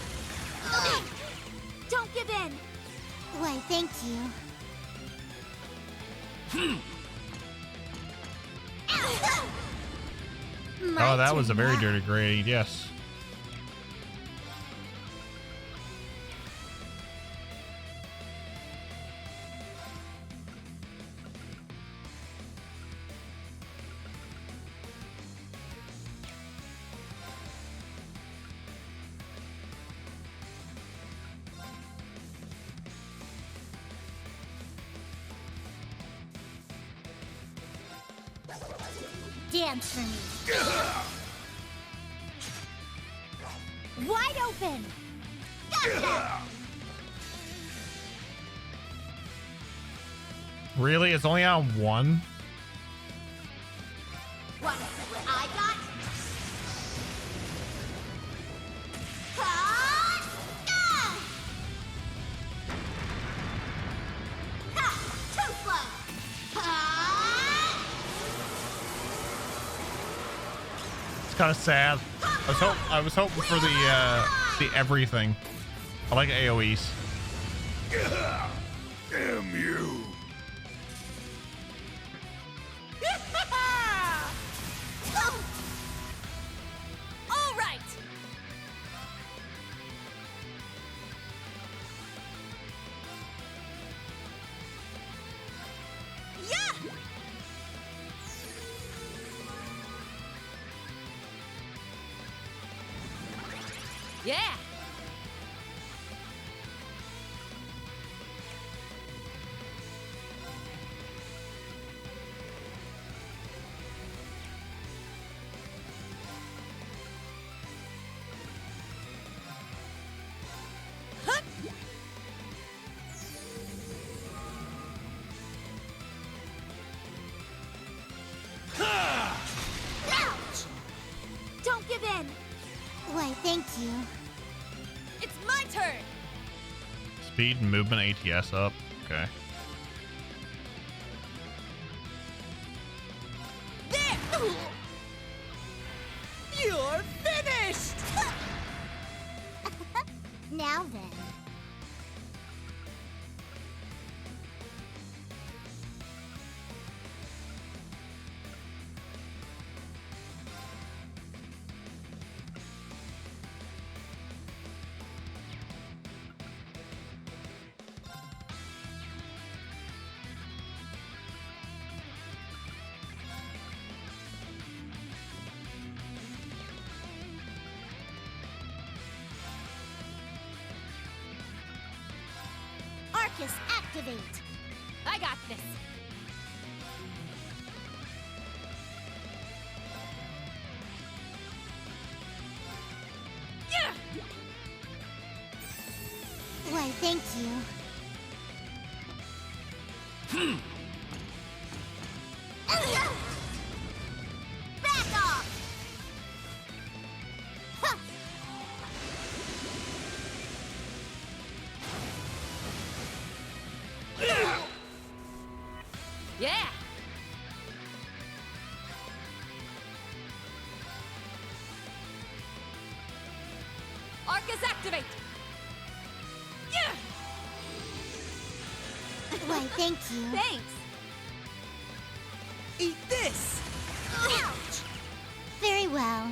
Don't give in! Why, thank you. Oh, that was a very dirty grade. Yes. Dance for me. Wide open. Gotcha. Really? It's only on one? Wanna see what I got? Too slow! It's kind of sad. I was hoping for the everything. I like AoEs. Damn you! All right. Yeah. Yeah! Ouch! Don't give in. Why, thank you. It's my turn! Speed and movement ATS up. Okay. There! You're finished! Now then. Arcus, activate! I got this! Yeah! Why, thank you. Back off! Huh. Yeah! Arcus, activate! Yeah! Why, thank you. Thanks! Eat this! Ouch! Very well.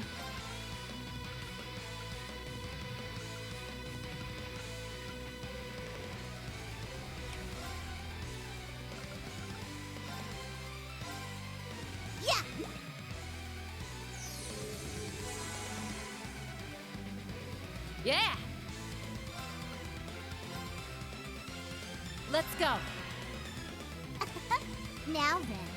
Yeah! Yeah! Let's go! Now then.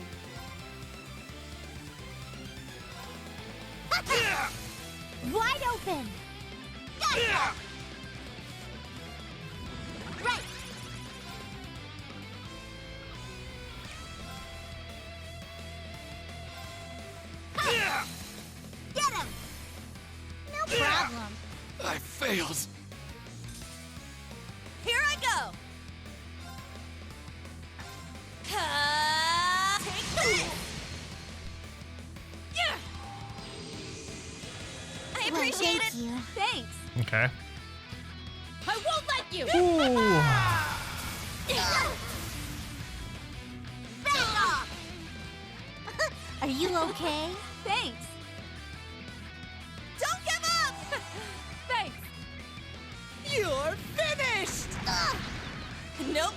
Wide open! Gotcha! Right! Get him! No problem. I failed. Here I go! Take this! Yeah! I Why, appreciate thank it! you. Thanks! Okay. I won't let you! Ooh. Back off! Are you okay? Thanks! Don't give up! Thanks! You're finished! Nope!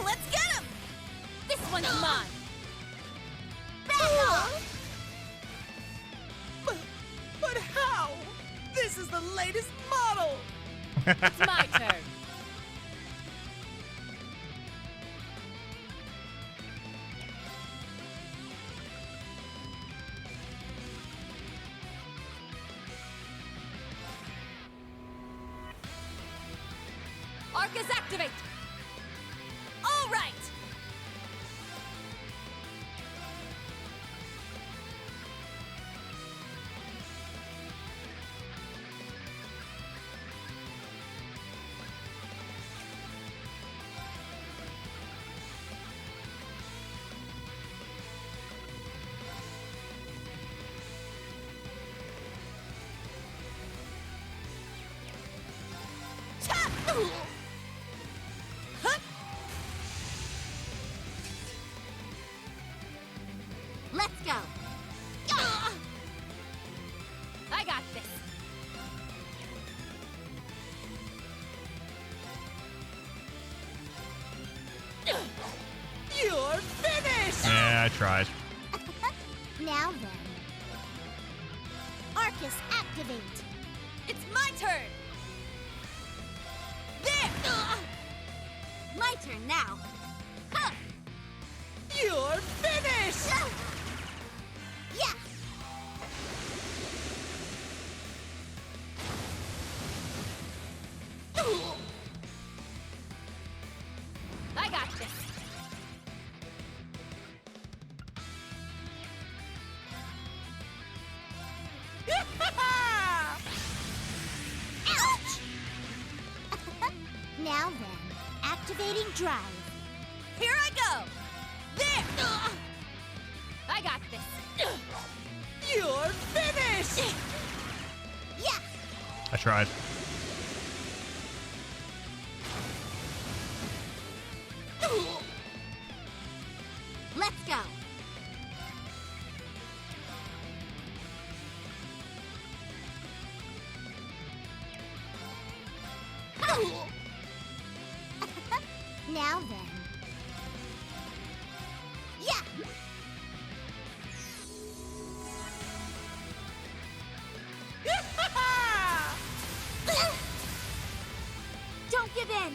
Let's get him! This one's mine! Back off! But how? This is the latest model! It's my turn! Arcus, activate! All right! Let's go. I got this. You're finished! Yeah, I tried. Now then. Arcus, activate. It's turn! There! My turn now. Huh. You're finished! Yeah! I got this. Ouch! Now then, activating drive. Here I go! There! I got this. You're finished! Yeah! I tried. Let's go. Now then. Yeah! Don't give in!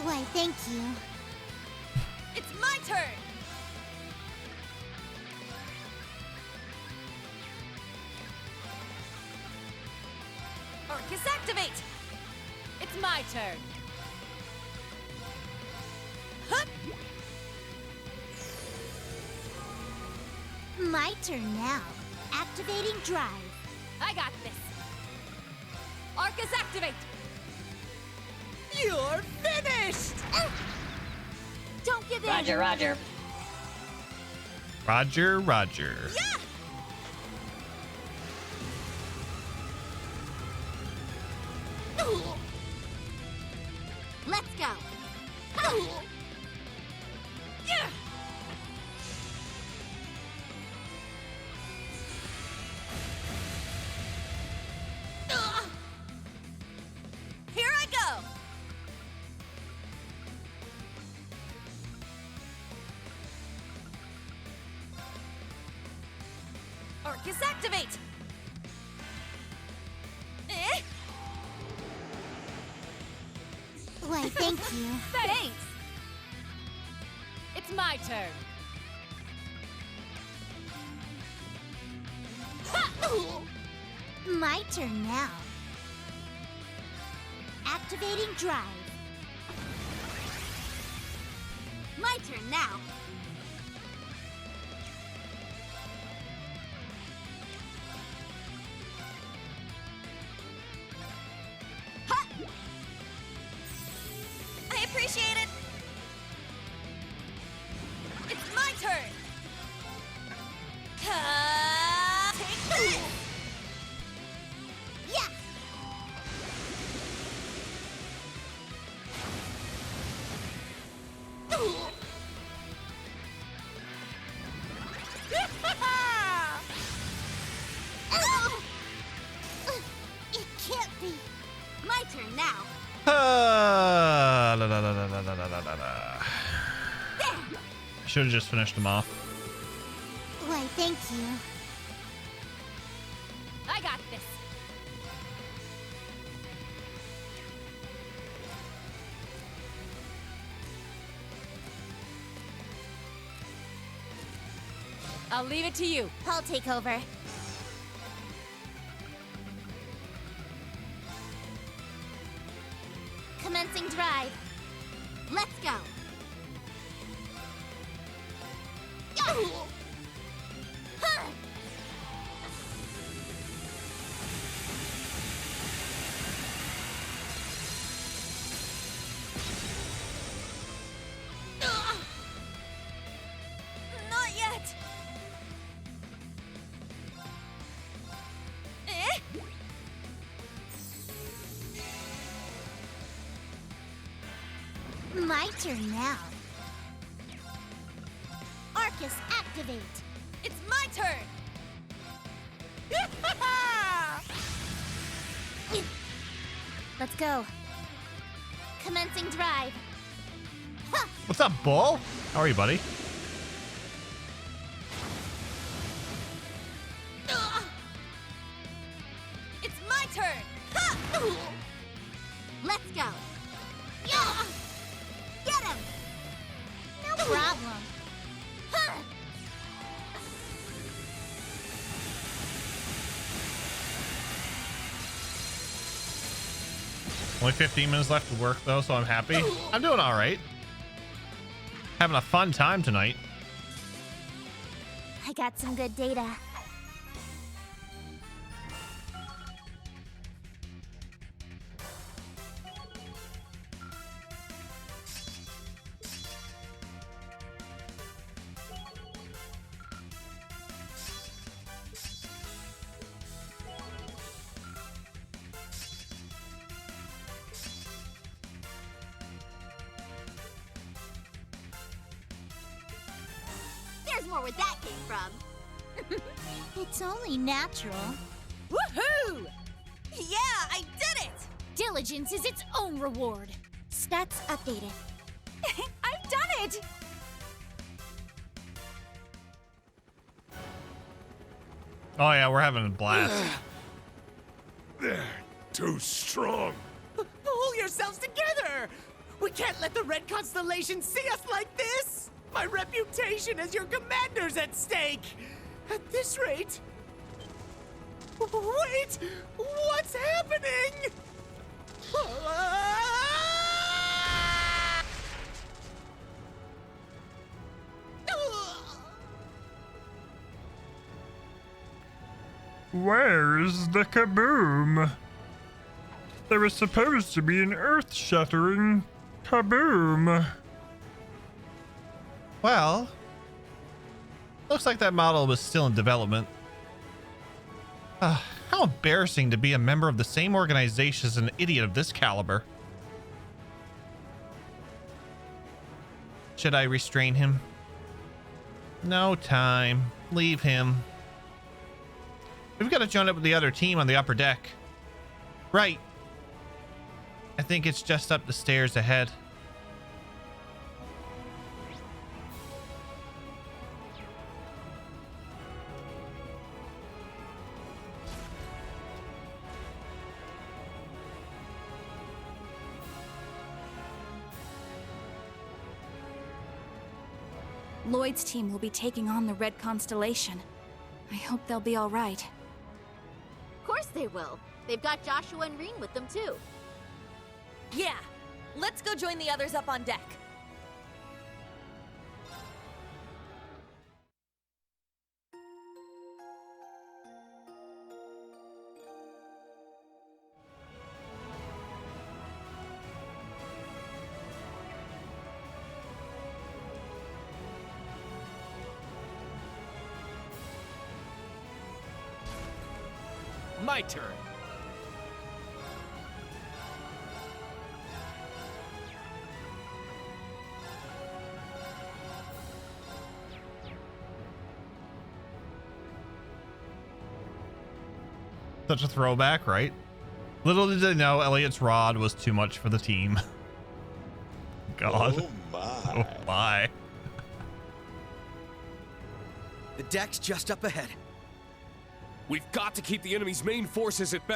Why, thank you. It's my turn! Orcus activate! It's my turn. Hup! My turn now. Activating drive. I got this. Arcus activate! You're finished! Don't give in! Roger, roger. Roger, Roger. Yeah! Let's go! Yeah! Here I go! Orcus activate! Eh? Why, thank you. Thanks! It's my turn. My turn now. Activating drive. My turn now. I appreciate it! It's my turn! Take this! Yeah! It can't be. My turn now. La, la, la, la, la, la, la, la, la. I should have just finished them off. Why, thank you. I got this. I'll leave it to you. I'll take over. Commencing drive. Let's go. Huh. Not yet. Eh? My turn now. Arcus activate. It's my turn. Let's go. Commencing drive. What's up, Bull? How are you, buddy? It's my turn. Let's go. Yeah! Get him! No problem. Huh. Only 15 minutes left to work though, so I'm happy. I'm doing all right. Having a fun time tonight. I got some good data. There's more where that came from. It's only natural. Woohoo! Yeah, I did it! Diligence is its own reward. Stats updated. I've done it! Oh yeah, we're having a blast. They're too strong. Pull yourselves together! We can't let the Red Constellation see us like this! My reputation as your commander's at stake! At this rate... Wait! What's happening? Where's the kaboom? There was supposed to be an earth-shattering kaboom. Well, looks like that model was still in development. How embarrassing to be a member of the same organization as an idiot of this caliber. Should I restrain him? No time. Leave him. We've got to join up with the other team on the upper deck. Right. I think it's just up the stairs ahead. Lloyd's team will be taking on the Red Constellation. I hope they'll be all right. Of course they will. They've got Joshua and Reen with them too. Yeah, let's go join the others up on deck. My turn. Such a throwback, right? Little did they know Elliot's rod was too much for the team. God. Oh my. Oh my. The deck's just up ahead. We've got to keep the enemy's main forces at bay.